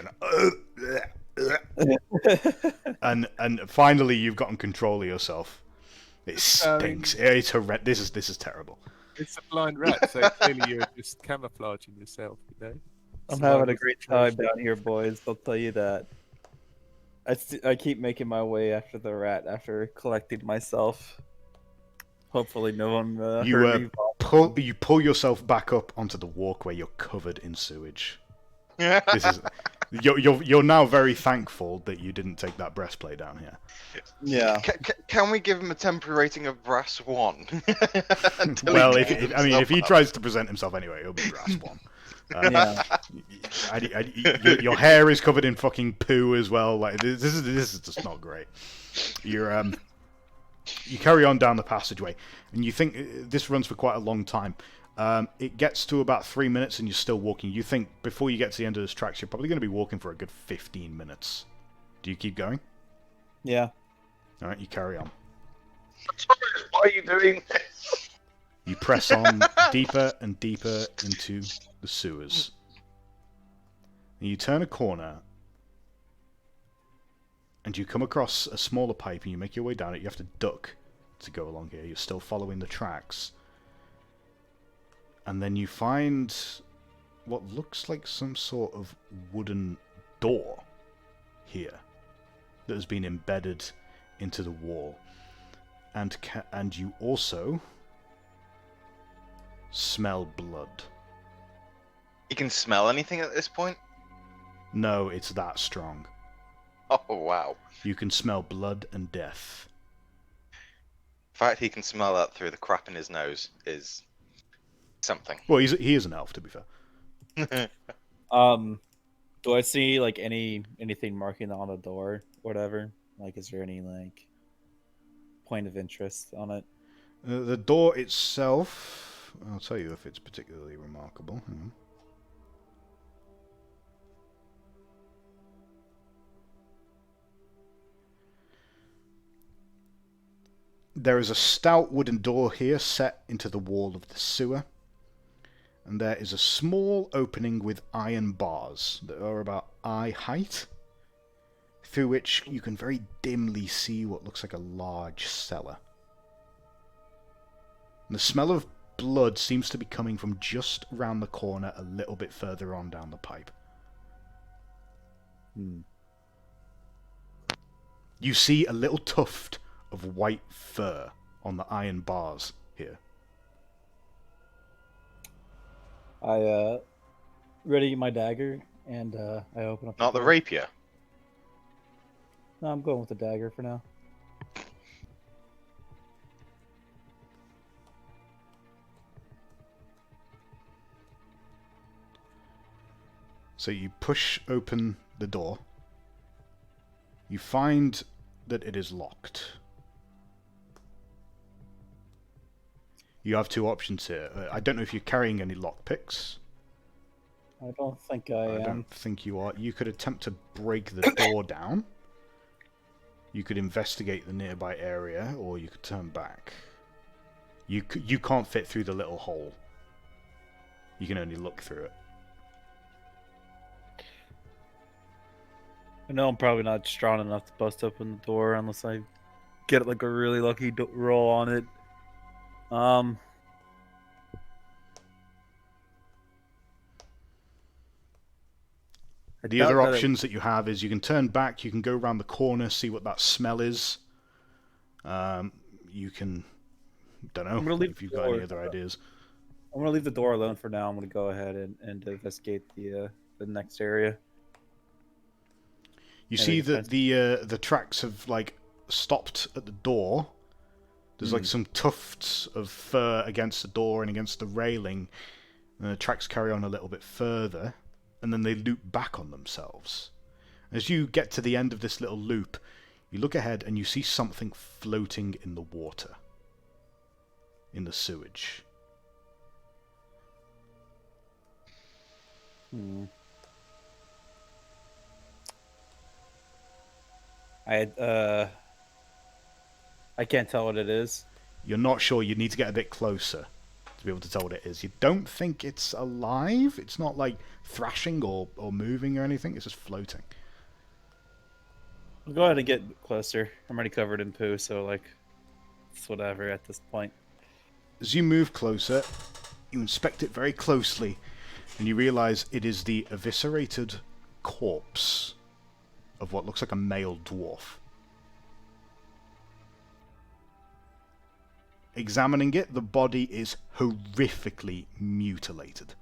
and finally you've gotten control of yourself. It stinks. It's horrendous. This is terrible. It's a blind rat, so clearly you're just camouflaging yourself, you know? I'm having a great time down here, boys. I'll tell you that. I keep making my way after the rat after collecting myself. Hopefully, no one heard me. You pull yourself back up onto the walkway. You're covered in sewage. This is you're now very thankful that you didn't take that breastplate down here. Yeah. Can we give him a temporary rating of brass 1? Well, if he tries to present himself anyway, he'll be brass 1. Yeah. Your hair is covered in fucking poo as well. Like this is just not great. You carry on down the passageway, and you think this runs for quite a long time. It gets to about 3 minutes, and you're still walking. You think before you get to the end of this tracks, you're probably going to be walking for a good 15 minutes. Do you keep going? Yeah. All right, you carry on. What are you doing? You press on deeper and deeper into the sewers. And you turn a corner, and you come across a smaller pipe, and you make your way down it. You have to duck to go along here. You're still following the tracks. And then you find what looks like some sort of wooden door here that has been embedded into the wall. And you also smell blood. You can smell anything at this point? No, it's that strong. Oh, wow. You can smell blood and death. The fact he can smell that through the crap in his nose is something. Well, he is an elf, to be fair. Do I see like anything marking on the door, whatever? Like, is there any like point of interest on it? The door itself, I'll tell you if it's particularly remarkable. Hang on. There is a stout wooden door here set into the wall of the sewer. And there is a small opening with iron bars that are about eye height, through which you can very dimly see what looks like a large cellar. And the smell of blood seems to be coming from just around the corner a little bit further on down the pipe. You see a little tuft of white fur on the iron bars here. I ready my dagger and I open up. Not the door. rapier. No, I'm going with the dagger for now. So you push open the door. You find that it is locked. You have two options here. I don't know if you're carrying any lockpicks. I don't think I I am. don't think you are. You could attempt to break the door down. You could investigate the nearby area, or you could turn back. You can't fit through the little hole. You can only look through it. I know I'm probably not strong enough to bust open the door unless I get like a really lucky roll on it. The other options that you have is you can turn back, you can go around the corner, see what that smell is. You can, don't know if you've got any other ideas. I'm gonna leave the door alone for now. I'm gonna go ahead and investigate the next area. You see that the tracks have like stopped at the door. There's like some tufts of fur against the door and against the railing. And the tracks carry on a little bit further, and then they loop back on themselves. As you get to the end of this little loop, you look ahead and you see something floating in the water. In the sewage. I can't tell what it is. You're not sure. You need to get a bit closer to be able to tell what it is. You don't think it's alive. It's not like thrashing or moving or anything. It's just floating. I'll go ahead and get closer. I'm already covered in poo, so like, it's whatever at this point. As you move closer, you inspect it very closely, and you realize it is the eviscerated corpse of what looks like a male dwarf. Examining it, the body is horrifically mutilated.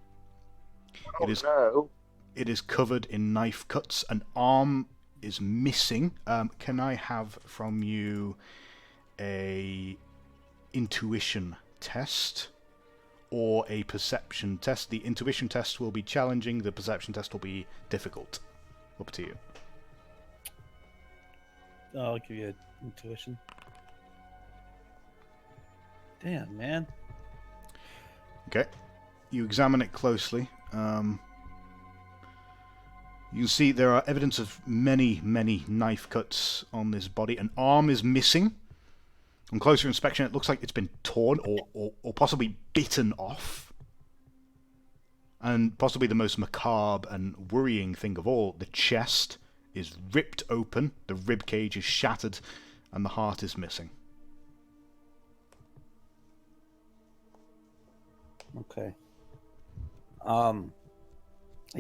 It is covered in knife cuts. An arm is missing. Can I have from you a intuition test or a perception test? The intuition test will be challenging. The perception test will be difficult. Up to you. I'll give you an intuition. Damn, man. Okay. You examine it closely. You can see there are evidence of many, many knife cuts on this body. An arm is missing. On closer inspection, it looks like it's been torn or possibly bitten off. And possibly the most macabre and worrying thing of all, the chest is ripped open, the rib cage is shattered, and the heart is missing. Okay. I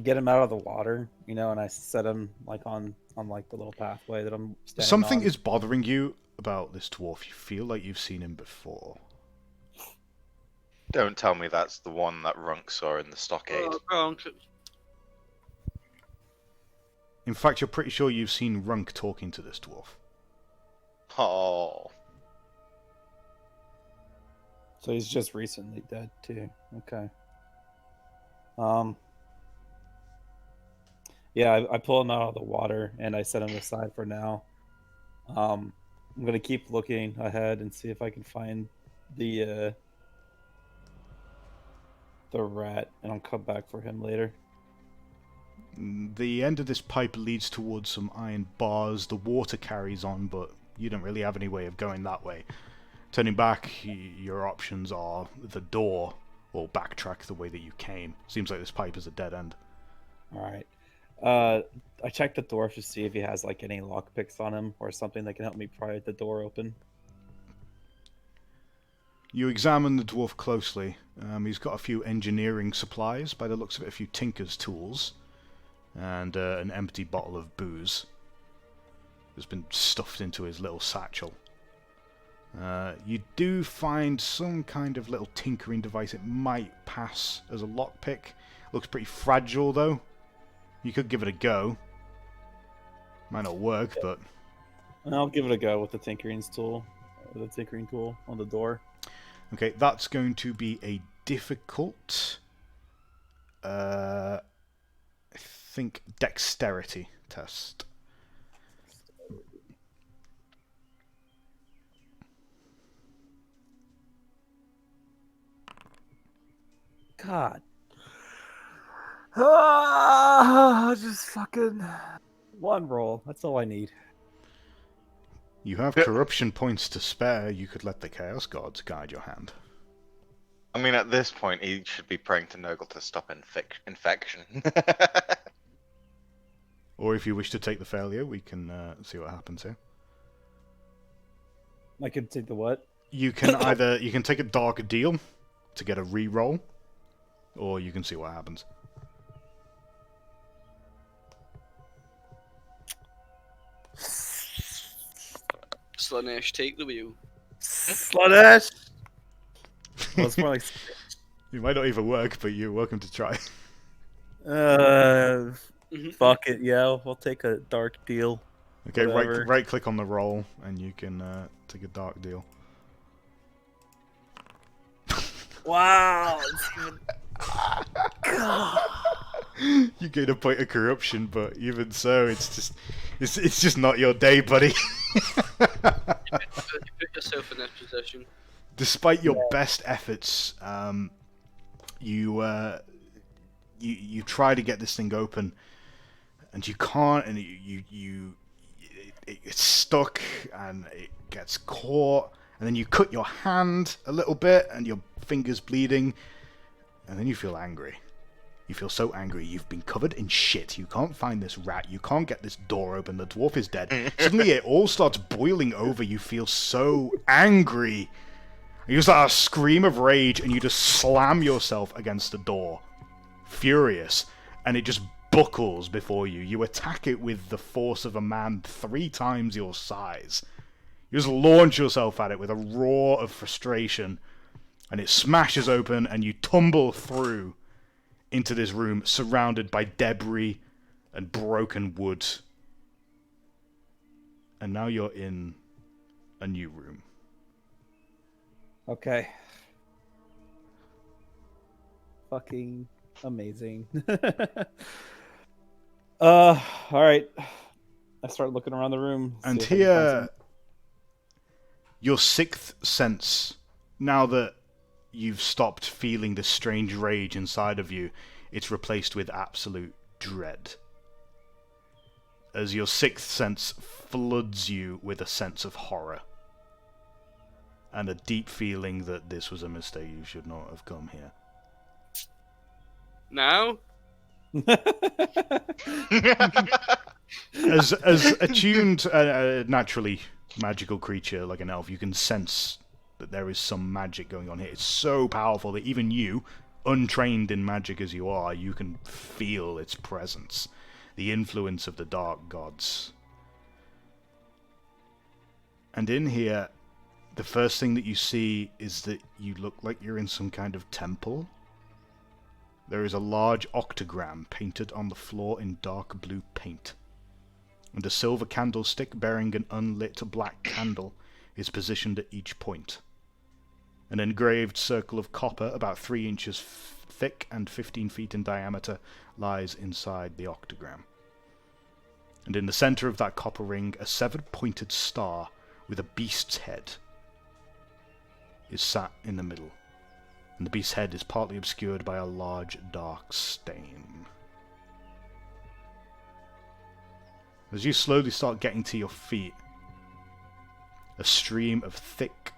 get him out of the water, you know, and I set him like on like the little pathway that I'm standing Something on. is bothering you about this dwarf. You feel like you've seen him before. Don't tell me that's the one that Runk saw in the stockade. Oh, Gronk. In fact, you're pretty sure you've seen Runk talking to this dwarf. Oh. So he's just recently dead too. Okay. Yeah, I pull him out of the water and I set him aside for now. I'm gonna keep looking ahead and see if I can find the rat, and I'll come back for him later. The end of this pipe leads towards some iron bars. The water carries on, but you don't really have any way of going that way. Turning back, your options are the door or backtrack the way that you came. Seems like this pipe is a dead end. All right. I checked the dwarf to see if he has like any lockpicks on him or something that can help me pry the door open. You examine the dwarf closely. He's got a few engineering supplies, by the looks of it, a few tinker's tools, and an empty bottle of booze that's been stuffed into his little satchel. You do find some kind of little tinkering device. It might pass as a lockpick. Looks pretty fragile, though. You could give it a go. Might not work, but... And I'll give it a go with the tinkering tool on the door. Okay, that's going to be a difficult... I think dexterity test. God. Just fucking one roll. That's all I need. You have corruption points to spare. You could let the Chaos Gods guide your hand. I mean, at this point, he should be praying to Nurgle to stop infection. Or if you wish to take the failure, we can see what happens here. I could take the what? You can either take a dark deal to get a re-roll, or you can see what happens. Slanesh, take the wheel. Slanesh! Well, it's more like... It might not even work, but you're welcome to try. Fuck it, yeah, we'll take a dark deal. Okay, Whatever. right click on the roll, and you can take a dark deal. Wow! You gain a point of corruption, but even so, it's just not your day, buddy. You put yourself in this position. Despite your best efforts, you try to get this thing open, and you can't, and it's stuck, and it gets caught, and then you cut your hand a little bit, and your finger's bleeding, and then you feel angry. You feel so angry. You've been covered in shit. You can't find this rat. You can't get this door open. The dwarf is dead. Suddenly it all starts boiling over. You feel so angry. You just like a scream of rage, and you just slam yourself against the door. Furious. And it just buckles before you. You attack it with the force of a man 3 times your size. You just launch yourself at it with a roar of frustration, and it smashes open, and you tumble through into this room surrounded by debris and broken wood. And now you're in a new room. Okay. Fucking amazing. Alright. I start looking around the room. And see if I can find here, your 6th sense, now that you've stopped feeling this strange rage inside of you, it's replaced with absolute dread. As your 6th sense floods you with a sense of horror. And a deep feeling that this was a mistake, you should not have come here. Now? As attuned, naturally magical creature like an elf, you can sense that there is some magic going on here. It's so powerful that even you, untrained in magic as you are, you can feel its presence. The influence of the dark gods. And in here, the first thing that you see is that you look like you're in some kind of temple. There is a large octagram painted on the floor in dark blue paint, and a silver candlestick bearing an unlit black candle is positioned at each point. An engraved circle of copper about 3 inches thick and 15 feet in diameter lies inside the octagram. And in the center of that copper ring, a severed-pointed star with a beast's head is sat in the middle. And the beast's head is partly obscured by a large dark stain. As you slowly start getting to your feet, a stream of thick,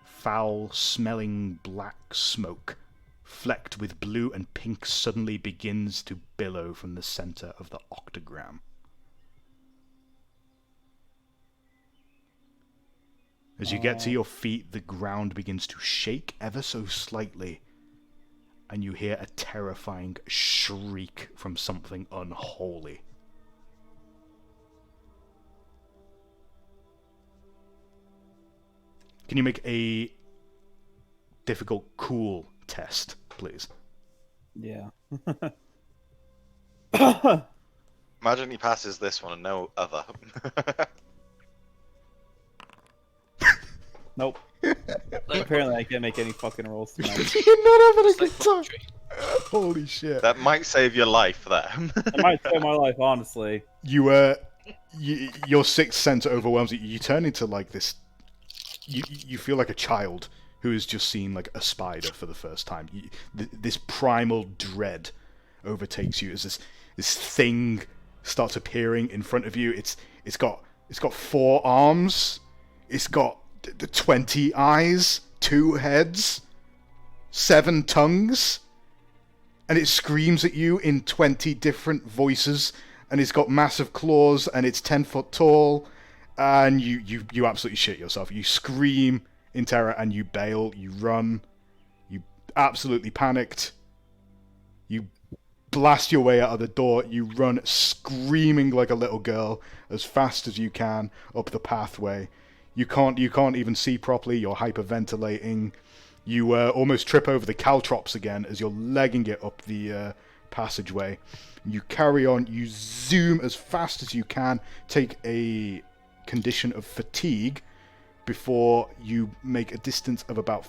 foul-smelling black smoke, flecked with blue and pink, suddenly begins to billow from the center of the octagram. As you get to your feet, the ground begins to shake ever so slightly, and you hear a terrifying shriek from something unholy. Can you make a difficult cool test, please? Yeah. Imagine he passes this one and no other. Nope. Apparently I can't make any fucking rolls tonight. You're not having a It's like good time. poetry. Holy shit. That might save your life there. It might save my life, honestly. Your sixth sense overwhelms you. You turn into like this. You feel like a child who has just seen like a spider for the first time. This primal dread overtakes you as this thing starts appearing in front of you. It's got 4 arms. It's got 20 eyes, 2 heads, 7 tongues, and it screams at you in 20 different voices. And it's got massive claws, and it's 10 foot tall. And you absolutely shit yourself. You scream in terror and you bail, you run, you absolutely panicked. You blast your way out of the door, you run screaming like a little girl as fast as you can up the pathway. You can't even see properly, you're hyperventilating. You almost trip over the caltrops again as you're legging it up the passageway. You carry on, you zoom as fast as you can, take a condition of fatigue before you make a distance of about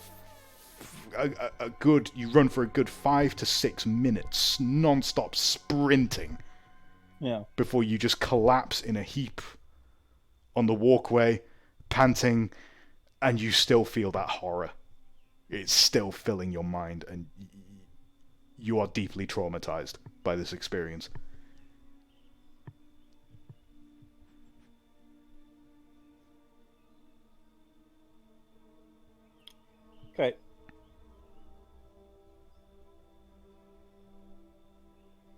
you run for a good 5 to 6 minutes non-stop sprinting, before you just collapse in a heap on the walkway, panting, and you still feel that horror. It's still filling your mind, and you are deeply traumatized by this experience. Okay.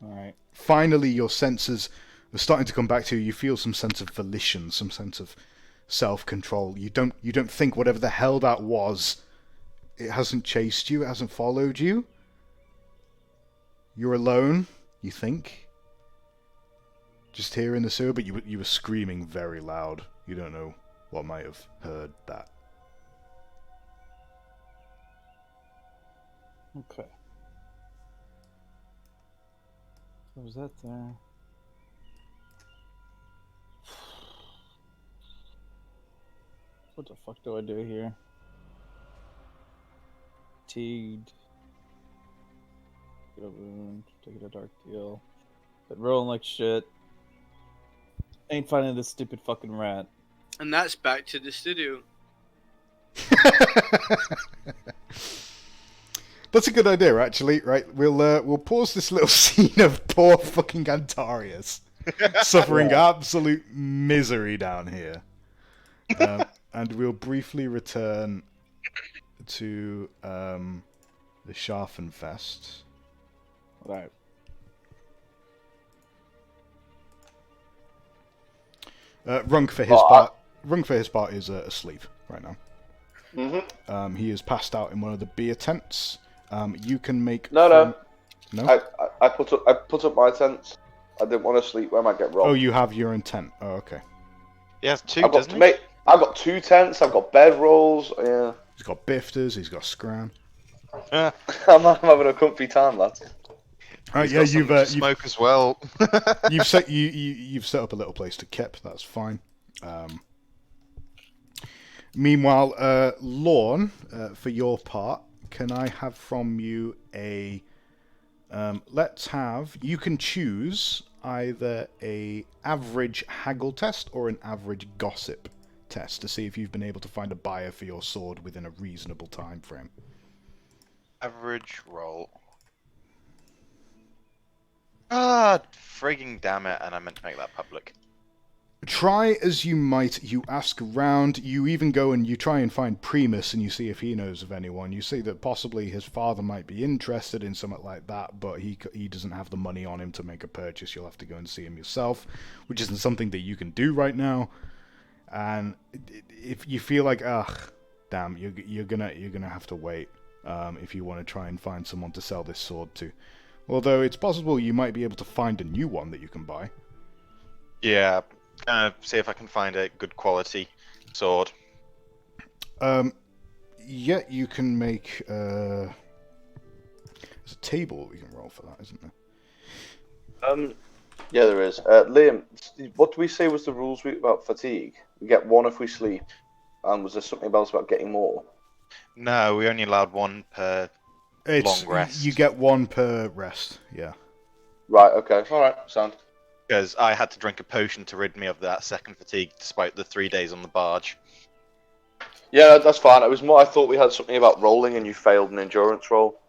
Alright. Finally, your senses are starting to come back to you. You feel some sense of volition, some sense of self-control. You don't think whatever the hell that was, it hasn't chased you, it hasn't followed you. You're alone, you think. Just here in the sewer, but you were screaming very loud. You don't know what might have heard that. Okay. So was that there? What the fuck do I do here? Fatigued. Get a wound. Take it a dark deal. But rolling like shit. Ain't finding this stupid fucking rat. And that's back to the studio. That's a good idea, actually. Right, we'll pause this little scene of poor fucking Antarius suffering absolute misery down here, and we'll briefly return to the Scharfenfest. Right. Runk for his part is asleep right now. Mm-hmm. He is passed out in one of the beer tents. You can make No. No? I put up my tent. I didn't want to sleep where I might get robbed. Oh, you have your own tent. Oh, okay. He has 2, I've got doesn't he? I've got 2 tents. I've got bedrolls. Yeah. He's got bifters. He's got scran. I'm having a comfy time, lads. He's got something to smoke as well. you've set up a little place to camp. That's fine. Meanwhile, Lorne, for your part, can I have from you a? You can choose either a average haggle test or an average gossip test to see if you've been able to find a buyer for your sword within a reasonable time frame. Average roll. Ah, frigging damn it! And I meant to make that public. Try as you might, you ask around, you even go and you try and find Primus and you see if he knows of anyone. You see that possibly his father might be interested in something like that, but he doesn't have the money on him to make a purchase. You'll have to go and see him yourself, which isn't something that you can do right now. And if you feel like, damn, you're gonna have to wait if you want to try and find someone to sell this sword to. Although it's possible you might be able to find a new one that you can buy. Yeah. See if I can find a good quality sword. Yeah, you can make. There's a table we can roll for that, isn't there? Yeah, there is. Liam, what do we say was the rules about fatigue? We get 1 if we sleep, and was there something else about getting more? No, we only allowed 1 per long rest. You get 1 per rest. Yeah. Right. Okay. All right. Sound. Because I had to drink a potion to rid me of that second fatigue, despite the 3 days on the barge. Yeah, that's fine. It was more. I thought we had something about rolling, and you failed an endurance roll.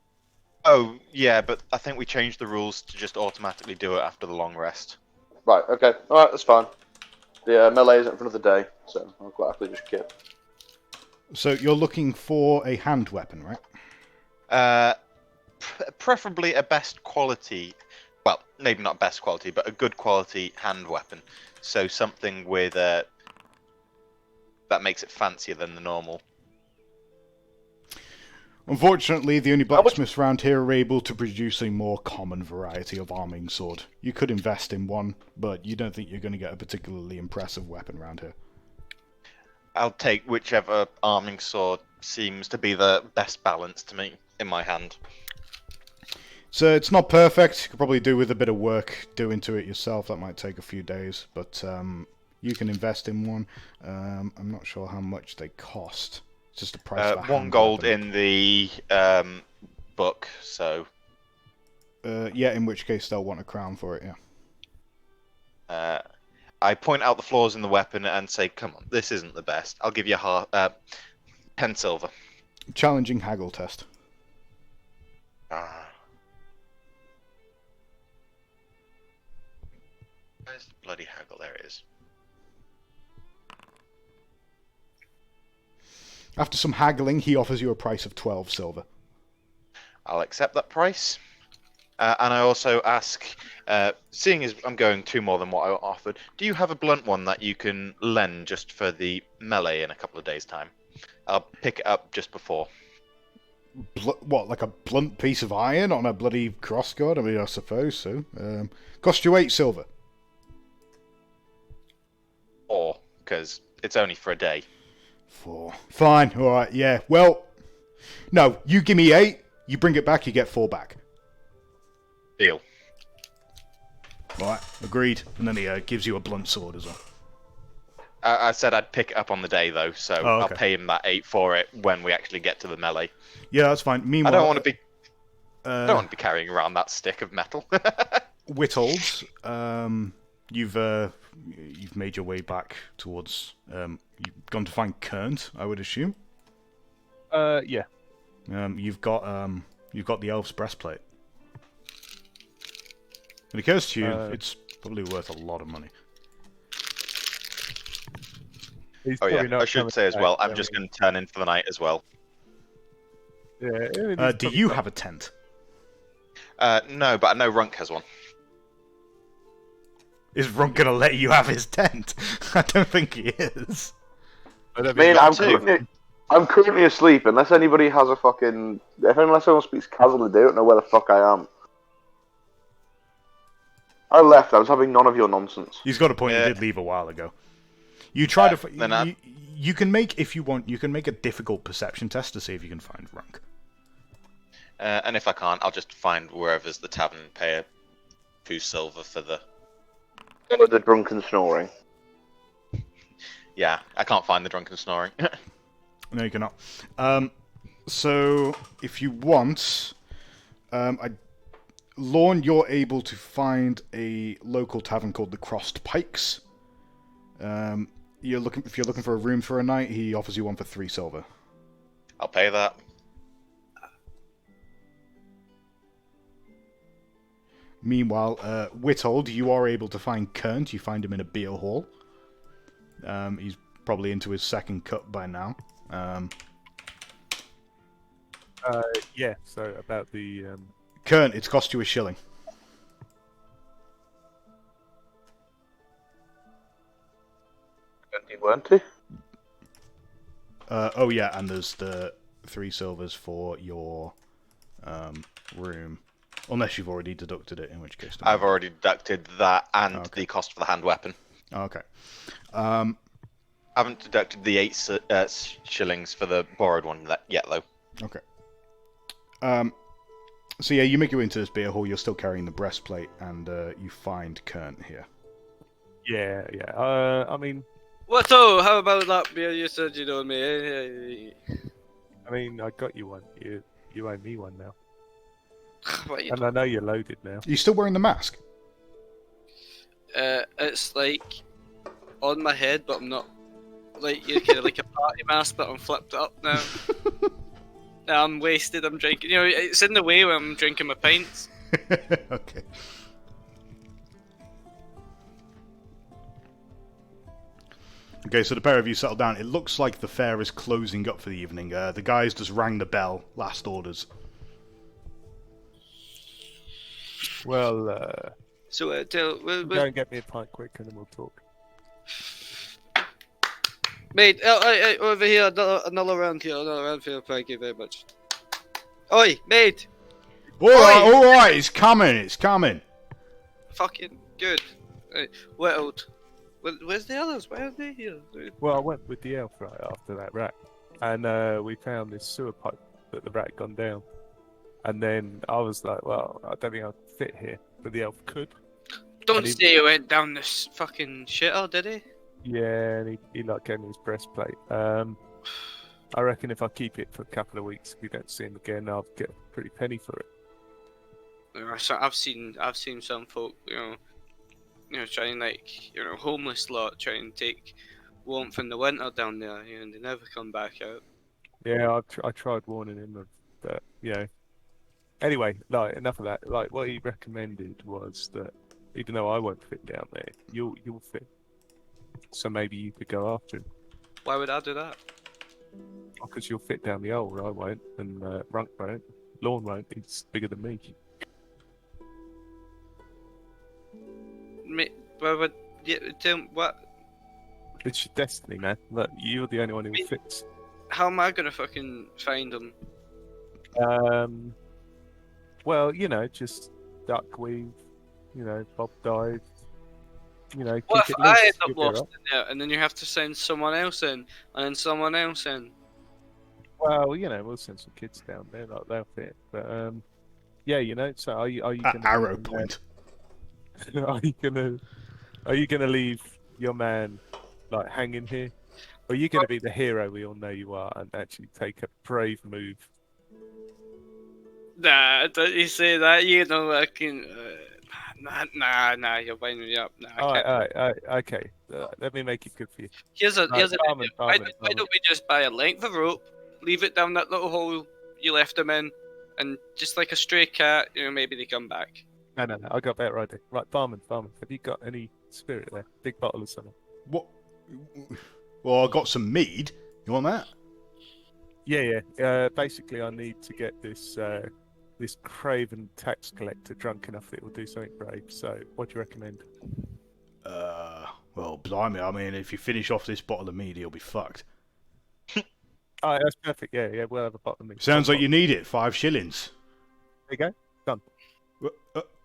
Oh, yeah, but I think we changed the rules to just automatically do it after the long rest. Right. Okay. All right. That's fine. The melee isn't for another day, so I'll quite happily just kip. So you're looking for a hand weapon, right? Preferably a best quality. Well, maybe not best quality, but a good quality hand weapon. So something with that makes it fancier than the normal. Unfortunately, the only blacksmiths around here are able to produce a more common variety of arming sword. You could invest in one, but you don't think you're going to get a particularly impressive weapon around here. I'll take whichever arming sword seems to be the best balance to me in my hand. So it's not perfect. You could probably do with a bit of work doing to it yourself. That might take a few days, but you can invest in one. I'm not sure how much they cost. It's just the price. Of 1 gold in the book. So. Yeah, in which case they'll want a crown for it. Yeah. I point out the flaws in the weapon and say, "Come on, this isn't the best. I'll give you 10 silver." Challenging haggle test. Where's the bloody haggle? There it is. After some haggling, he offers you a price of 12 silver. I'll accept that price. And I also ask, seeing as I'm going 2 more than what I offered, do you have a blunt one that you can lend just for the melee in a couple of days' time? I'll pick it up just before. What, like a blunt piece of iron on a bloody crossguard? I mean, I suppose so. Cost you 8 silver. Or, because it's only for a day. 4. Fine, alright, yeah. Well, no, you give me 8, you bring it back, you get 4 back. Deal. Right, agreed. And then he gives you a blunt sword as well. I said I'd pick it up on the day, though, so okay. I'll pay him that 8 for it when we actually get to the melee. Yeah, that's fine. Meanwhile, I don't want to be carrying around that stick of metal. Whittles, you've made your way back towards. You've gone to find Kernt, I would assume. Yeah. You've got the elf's breastplate. It occurs to you, it's probably worth a lot of money. Oh yeah, I should say as well, I'm just going to turn in for the night as well. Yeah. Do you have a tent? No, but I know Runk has one. Is Runk going to let you have his tent? I don't think he is. I'm currently asleep, unless anybody has a fucking... Unless someone speaks Kazan, they don't know where the fuck I am. I left, I was having none of your nonsense. He's got a point, he did leave a while ago. You try to... You can make, if you want, you can make a difficult perception test to see if you can find Runk. And if I can't, I'll just find wherever's the tavern and pay a few silver for the... The drunken snoring. Yeah, I can't find the drunken snoring. No, you cannot. So, if you want, Lorne, you're able to find a local tavern called the Crossed Pikes. If you're looking for a room for a night, he offers you one for 3 silver. I'll pay that. Meanwhile, Witold, you are able to find Kernt. You find him in a beer hall. He's probably into his second cup by now. Yeah. So about the Kernt, it's cost you a shilling. Weren't he? Oh yeah, and there's the 3 silvers for your room. Unless you've already deducted it, in which case... I've already deducted that and the cost for the hand weapon. Okay. I haven't deducted the 8 shillings for the borrowed one yet, though. Okay. So yeah, you make your way into this beer hall, you're still carrying the breastplate, and you find Kernt here. yeah. I mean, What? Oh, how about that beer you said you'd owe me? I got you one. You owe me one now, What you and I know you're loaded now. Are you still wearing the mask? It's like on my head, but I'm not. Like you're kind of like a party mask, but I'm flipped up now. Now I'm wasted. I'm drinking. You know, it's in the way when I'm drinking my pints. Okay. Okay, so the pair of you settle down. It looks like the fair is closing up for the evening. The guys just rang the bell. Last orders. Well, So go and get me a pint quick, and then we'll talk. mate, over here, another round here, thank you very much. Oi, mate! Alright, it's coming. Fucking good. Whittled. Where's the others? Why aren't they here? Well, I went with the elf right after that rat, and we found this sewer pipe that the rat had gone down. And then I was like, well, I don't think I'll fit here, but the elf could. Don't say he went down this fucking shitter, did he? Yeah, and he like gave me his breastplate. I reckon if I keep it for a couple of weeks, if we don't see him again, I'll get a pretty penny for it. So I've seen some folk, try and homeless lot try and take warmth in the winter down there, and they never come back out. Yeah, I tried warning him, but Anyway, like enough of that. Like what he recommended was that even though I won't fit down there, you'll fit. So maybe you could go after him. Why would I do that? Because you'll fit down the hole, I won't, and Runk won't. Lorne won't. He's bigger than me. What? It's your destiny, man. Look, you're the only one who fits. How am I gonna fucking find them? Well, just duck weave, bob dive, What keep if it loose, I end up you'll be lost alright. in there, and then you have to send someone else in, and then someone else in? Well, we'll send some kids down there, like they'll fit. But yeah, so are you gonna Arrow point. Are you gonna leave your man like hanging here? Or are you gonna be the hero we all know you are and actually take a brave move? Nah, don't you say that? You know I can. Nah, you're winding me up. Nah, I can't. Alright, okay. Let me make it good for you. Here's an Barman, idea. Why don't we just buy a length of rope, leave it down that little hole you left them in, and just like a stray cat, maybe they come back. No, I got a better idea. Right, barman, have you got any spirit there? Big bottle of something. What? Well, I got some mead. You want that? Yeah. Basically, I need to get this craven tax collector drunk enough that it will do something brave. So, what do you recommend? Well, blimey, I mean, if you finish off this bottle of mead, he'll be fucked. Oh, that's perfect. Yeah, we'll have a bottle of mead. Sounds like you need it. 5 shillings. There you go. Done.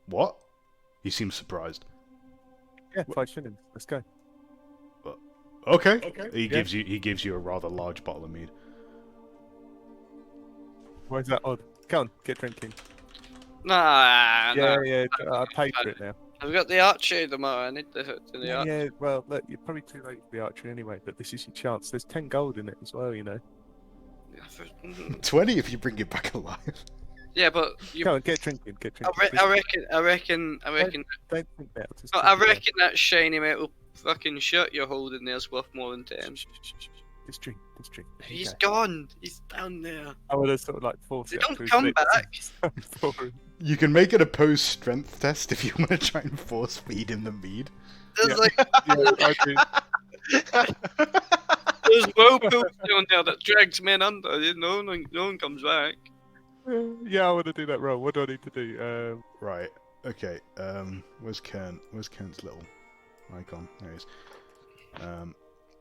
What? He seems surprised. Yeah, 5 shillings. Let's go. Okay. He gives you a rather large bottle of mead. Why is that odd? Come on, get drinking. Nah, nah. Yeah, I paid for it now. I've got the archery tomorrow. I need to hit the archery. Yeah, well, look, you're probably too late for the archery anyway, but this is your chance. There's 10 gold in it as well, you know. 20 if you bring it back alive. Yeah, but you. Come on, get drinking. I reckon. Don't think that. Just I drink it reckon that shiny metal fucking shirt you're holding there's worth more than 10. down. Shh. Just drink. There you He's go. gone. He's down there. I would have sort of like forced They it. don't up to his come lips. back. For him. You can make it a post strength test if you want to try and force feed him the mead. There's Yeah. like Yeah, I do. there's whirlpools down there that drags men under. No one comes back. Yeah, I want to do that role. What do I need to do? Right. Okay. Where's Kern? Where's Kern's little icon? There he is.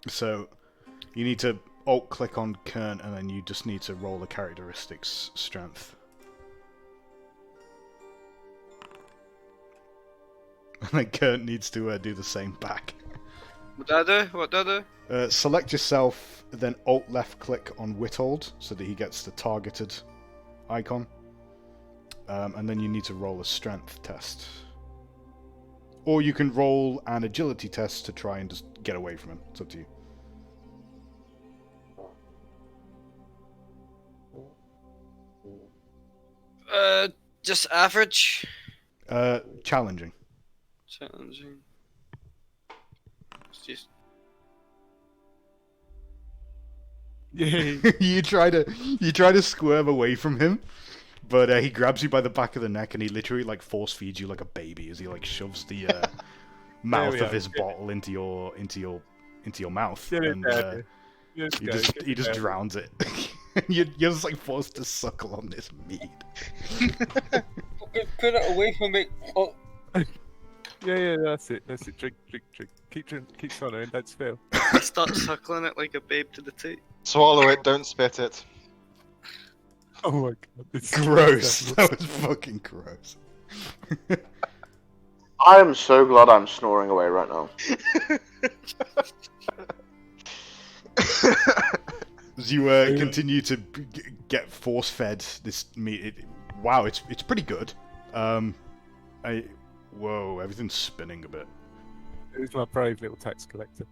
So you need to alt click on Kern, and then you just need to roll the characteristics strength. And then Kern needs to do the same back. What do I do? Select yourself, then alt left click on Withold so that he gets the targeted icon. And then you need to roll a strength test. Or you can roll an agility test to try and just get away from him. It's up to you. Just average. Challenging. Challenging. It's just. Yeah. you try to squirm away from him, but he grabs you by the back of the neck and he literally like force feeds you like a baby as he like shoves the mouth of his bottle into your mouth, and he just drowns it. You're just like forced to suckle on this mead. Put it away from me. Oh. Yeah, that's it. Drink. Keep swallowing, don't spill. I start suckling it like a babe to the teat. Swallow it, don't spit it. Oh my god. This is Gross. terrible. That was fucking gross. I am so glad I'm snoring away right now. As you continue to get force fed this meat, wow, it's pretty good. Whoa, everything's spinning a bit. It's my brave little tax collector.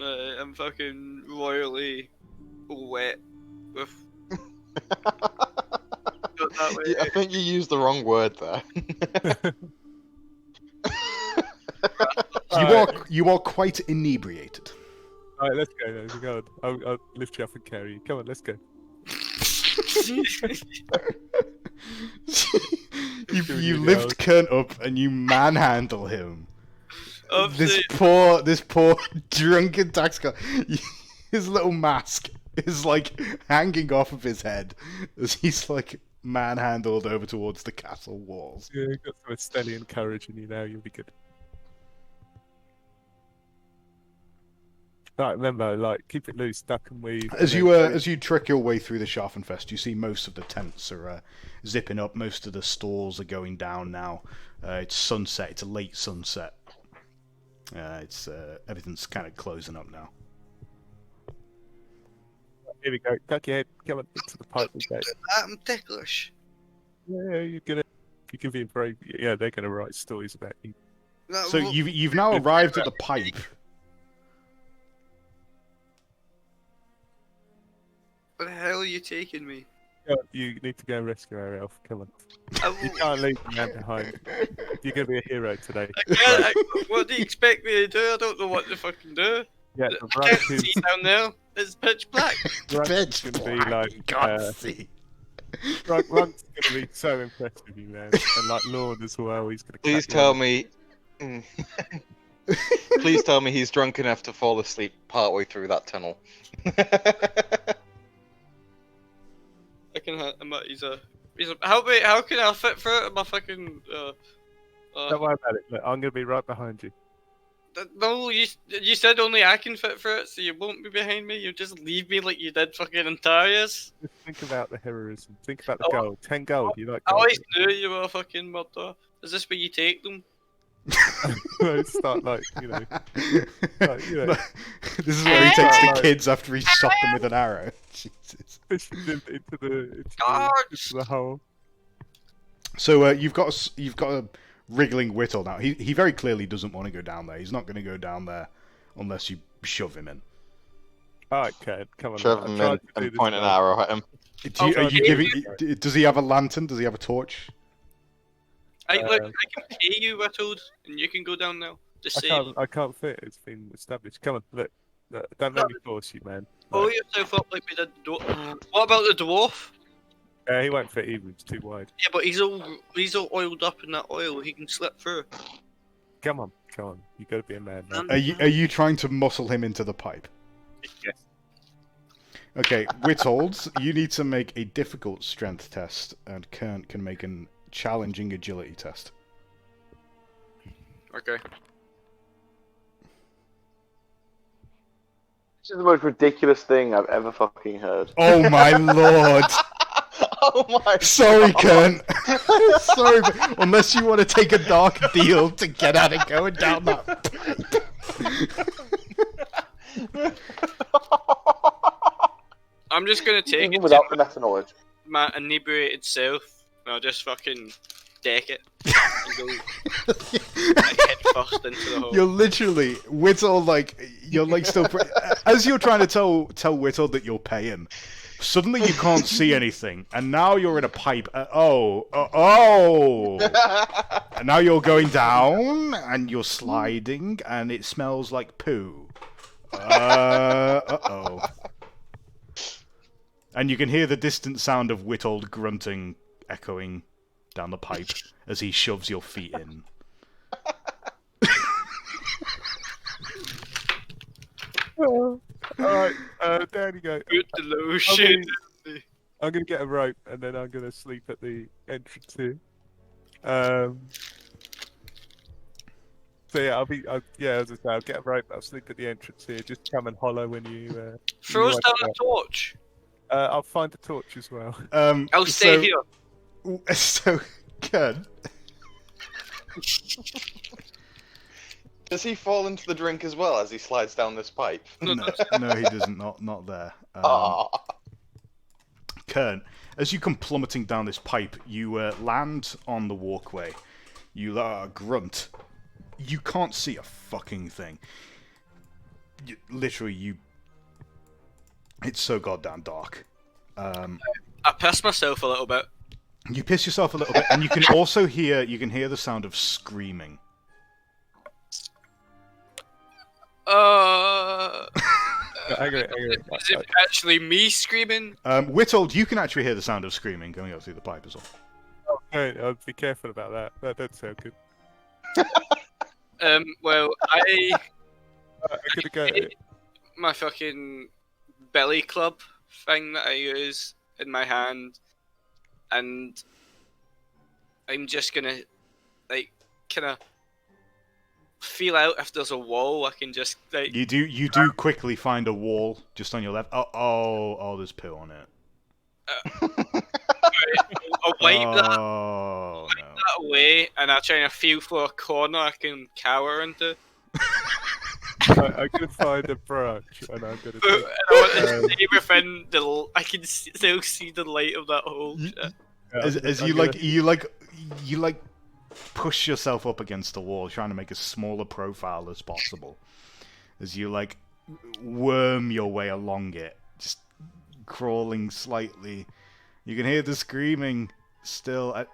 I'm fucking royally wet with. That way. Yeah, I think you used the wrong word there. You are quite inebriated. Alright, let's go. Let's go. I'll lift you up and carry you. Come on, let's go. you lift Kern up and you manhandle him. Of This the- poor drunken tax guy. His little mask is like hanging off of his head as he's like manhandled over towards the castle walls. Yeah, you've got some Estelian courage in you now. You'll be good. Right, remember, like, keep it loose, duck and weave. As you trek your way through the Scharfenfest, you see most of the tents are zipping up. Most of the stores are going down now. It's sunset. It's a late sunset. Everything's kind of closing up now. Here we go. Duck your head. Come on, into the pipe we go. I'm ticklish. Yeah, you can be brave. Yeah, they're gonna write stories about you. So you've now arrived at the pipe. Where the hell are you taking me? You need to go and rescue our elf. Come on. I, You can't leave the man behind. You're gonna be a hero today. what do you expect me to do? I don't know what to fucking do. Yeah, the I can't rank see is down there. It's pitch black. Runk's gonna be like. Can't see. Runk's gonna be so impressed with you, man. And like Lord as well. He's gonna. Please cut you tell up. me. Please tell me he's drunk enough to fall asleep partway through that tunnel. I can. He's a. How can I fit through it? My fucking. Don't worry about it. Look, I'm gonna be right behind you. No, you said only I can fit for it, so you won't be behind me. You just leave me like you did fucking Antarius. Just think about the heroism. Think about the Oh, gold. 10 gold. You like I gold? always knew you were a fucking murderer. Is this where you take them? Start like like, This is where he takes the Like- kids after he shot them with an arrow. Jesus. pushing them into Guards! the hole. So you've got a wriggling Whittle now. He very clearly doesn't want to go down there. He's not going to go down there unless you shove him in. Alright, Ken, come on. Shove I'm him trying in to do and this point an now. arrow at him. Are you okay. giving? Does he have a lantern? Does he have a torch? I can pay you, Whittled, and you can go down now. Just say, I can't fit. It's been established. Come on, look. Don't let me force you, man. pull yourself up like we did. What about the dwarf? He won't fit either. It's too wide. Yeah, but he's all oiled up in that oil. He can slip through. Come on. You got to be a man. Man. Are you trying to muscle him into the pipe? Yes. Okay, Whittled, you need to make a difficult strength test, and Kern can make a challenging agility test. Okay. This is the most ridiculous thing I've ever fucking heard. Oh my lord! Oh my! Sorry, Kern. Sorry, but unless you want to take a dark deal to get out of going down that pipe. I'm just gonna take Even it without to the meta knowledge. my inebriated self, and I'll just fucking deck it and go like, head first into the hole. You're literally Whittle, like you're like still as you're trying to tell Whittle that you'll pay him. Suddenly you can't see anything, and now you're in a pipe. Oh! And now you're going down, and you're sliding, and it smells like poo. Uh-oh. And you can hear the distant sound of Whittled grunting echoing down the pipe as he shoves your feet in. Alright, down you go. Good delusion. I'm gonna get a rope and then I'm gonna sleep at the entrance here. So yeah, as I say, I'll get a rope. I'll sleep at the entrance here. Just come and holler when you. Throw us wake down up. a torch. I'll find a torch as well. I'll stay here. So, good. Does he fall into the drink as well as he slides down this pipe? No, he doesn't. Not there. Ah. Kern, as you come plummeting down this pipe, you land on the walkway. You grunt. You can't see a fucking thing. Literally, it's so goddamn dark. I pissed myself a little bit. You piss yourself a little bit, and you can also hear the sound of screaming. Hang on. Is it actually me screaming? Whittled, you can actually hear the sound of screaming going up through the pipe as well. Okay, I'll be careful about that. That doesn't sound good. Well, I'm gonna go. my fucking belly club thing that I use in my hand, and I'm just gonna kind of feel out if there's a wall. I can just You do quickly find a wall just on your left. Oh, there's poo on it. I'll wipe that Oh, no. away, and I'll try and feel for a corner I can cower into. I'm gonna find a branch and I'm gonna. And I want to stay within the. I can still see the light of that hole. As you push yourself up against the wall, trying to make a smaller profile as possible. As you worm your way along it, just crawling slightly. You can hear the screaming still. It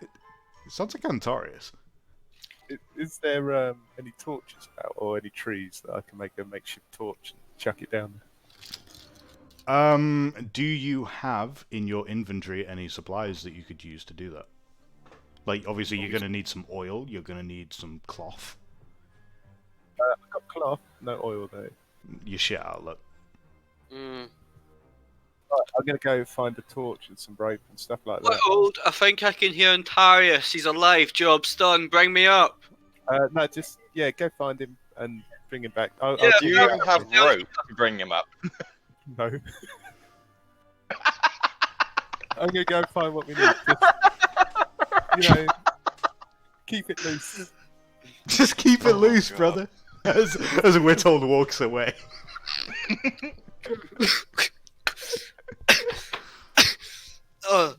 sounds like Antarius. Is there any torches about or any trees that I can make a makeshift torch and chuck it down there? Do you have in your inventory any supplies that you could use to do that? Like, obviously, you're going to need some oil. You're going to need some cloth. I've got cloth, no oil though. Your shit outlet. Right, I'm gonna go find a torch and some rope and stuff like that. Old, I think I can hear Antarius. He's alive. Job's done. Bring me up. No, just go find him. and bring him back. Yeah, Do you even have rope to bring him up? No. I'm gonna go find what we need. Just, keep it loose. Just keep it loose, God. brother. As Whittle walks away. Oh,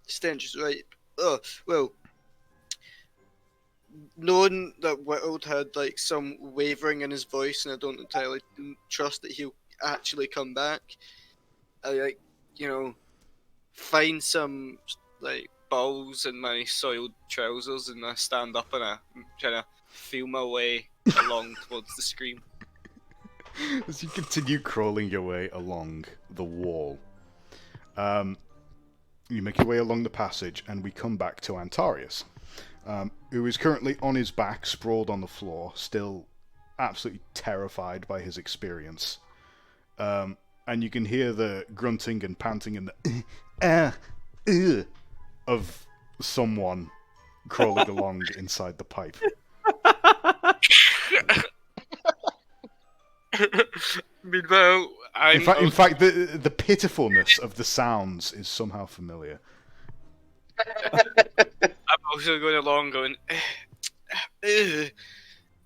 stench is right. Oh, well, knowing that Whittled had like some wavering in his voice, and I don't entirely trust that he'll actually come back. I find some like balls in my soiled trousers, and I stand up and I try to feel my way along towards the screen. As you continue crawling your way along the wall, you make your way along the passage, and we come back to Antarius, who is currently on his back, sprawled on the floor, still absolutely terrified by his experience. And you can hear the grunting and panting and the of someone crawling along inside the pipe. Meanwhile, In fact, the pitifulness of the sounds is somehow familiar. I'm also going along going. And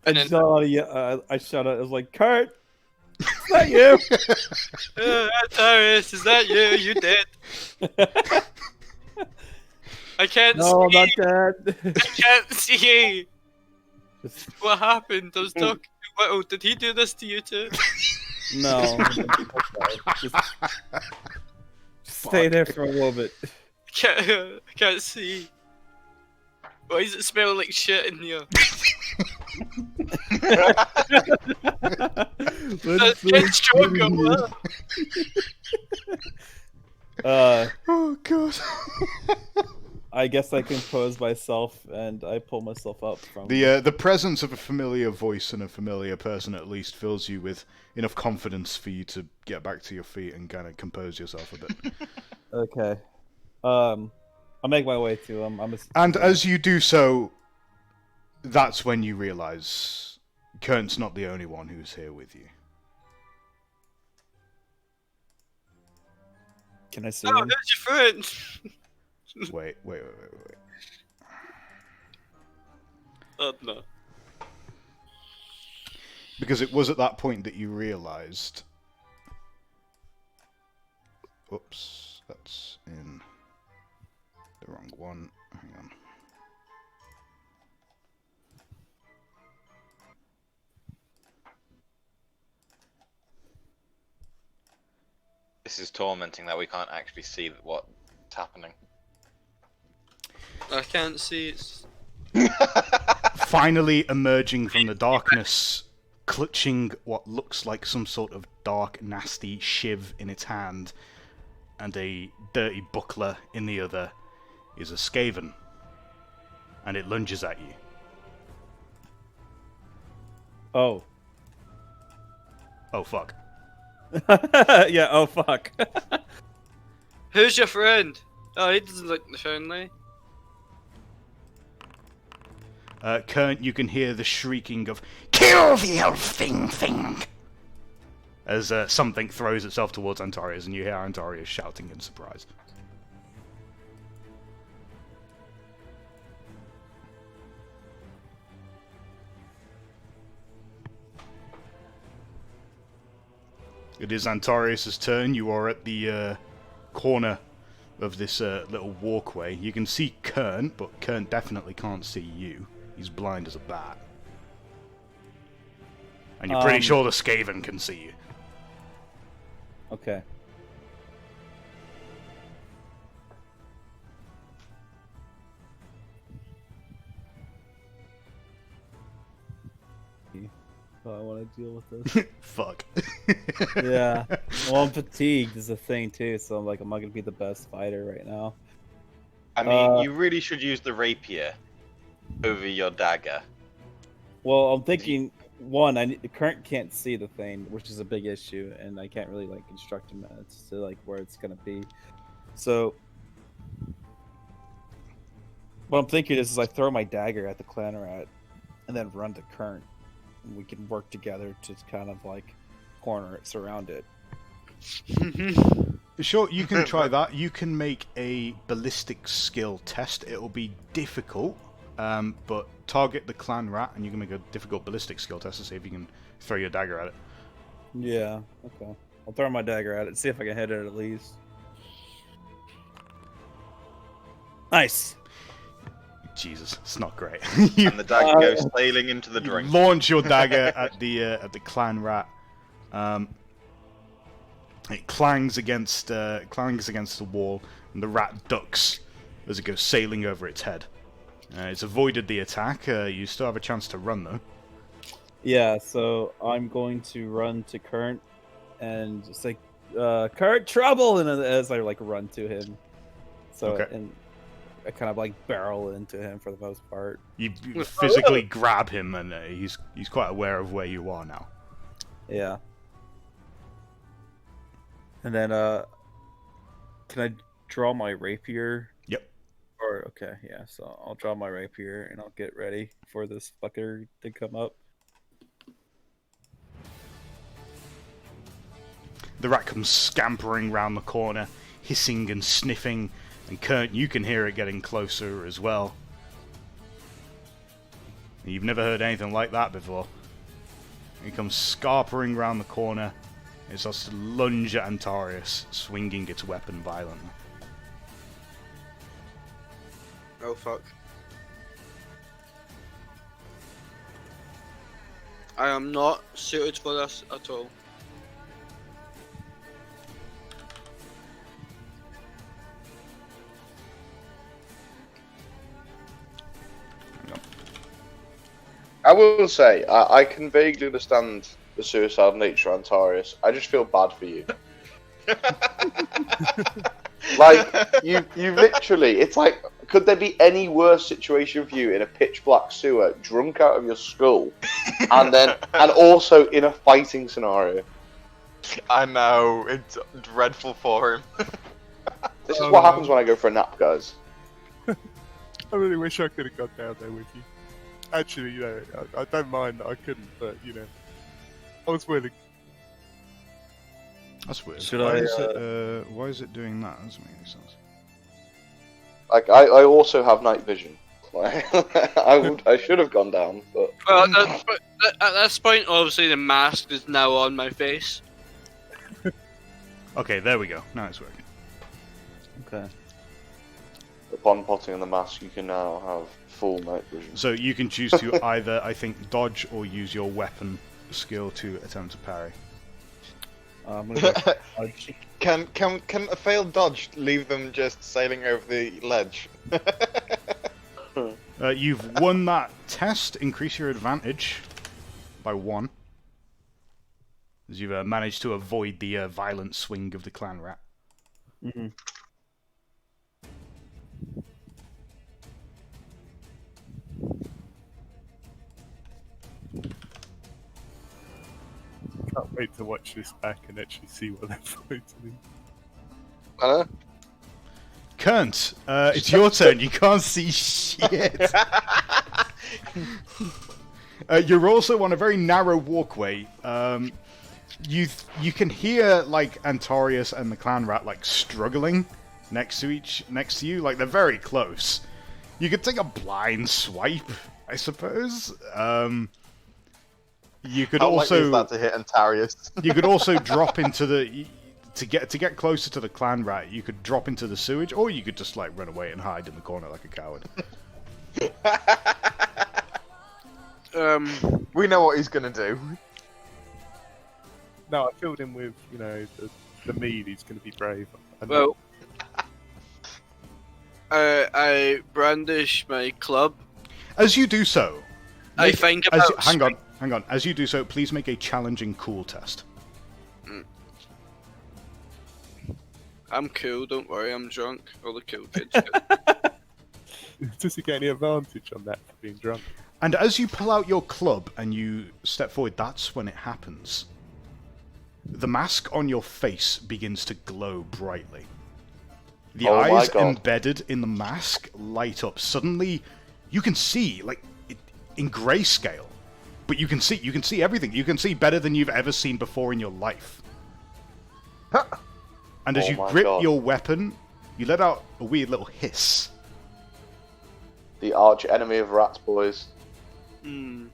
then, I shut out. I was like, Kurt, is that you? Tyrus, is that you? You dead? I can't No, I'm see. not dead. I can't see. What happened? I was talking to Whittle. Did he do this to you too? No. Just stay there for a little bit. I can't see. Why does it smell like shit in here? Let's get stronger. Oh god. I guess I compose myself and I pull myself up from The presence of a familiar voice and a familiar person at least fills you with enough confidence for you to get back to your feet and kind of compose yourself a bit. Okay. I'll make my way to him. And as you do so, that's when you realise Kern's not the only one who's here with you. Can I see Oh, him? there's your friend. Wait. Oh no. Because it was at that point that you realised... Oops, that's in the wrong one. Hang on. This is tormenting that we can't actually see what's happening. I can't see. It's... Finally emerging from the darkness, clutching what looks like some sort of dark, nasty shiv in its hand, and a dirty buckler in the other, is a Skaven. And it lunges at you. Oh. Oh, fuck. Yeah, oh fuck. Who's your friend? Oh, he doesn't look friendly. Kern, you can hear the shrieking of "Kill the elf thing!" as something throws itself towards Antarius, and you hear Antarius shouting in surprise. It is Antarius' turn. You are at the corner of this little walkway. You can see Kern, but Kern definitely can't see you. He's blind as a bat. And you're pretty sure the Skaven can see you. Okay. Oh, I want to deal with this. Fuck. Yeah. Well, I'm fatigued is a thing too, so I'm like, I'm not gonna be the best fighter right now. I mean, you really should use the rapier over your dagger. Well, I'm thinking one, the current can't see the thing, which is a big issue, and I can't really like instruct him as to like where it's gonna be. So, what I'm thinking is I throw my dagger at the clan rat, and then run to current. we can work together to kind of like corner it, surround it. Sure, you can try that. You can make a ballistic skill test. It'll be difficult, but target the clan rat, and you can make a difficult ballistic skill test to see if you can throw your dagger at it. Yeah, okay. I'll throw my dagger at it, see if I can hit it at least. Nice. Jesus, it's not great. And the dagger goes sailing into the drink. Launch your dagger at the clan rat. It clangs against the wall, and the rat ducks as it goes sailing over its head. It's avoided the attack. You still have a chance to run though. Yeah, so I'm going to run to Current and just like, Current, trouble! And as I like run to him, so Okay. and I kind of like barrel into him for the most part. You physically grab him, and he's quite aware of where you are now. Yeah. And then, can I draw my rapier? Yep. Or, okay, yeah, so I'll draw my rapier and I'll get ready for this fucker to come up. The rat comes scampering round the corner, hissing and sniffing, and Kurt, you can hear it getting closer as well. You've never heard anything like that before. It comes scarpering round the corner. It starts to lunge at Antarius, swinging its weapon violently. Oh fuck. I am not suited for this at all. I will say, I can vaguely understand the suicidal nature of Antarius. I just feel bad for you. Like, you literally, it's like, could there be any worse situation for you in a pitch black sewer, drunk out of your skull, and also in a fighting scenario? I know, it's dreadful for him. This is what happens when I go for a nap, guys. I really wish I could have got down there with you. Actually, you know, I don't mind that I couldn't, but, you know, I was willing. That's weird. Should Why is it doing that? That doesn't make any sense. Like, I also have night vision. I should have gone down, but... Well, at this point, obviously the mask is now on my face. Okay, there we go. Now it's working. Okay. Upon potting on the mask, you can now have full night vision. So you can choose to either, I think, dodge or use your weapon skill to attempt to parry. I'm gonna go dodge. Can a failed dodge leave them just sailing over the ledge? You've won that test. Increase your advantage by 1. As you've managed to avoid the violent swing of the clan rat. Mm-hmm. Can't wait to watch this back and actually see what they're fighting. I know. Kernt, it's your turn. You can't see shit. You're also on a very narrow walkway. You can hear like Antarius and the clan rat like struggling next to you. Like they're very close. You could take a blind swipe, I suppose. You could How also likely is that to hit Antarius? you could also drop into the to get closer to the clan rat. You could drop into the sewage, or you could just like run away and hide in the corner like a coward. We know what he's gonna do. No, I filled in with, you know, the mead. He's going to be brave. Well, I brandish my club. As you do so, I think about. hang on. As you do so, please make a challenging cool test. I'm cool, don't worry, I'm drunk. All the cool kids. Does he get any advantage on that for being drunk? And as you pull out your club and you step forward, that's when it happens. The mask on your face begins to glow brightly. The Oh my eyes God. embedded in the mask light up. Suddenly, you can see, like, in grayscale, but you can see everything. You can see better than you've ever seen before in your life. And as Oh you my grip God. your weapon, you let out a weird little hiss. The arch enemy of rats, boys. Hmm.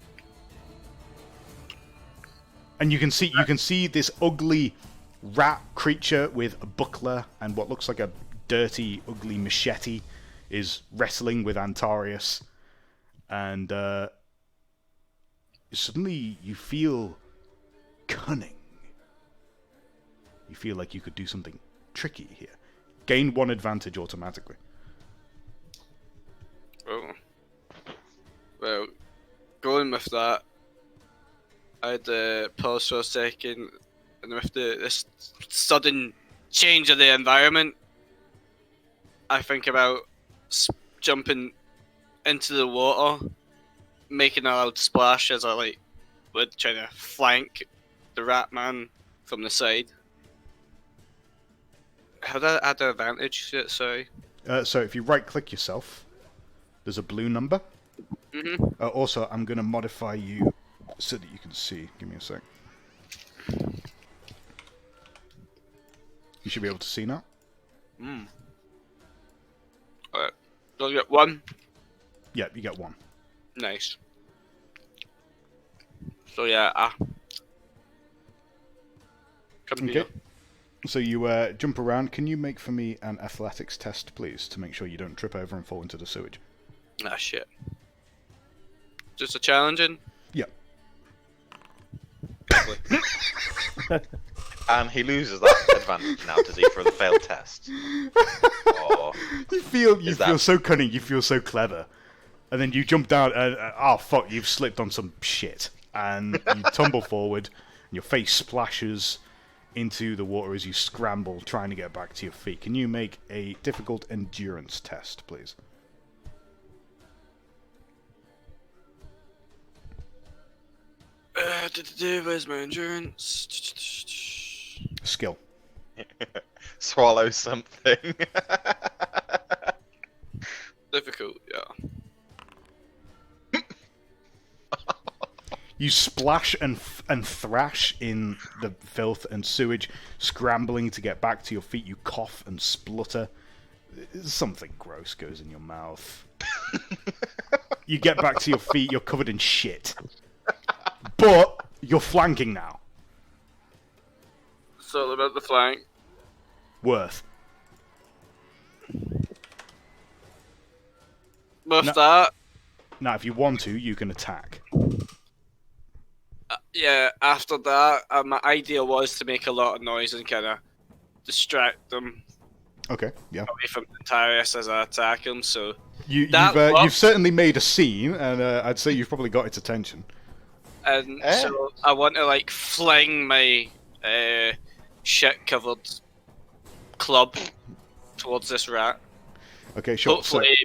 And you can see this ugly rat creature with a buckler and what looks like a dirty, ugly machete is wrestling with Antarius. And suddenly you feel cunning. You feel like you could do something tricky here. Gain 1 advantage automatically. Oh. Well, going with that, I'd pause for a second, and with this sudden change of the environment, I think about jumping into the water, making a loud splash as I would try to flank the rat man from the side. How do I add an advantage to it? Sorry. So if you right-click yourself, there's a blue number. Mm-hmm. Also, I'm going to modify you so that you can see. Give me a sec. You should be able to see now. Alright. Do I get 1? Yeah, you get 1. Nice. So yeah, Okay. So you jump around. Can you make for me an athletics test, please, to make sure you don't trip over and fall into the sewage? Ah, shit. Just a challenging? Yeah. And he loses that advantage now, does he, for the failed test? Oh. You feel Is that- so cunning. You feel so clever, and then you jump down. And oh fuck! You've slipped on some shit, and you tumble forward, and your face splashes into the water as you scramble, trying to get back to your feet. Can you make a difficult endurance test, please? Where's my endurance? Skill. Swallow something. Difficult, yeah. You splash and thrash in the filth and sewage, scrambling to get back to your feet. You cough and splutter. Something gross goes in your mouth. You get back to your feet. You're covered in shit. But you're flanking now. It's all about the flank. Worth. With No. that, Now, if you want to, you can attack. yeah, after that, my idea was to make a lot of noise and kind of distract them Okay, yeah. away from Antarius as I attack him, so... You've That certainly made a scene, and I'd say you've probably got its attention. And Eh? so I want to fling my shit-covered club towards this rat. Okay, sure. Hopefully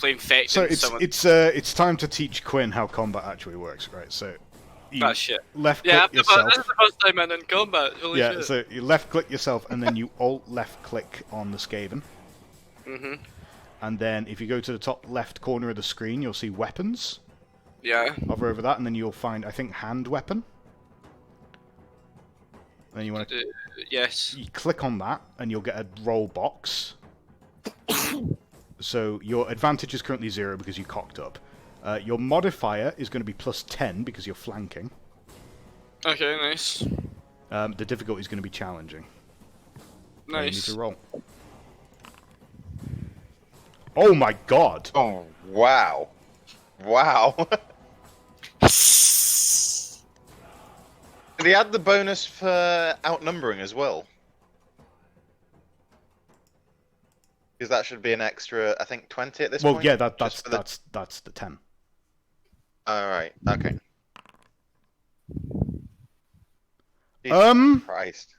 infecting So someone. it's time to teach Quinn how combat actually works, right? So you That shit. left Yeah, click this is yourself. the first time I'm in combat. Holy Yeah, shit. so you left click yourself, and then you alt left click on the Skaven, Mhm. and then if you go to the top left corner of the screen, you'll see weapons. Yeah. Hover over that, and then you'll find, I think, hand weapon. And then you want to Yes. you click on that, and you'll get a roll box. So your advantage is currently 0 because you cocked up. Your modifier is going to be +10 because you're flanking. Okay. Nice. The difficulty is going to be challenging. You need Nice. to roll. Oh my god! Oh, wow. Wow. Did he add the bonus for outnumbering as well? Because that should be an extra, I think, 20 at this Well, point? yeah, Just for the- that's the 10. Alright, okay. Jesus Christ.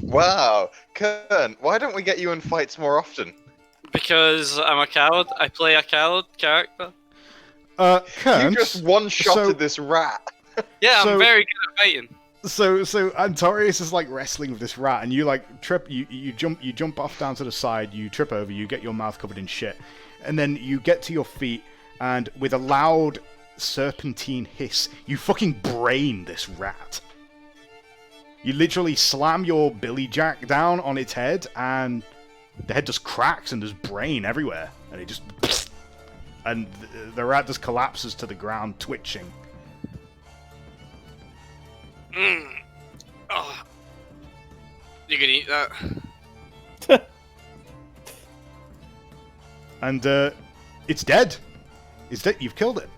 Wow. Kern, why don't we get you in fights more often? Because I'm a coward. I play a coward character. You Kern, just one-shotted so- this rat. Yeah, So- I'm very good at fighting. So Antarius is wrestling with this rat, and you trip, you jump off down to the side, you trip over, you get your mouth covered in shit, and then you get to your feet, and with a loud serpentine hiss, you fucking brain this rat. You literally slam your billy jack down on its head, and the head just cracks, and there's brain everywhere, and it just... And the rat just collapses to the ground, twitching. Oh. You can eat that. And it's dead. It's dead. You've killed it.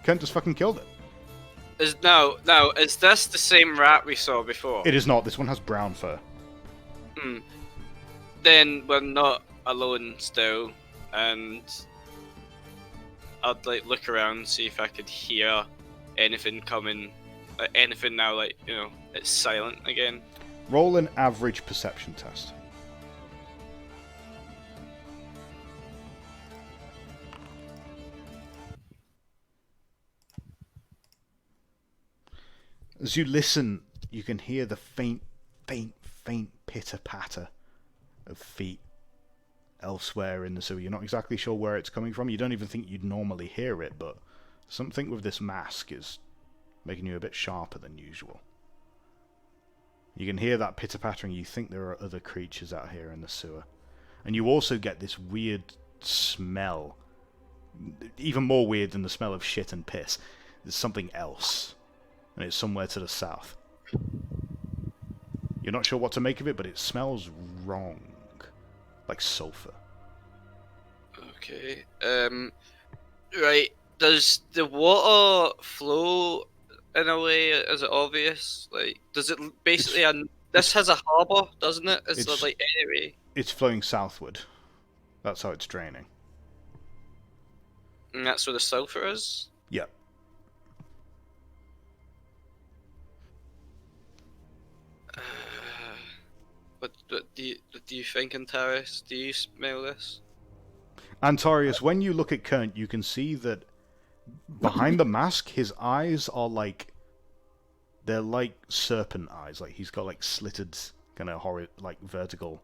Kent just fucking killed it. Is this the same rat we saw before? It is not. This one has brown fur. Then we're not alone still, and I'd like look around and see if I could hear anything coming. Like, anything now, like, you know, it's silent again. Roll an average perception test. As you listen, you can hear the faint pitter-patter of feet elsewhere in the sewer. You're not exactly sure where it's coming from. You don't even think you'd normally hear it, but something with this mask is making you a bit sharper than usual. You can hear that pitter-pattering. You think there are other creatures out here in the sewer. And you also get this weird smell. Even more weird than the smell of shit and piss. There's something else. And it's somewhere to the south. You're not sure what to make of it, but it smells wrong. Like sulfur. Okay. Right. Does the water flow in a way? Is it obvious? Like, does it basically? This has a harbour, doesn't it? Is there like anyway? It's flowing southward. That's how it's draining. And that's where the sulfur is. Yep. What do you think, Antares? Do you smell this? Antarius, when you look at Kern, you can see that behind the mask, his eyes are like... They're like serpent eyes. Like, he's got like slitted, kind of horrid, like vertical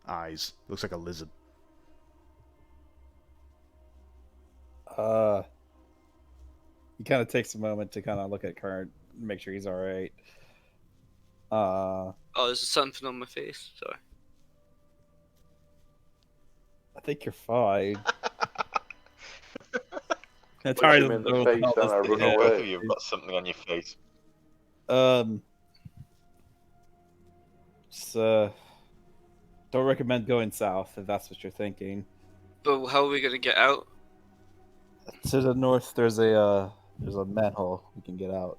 eyes. Looks like a lizard. He kind of takes a moment to kind of look at Kern, make sure he's alright. Oh, there's something on my face. Sorry. I think you're fine. It's Punch hard him to in the know face how and this I thing run is. away. Both of you have got something on your face. Don't recommend going south if that's what you're thinking. But how are we gonna get out? To the north, there's a manhole we can get out.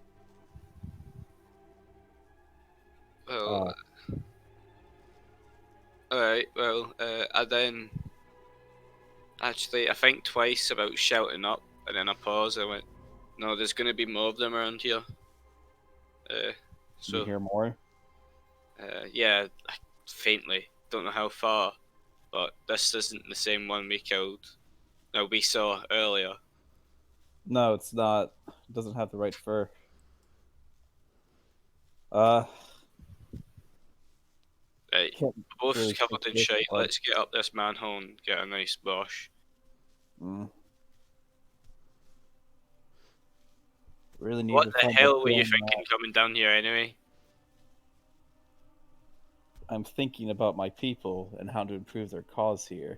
Well, alright, well, I then actually I think twice about shouting up, and then I paused. I went, "No, there's gonna be more of them around here." Can So you hear more? yeah, faintly. Don't know how far, but this isn't the same one we killed. No, we saw earlier. No, it's not. It doesn't have the right fur. Right, Can't both really covered in think shite. what- Let's get up this manhole and get a nice wash. Really need What to the find hell a were you film thinking map. coming down here anyway? I'm thinking about my people and how to improve their cause here.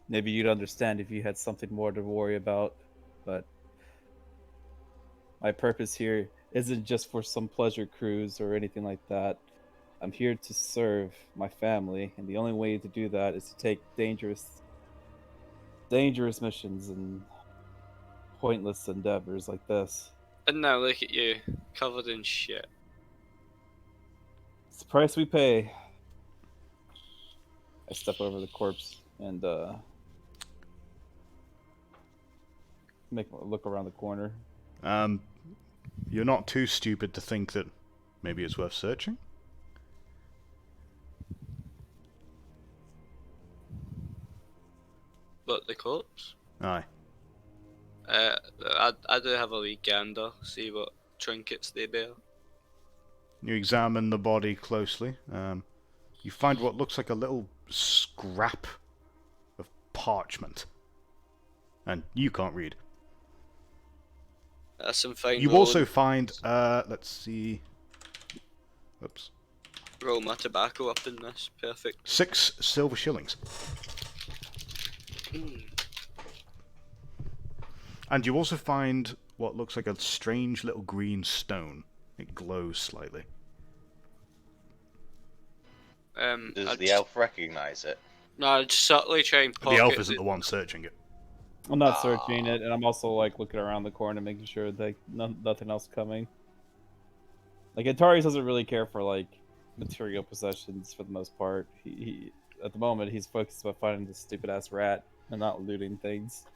Maybe you'd understand if you had something more to worry about, but my purpose here isn't just for some pleasure cruise or anything like that. I'm here to serve my family, and the only way to do that is to take dangerous missions and pointless endeavors like this. And now look at you, covered in shit. It's the price we pay. I step over the corpse and look around the corner. You're not too stupid to think that maybe it's worth searching? But the corpse? Aye. I do have a wee gander, see what trinkets they bear. You examine the body closely. You find what looks like a little scrap of parchment. And you can't read. That's some fine. You also find, let's see. Whoops. roll my tobacco up in this. Perfect. 6 silver shillings. And you also find what looks like a strange little green stone. It glows slightly. Does the elf recognize it? No, I'd subtly try and pocket The elf isn't the one searching it. I'm not searching it, and I'm also like looking around the corner, making sure that nothing else coming. Like Atari doesn't really care for like material possessions for the most part. He at the moment he's focused on finding this stupid ass rat and not looting things.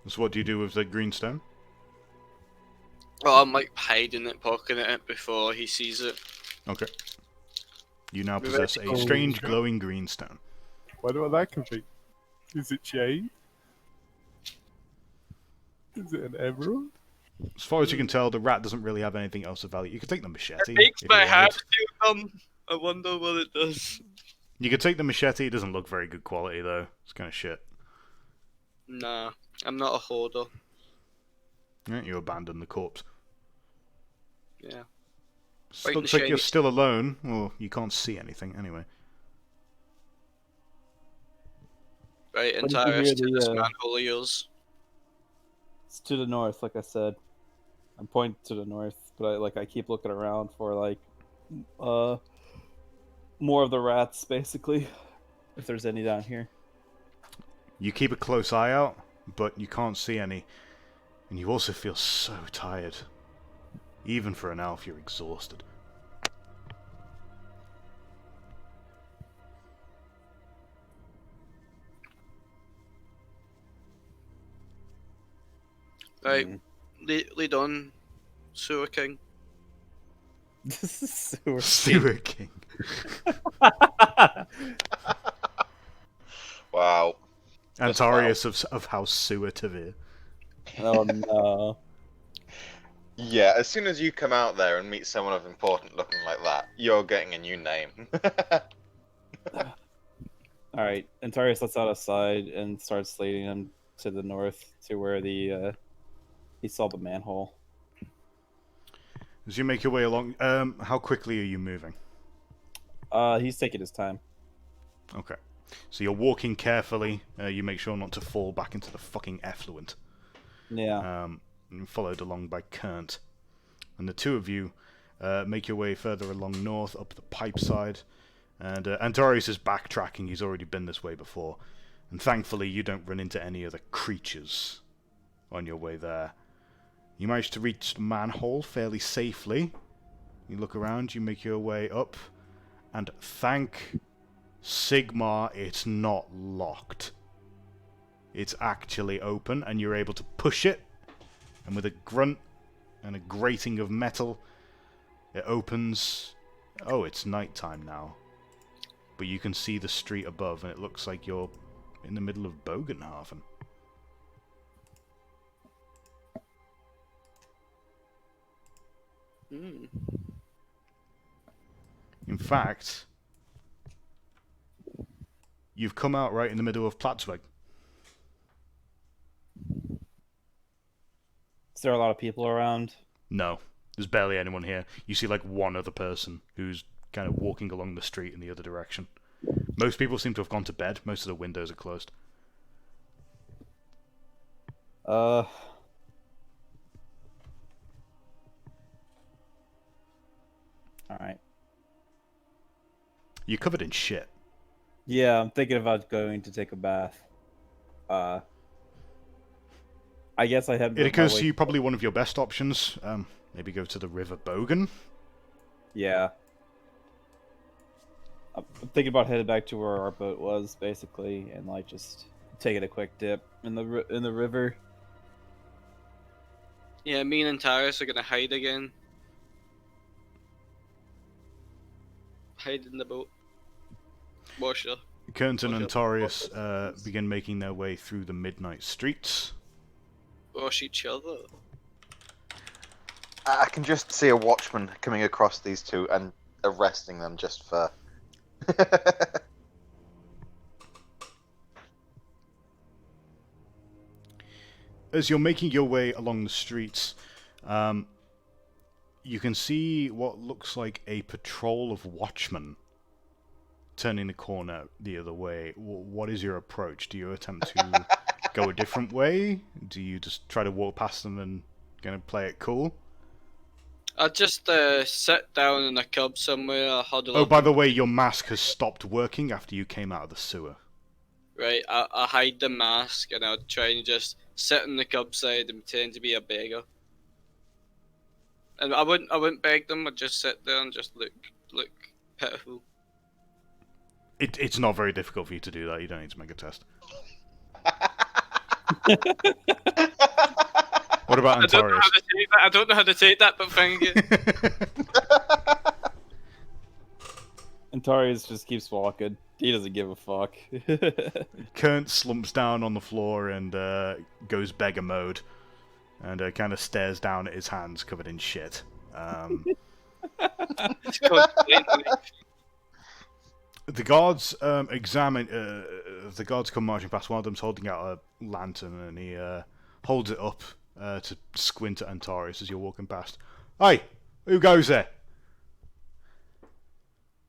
So what do you do with the green stone? Oh, I'm like hiding it, pocketing it before he sees it. Okay. You now possess a strange glowing green stone. Wonder what that could be. Is it jade? Is it an emerald? As far as you can tell, the rat doesn't really have anything else of value. You could take the machete. It makes if my you hand wanted. feel numb. I wonder what it does. You could take the machete. It doesn't look very good quality though. It's kind of shit. Nah, I'm not a hoarder. Yeah, you abandon the corpse. Yeah. Looks like you're still alone. Well, you can't see anything anyway. Right, What did you entire hear to the, this manhole of yours. It's to the north, like I said. I'm pointing to the north, but I keep looking around for like more of the rats, basically, if there's any down here. You keep a close eye out, but you can't see any. And you also feel so tired. Even for an elf, you're exhausted. Right, lead on, Sewer King. This is sewer. Sewer King. Wow. Antarius of House Sewer Tavir. Oh no. Yeah, as soon as you come out there and meet someone of importance looking like that, you're getting a new name. Alright, Antarius lets out a side and starts leading him to the north to where the he saw the manhole. As you make your way along, how quickly are you moving? He's taking his time. Okay. So you're walking carefully. You make sure not to fall back into the fucking effluent. Yeah. And followed along by Kernt. And the two of you make your way further along north, up the pipe side. And Antarius is backtracking. He's already been this way before. And thankfully, you don't run into any other creatures on your way there. You manage to reach the manhole fairly safely. You look around, you make your way up. And thank Sigmar, it's not locked. It's actually open, and you're able to push it. And with a grunt and a grating of metal, it opens. Oh, it's nighttime now. But you can see the street above, and it looks like you're in the middle of Bogenhafen. In fact, you've come out right in the middle of Platzweg. Is there a lot of people around? No, there's barely anyone here. You see like one other person who's kind of walking along the street in the other direction. Most people seem to have gone to bed. Most of the windows are closed. Alright. You're covered in shit. Yeah, I'm thinking about going to take a bath. I guess I had. It occurs to you probably one of your best options. Maybe go to the River Bogan. Yeah. I'm thinking about heading back to where our boat was, basically, and like just taking a quick dip in the river. Yeah, me and Antarius are gonna hide again. Hide in the boat. Watch her. Kernton and Okay. Antarius begin making their way through the midnight streets. Wash each other. I can just see a watchman coming across these two and arresting them just for As you're making your way along the streets, you can see what looks like a patrol of watchmen turning the corner the other way. What is your approach? Do you attempt to go a different way? Do you just try to walk past them and gonna play it cool? I'll just sit down in a cub somewhere, huddle Oh, up. by the way, your mask has stopped working after you came out of the sewer. Right, I hide the mask and I'll try and just sit on the cub side and pretend to be a beggar. And I wouldn't beg them. I'd just sit there and just look pitiful. It's not very difficult for you to do that. You don't need to make a test. What about Antarius? I don't know how to take that, but thank you. Antarius just keeps walking. He doesn't give a fuck. Kern slumps down on the floor and goes beggar mode, and kind of stares down at his hands covered in shit. It's called The guards examine. The guards come marching past. One of them's holding out a lantern, and he holds it up to squint at Antarius as you're walking past. Hey, who goes there?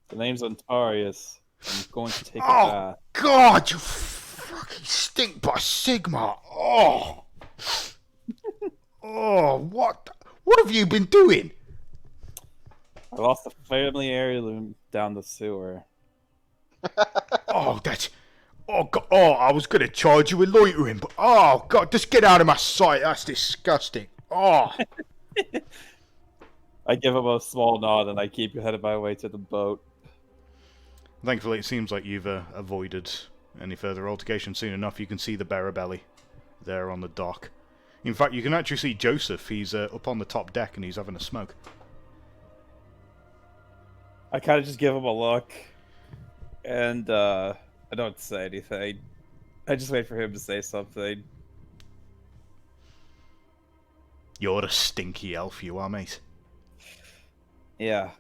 The name's Antarius. I'm going to take a Oh bath. God, you fucking stink by Sigma! Oh, oh, what have you been doing? I lost a family heirloom down the sewer. Oh, that's. Oh God! Oh, I was gonna charge you with loitering, but oh God, just get out of my sight. That's disgusting. Oh. I give him a small nod and I keep headed my way to the boat. Thankfully, it seems like you've avoided any further altercation. Soon enough, you can see the bearer belly there on the dock. In fact, you can actually see Joseph. He's up on the top deck and he's having a smoke. I kind of just give him a look, and I don't say anything. I just wait for him to say something. You're a stinky elf, you are, mate. Yeah.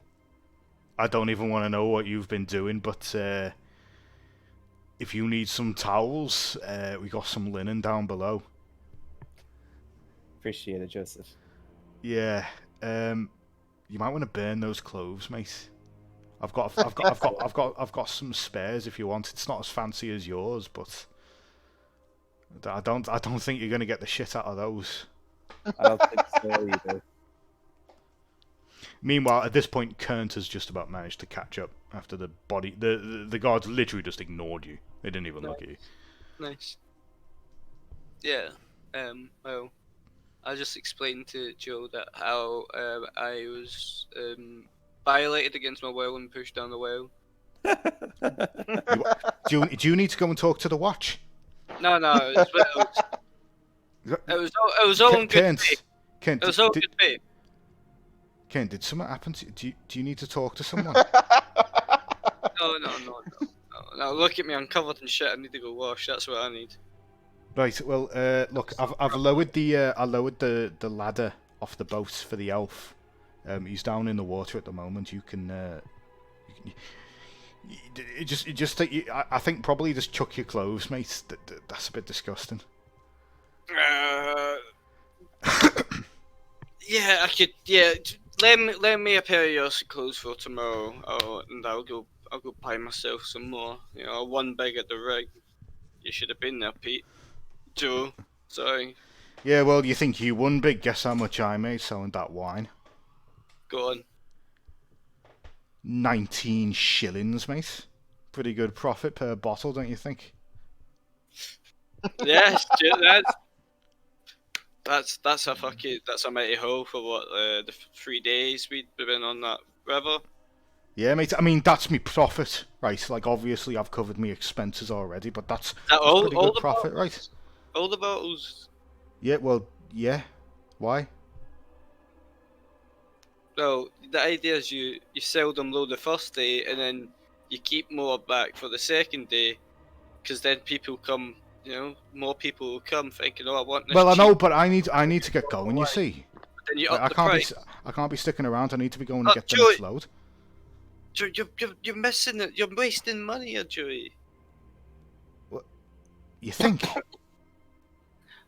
I don't even want to know what you've been doing, but if you need some towels, we got some linen down below. Appreciate it, Joseph. Yeah, you might want to burn those clothes, mate. I've got some spares if you want. It's not as fancy as yours, but I don't think you're gonna get the shit out of those. I don't think so either. Meanwhile, at this point, Kernt has just about managed to catch up after the body. The guards literally just ignored you. They didn't even look at you. Nice. Yeah. Well, I just explained to Joe that how I was violated against my will and pushed down the well. Do you need to go and talk to the watch? No, it was all in good faith. Kent, It was all good faith. Ken, did something happen to you? Do you need to talk to someone? No, look at me, I'm covered in shit, I need to go wash, that's what I need. Right, well, look, I've lowered the ladder off the boat for the elf. He's down in the water at the moment. You can I think probably just chuck your clothes, mate. That's a bit disgusting. Yeah, I could. Yeah, lend me a pair of your clothes for tomorrow, and I'll go buy myself some more. You know, one bag at the rig. You should have been there, Pete. Joe, sorry. Yeah, well, you think you won big? Guess how much I made selling that wine? Go on. 19 shillings, mate. Pretty good profit per bottle, don't you think? Yes, that's a mighty haul for what the 3 days we'd been on that river. Yeah, mate. I mean, that's me profit, right? Like, obviously, I've covered my expenses already, but that's pretty good profit, right? All the bottles. Yeah. Well, yeah. Why? Well, the idea is you sell them low the first day, and then you keep more back for the second day, because then people come. You know, more people will come thinking, "Oh, I want this." Well, I know, cheap." but I need to get going. You see, Then you I up the can't price. I can't be sticking around. I need to be going to get the next load. You're missing it. You're wasting money, Joey. You think?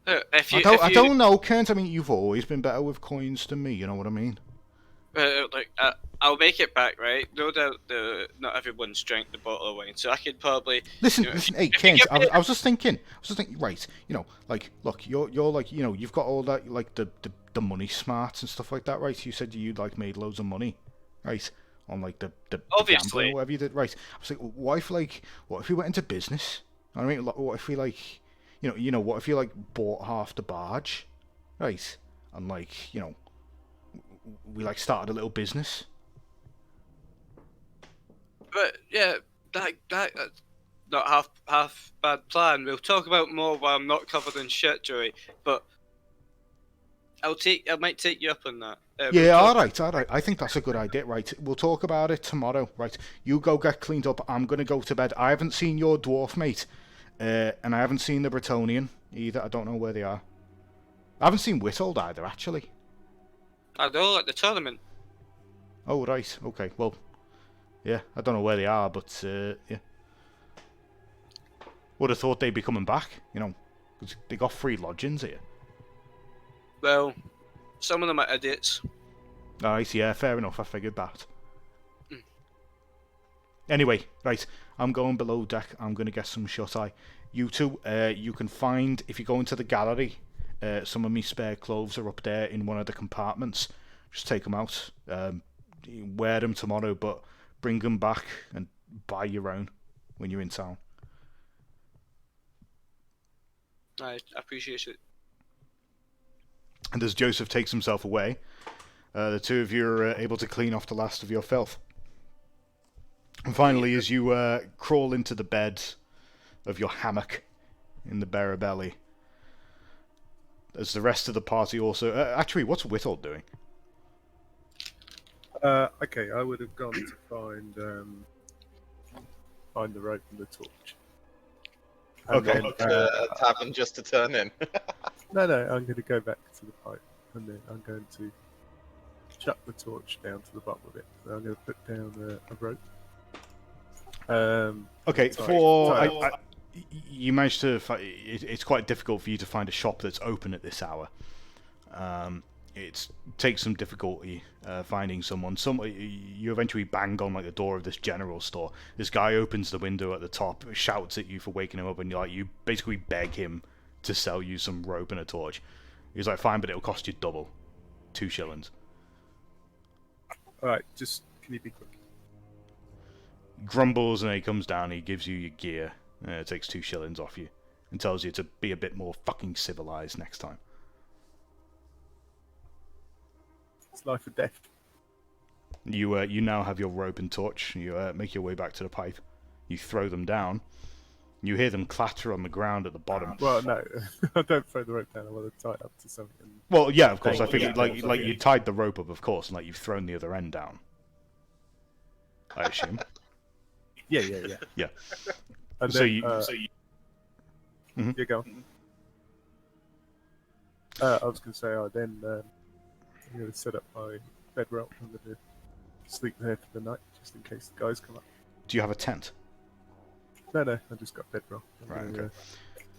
I don't know, Kent. I mean, you've always been better with coins than me. You know what I mean? I'll make it back, right? No doubt, not everyone's drank the bottle of wine, so I could probably Listen, you know, listen. Hey, if you Kent. give me- I was just thinking. Right. You know, like, look, you're like, you know, you've got all that, like the money smarts and stuff like that, right? You said you'd like made loads of money, right? On like the Obviously. gambling or whatever you did, right? I was like, what if we went into business? I mean, what if we like, you know, what if you like bought half the barge, right? And like, you know, we like started a little business. But yeah, that's not half bad plan. We'll talk about more while I'm not covered in shit, Joey. But I might take you up on that. Yeah, all right. I think that's a good idea. Right, we'll talk about it tomorrow. Right, you go get cleaned up. I'm gonna go to bed. I haven't seen your dwarf mate, and I haven't seen the Bretonian either. I don't know where they are. I haven't seen Whittled either, actually. I know at the tournament. Oh right, okay. Well, yeah, I don't know where they are, but yeah, would have thought they'd be coming back. You know, 'cause they got free lodgings here. Well, some of them are idiots. Alright, yeah, fair enough. I figured that. Anyway, right, I'm going below deck. I'm going to get some shut-eye. You two, you can find, if you go into the gallery, some of me spare clothes are up there in one of the compartments. Just take them out. Wear them tomorrow, but bring them back and buy your own when you're in town. I appreciate it. And as Joseph takes himself away, the two of you are able to clean off the last of your filth. And finally, as you crawl into the bed of your hammock in the bearer belly, as the rest of the party also... actually, what's Whittled doing? Okay, I would have gone to find the rope and the torch. And Okay. then, A tavern just to turn in. No, I'm going to go back to the pipe, and then I'm going to chuck the torch down to the bottom of it. And I'm going to put down a rope. Okay, sorry. You managed to... It's quite difficult for you to find a shop that's open at this hour. It takes some difficulty finding someone. You eventually bang on like the door of this general store. This guy opens the window at the top, shouts at you for waking him up, and you basically beg him to sell you some rope and a torch. He's like, fine, but it'll cost you double. 2 shillings. Alright, just can you be quick? Grumbles, and he comes down, he gives you your gear. It takes 2 shillings off you. And tells you to be a bit more fucking civilized next time. It's life or death. You now have your rope and torch. You make your way back to the pipe. You throw them down. You hear them clatter on the ground at the bottom. Well, no, I don't throw the rope down. I want to tie it up to something. Well, yeah, of course. I figured, Yeah, like you tied the rope up, of course, and like you've thrown the other end down. I assume. Yeah. Yeah. And So then, you- Mhm. You go. I was going to say, then I'm going to set up my bedroll. I'm going to sleep there for the night, just in case the guys come up. Do you have a tent? No, I just got bedroll. I'm Right, gonna, okay.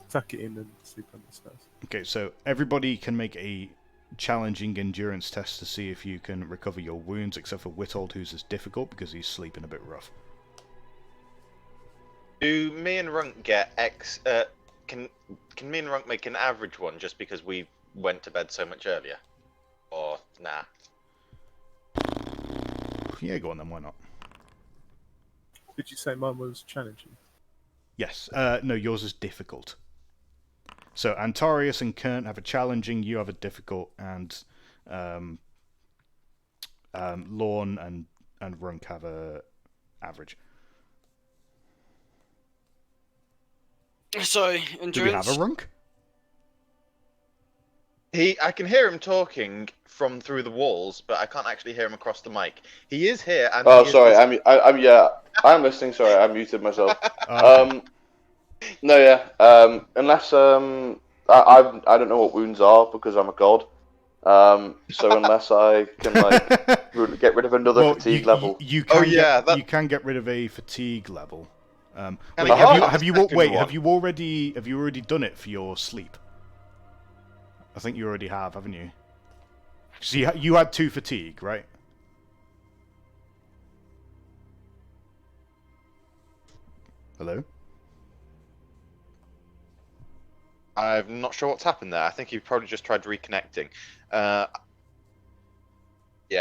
Tuck it in and sleep on the stairs. Okay, so everybody can make a challenging endurance test to see if you can recover your wounds, except for Whittled, who's as difficult because he's sleeping a bit rough. Do me and Runk get Can me and Runk make an average one just because we went to bed so much earlier? Or nah? Yeah, go on then, why not? Did you say mine was challenging? Yes. No, yours is difficult. So Antarius and Kern have a challenging, you have a difficult, and Lorne and Runk have a average. Sorry, Do we endurance. have a Runk? I can hear him talking from through the walls, but I can't actually hear him across the mic. He is here. And Oh, he is sorry. listening. I'm listening. Sorry, I muted myself. Okay. No, yeah. Unless I don't know what wounds are because I'm a god. So unless I can get rid of another Well, fatigue level, you can that- you can get rid of a fatigue level. And Wait, I have you- have you second wait? one. Have you already done it for your sleep? I think you already have, haven't you? So you had 2 fatigue, right? Hello? I'm not sure what's happened there. I think he probably just tried reconnecting. Yeah,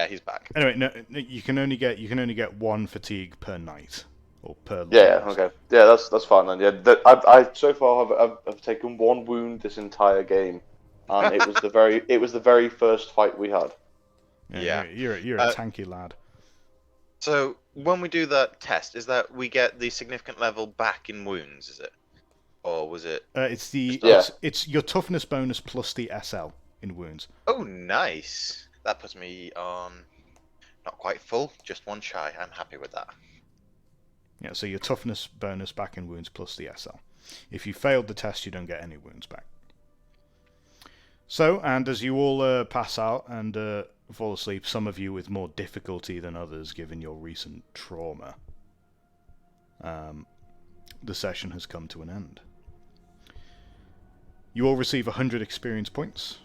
he's back. Anyway, no, you can only get 1 fatigue per night or per. yeah, long rest. okay, yeah, that's fine then. Yeah, I so far I've taken 1 wound this entire game, and it was the very first fight we had. Yeah. You're a tanky lad. So when we do that test, is that we get the significant level back in wounds? Is it, or was it? Yeah. It's your toughness bonus plus the SL in wounds. Oh, nice. That puts me on not quite full, just 1 shy. I'm happy with that. Yeah, so your toughness bonus back in wounds plus the SL. If you failed the test, you don't get any wounds back. So, and as you all pass out and fall asleep, some of you with more difficulty than others, given your recent trauma, the session has come to an end. You all receive 100 experience points.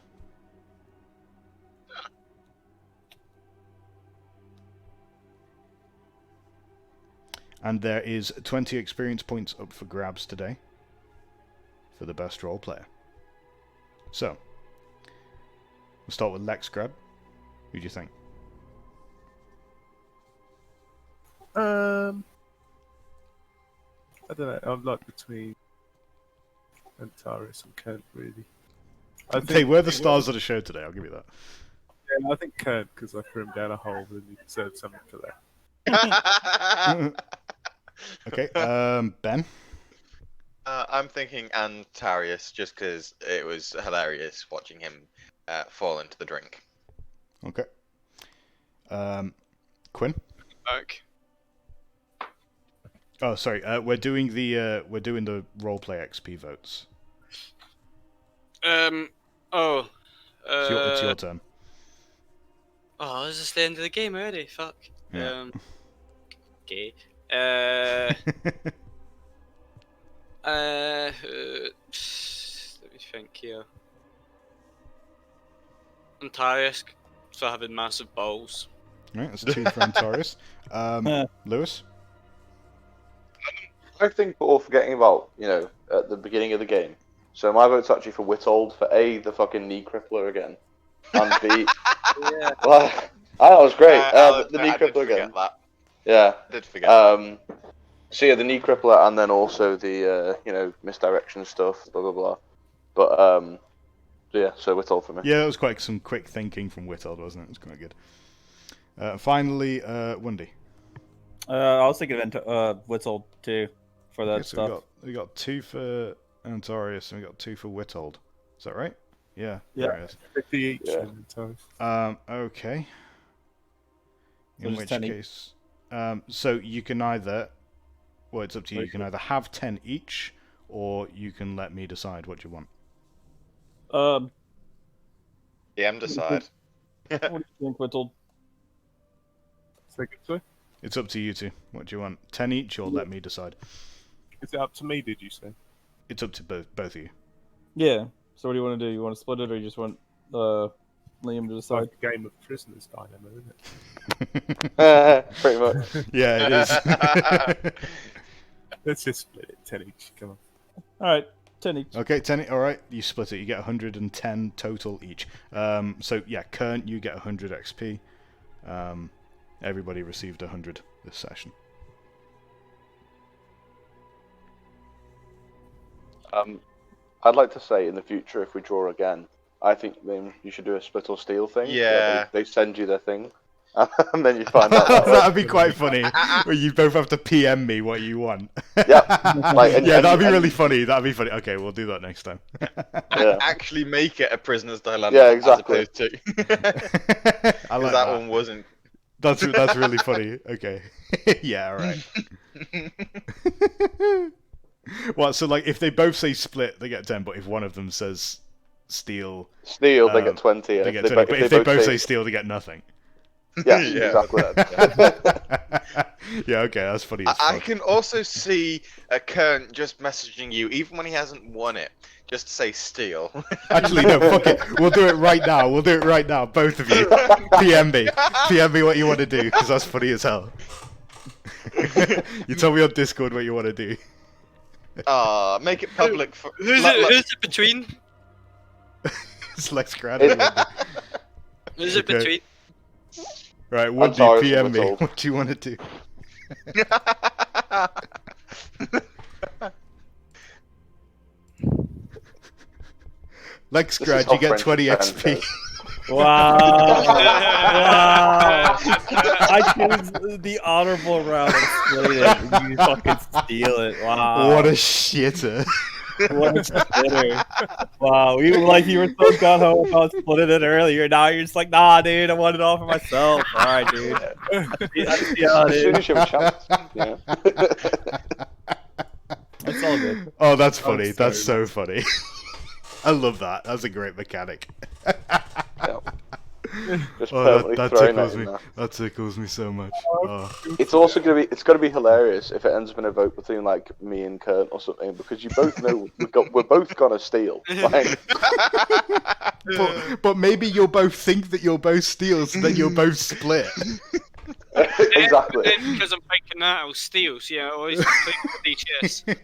And there is 20 experience points up for grabs today for the best role player. So, we'll start with Lex Grab. Who do you think? I don't know. I'm like between Antares and Kent, really. Hey, we're the stars of the show today, I'll give you that. Yeah, I think Kent, because I threw him down a hole and he deserved something for that. Okay, Ben? I'm thinking Antarius, just because it was hilarious watching him fall into the drink. Okay. Quinn? Back. Oh, sorry. We're doing the roleplay XP votes. Oh. It's your turn. Oh, is this the end of the game already? Fuck. Yeah. Okay. Let me think here. Antarius for having massive balls. Right, that's 2 for Antarius. Lewis? I think we're all forgetting about, at the beginning of the game. So my vote's actually for Witold for A, the fucking knee crippler again, and B, Yeah. well, that was great. The knee I did crippler forget again. that. Yeah. I did forget. So yeah, the knee crippler, and then also the misdirection stuff, blah blah blah. But so yeah, so Witold for me. Yeah, that was quite some quick thinking from Witold, wasn't it? It was quite good. Finally, Wendy. I was thinking of Witzel too for that Okay, so stuff. we got 2 for Antarius and we got 2 for Witold. Is that right? Yeah. Yeah. There it is. 50 each. Yeah. And Antares. Okay. So In just which 10 each. case, so you can either, well, it's up to you. You can either have 10 each, or you can let me decide what you want. DM decide. What do you think, Witzel? Second, sorry? It's up to you two. What do you want? 10 each, or let me decide? Is it up to me, did you say? It's up to both of you. Yeah. So what do you want to do? You want to split it, or you just want Liam to It's decide? like a game of prisoners dynamo, isn't it? Pretty much. Yeah, it is. Let's just split it. 10 each. Come on. All right, 10 each. Okay, 10. All right, you split it. You get 110 total each. So yeah, Kern, you get 100 XP. Everybody received 100 this session. I'd like to say in the future, if we draw again, I think then you should do a split or steal thing. where Yeah. They send you their thing, and then you find out. that way. That'd be quite funny. Where you both have to PM me what you want. Yeah. Like, and- Yeah, and- that'd be and- really funny. That'd be funny. Okay, we'll do that next time. Yeah. Actually make it a prisoner's dilemma. Yeah, exactly. As opposed to... I like that that. one wasn't. That's really funny. Okay. Yeah, all right. Well, so like if they both say split, they get 10, but if one of them says steal, Steal, they get 20. they get 20. But if they both say steal, they get nothing. Yeah, Yeah. exactly. Yeah, okay, that's funny as I fuck. can also see Kern just messaging you, even when he hasn't won it, just to say steal. Actually, no, fuck it. We'll do it right now. We'll do it right now, both of you. PM me. PM me what you want to do, because that's funny as hell. You tell me on Discord what you want to do. Make it public for. Who's it between? It's Lex Grant. Who's it Okay. between? Right, what do sorry, you PM me? Little. What do you want to do? Lex This Grad, is how you get French 20 friends XP. go. Wow. Wow. I choose the honorable route and split it. You fucking steal it. Wow. What a shitter. What a spitter. Wow. You were so gung ho about splitting it earlier. Now you're just like, nah, dude, I want it all for myself. Alright, dude. Yeah, As soon dude. as you have a chance. Yeah. It's all good. Oh, that's funny. I'm That's sorry. so funny. I love that. That's a great mechanic. Just Oh, permanently that throwing tickles it in me. there. That tickles me so much. Oh. It's also gonna be hilarious if it ends up in a vote between like me and Kurt or something, because you both know we're both gonna steal. Like, But maybe you'll both think that you're both steals, so that you'll both split. exactly. Because I'm thinking that I'll steal. So yeah, I always think with DTS.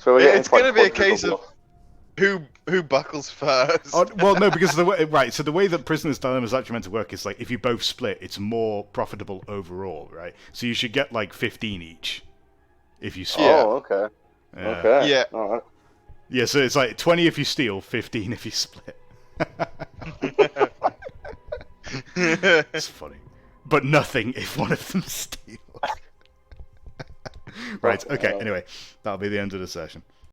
So we're getting It's gonna quite be a case of quadruple. who buckles first. Oh, well, no, because the way, right. So the way that Prisoner's Dilemma is actually meant to work is like if you both split, it's more profitable overall, right? So you should get like 15 each if you split. Oh, okay. Yeah. Okay. Yeah. All right. Yeah, so it's like 20 if you steal, 15 if you split. It's funny, but nothing if one of them steals. Right. Okay. Anyway, that'll be the end of the session.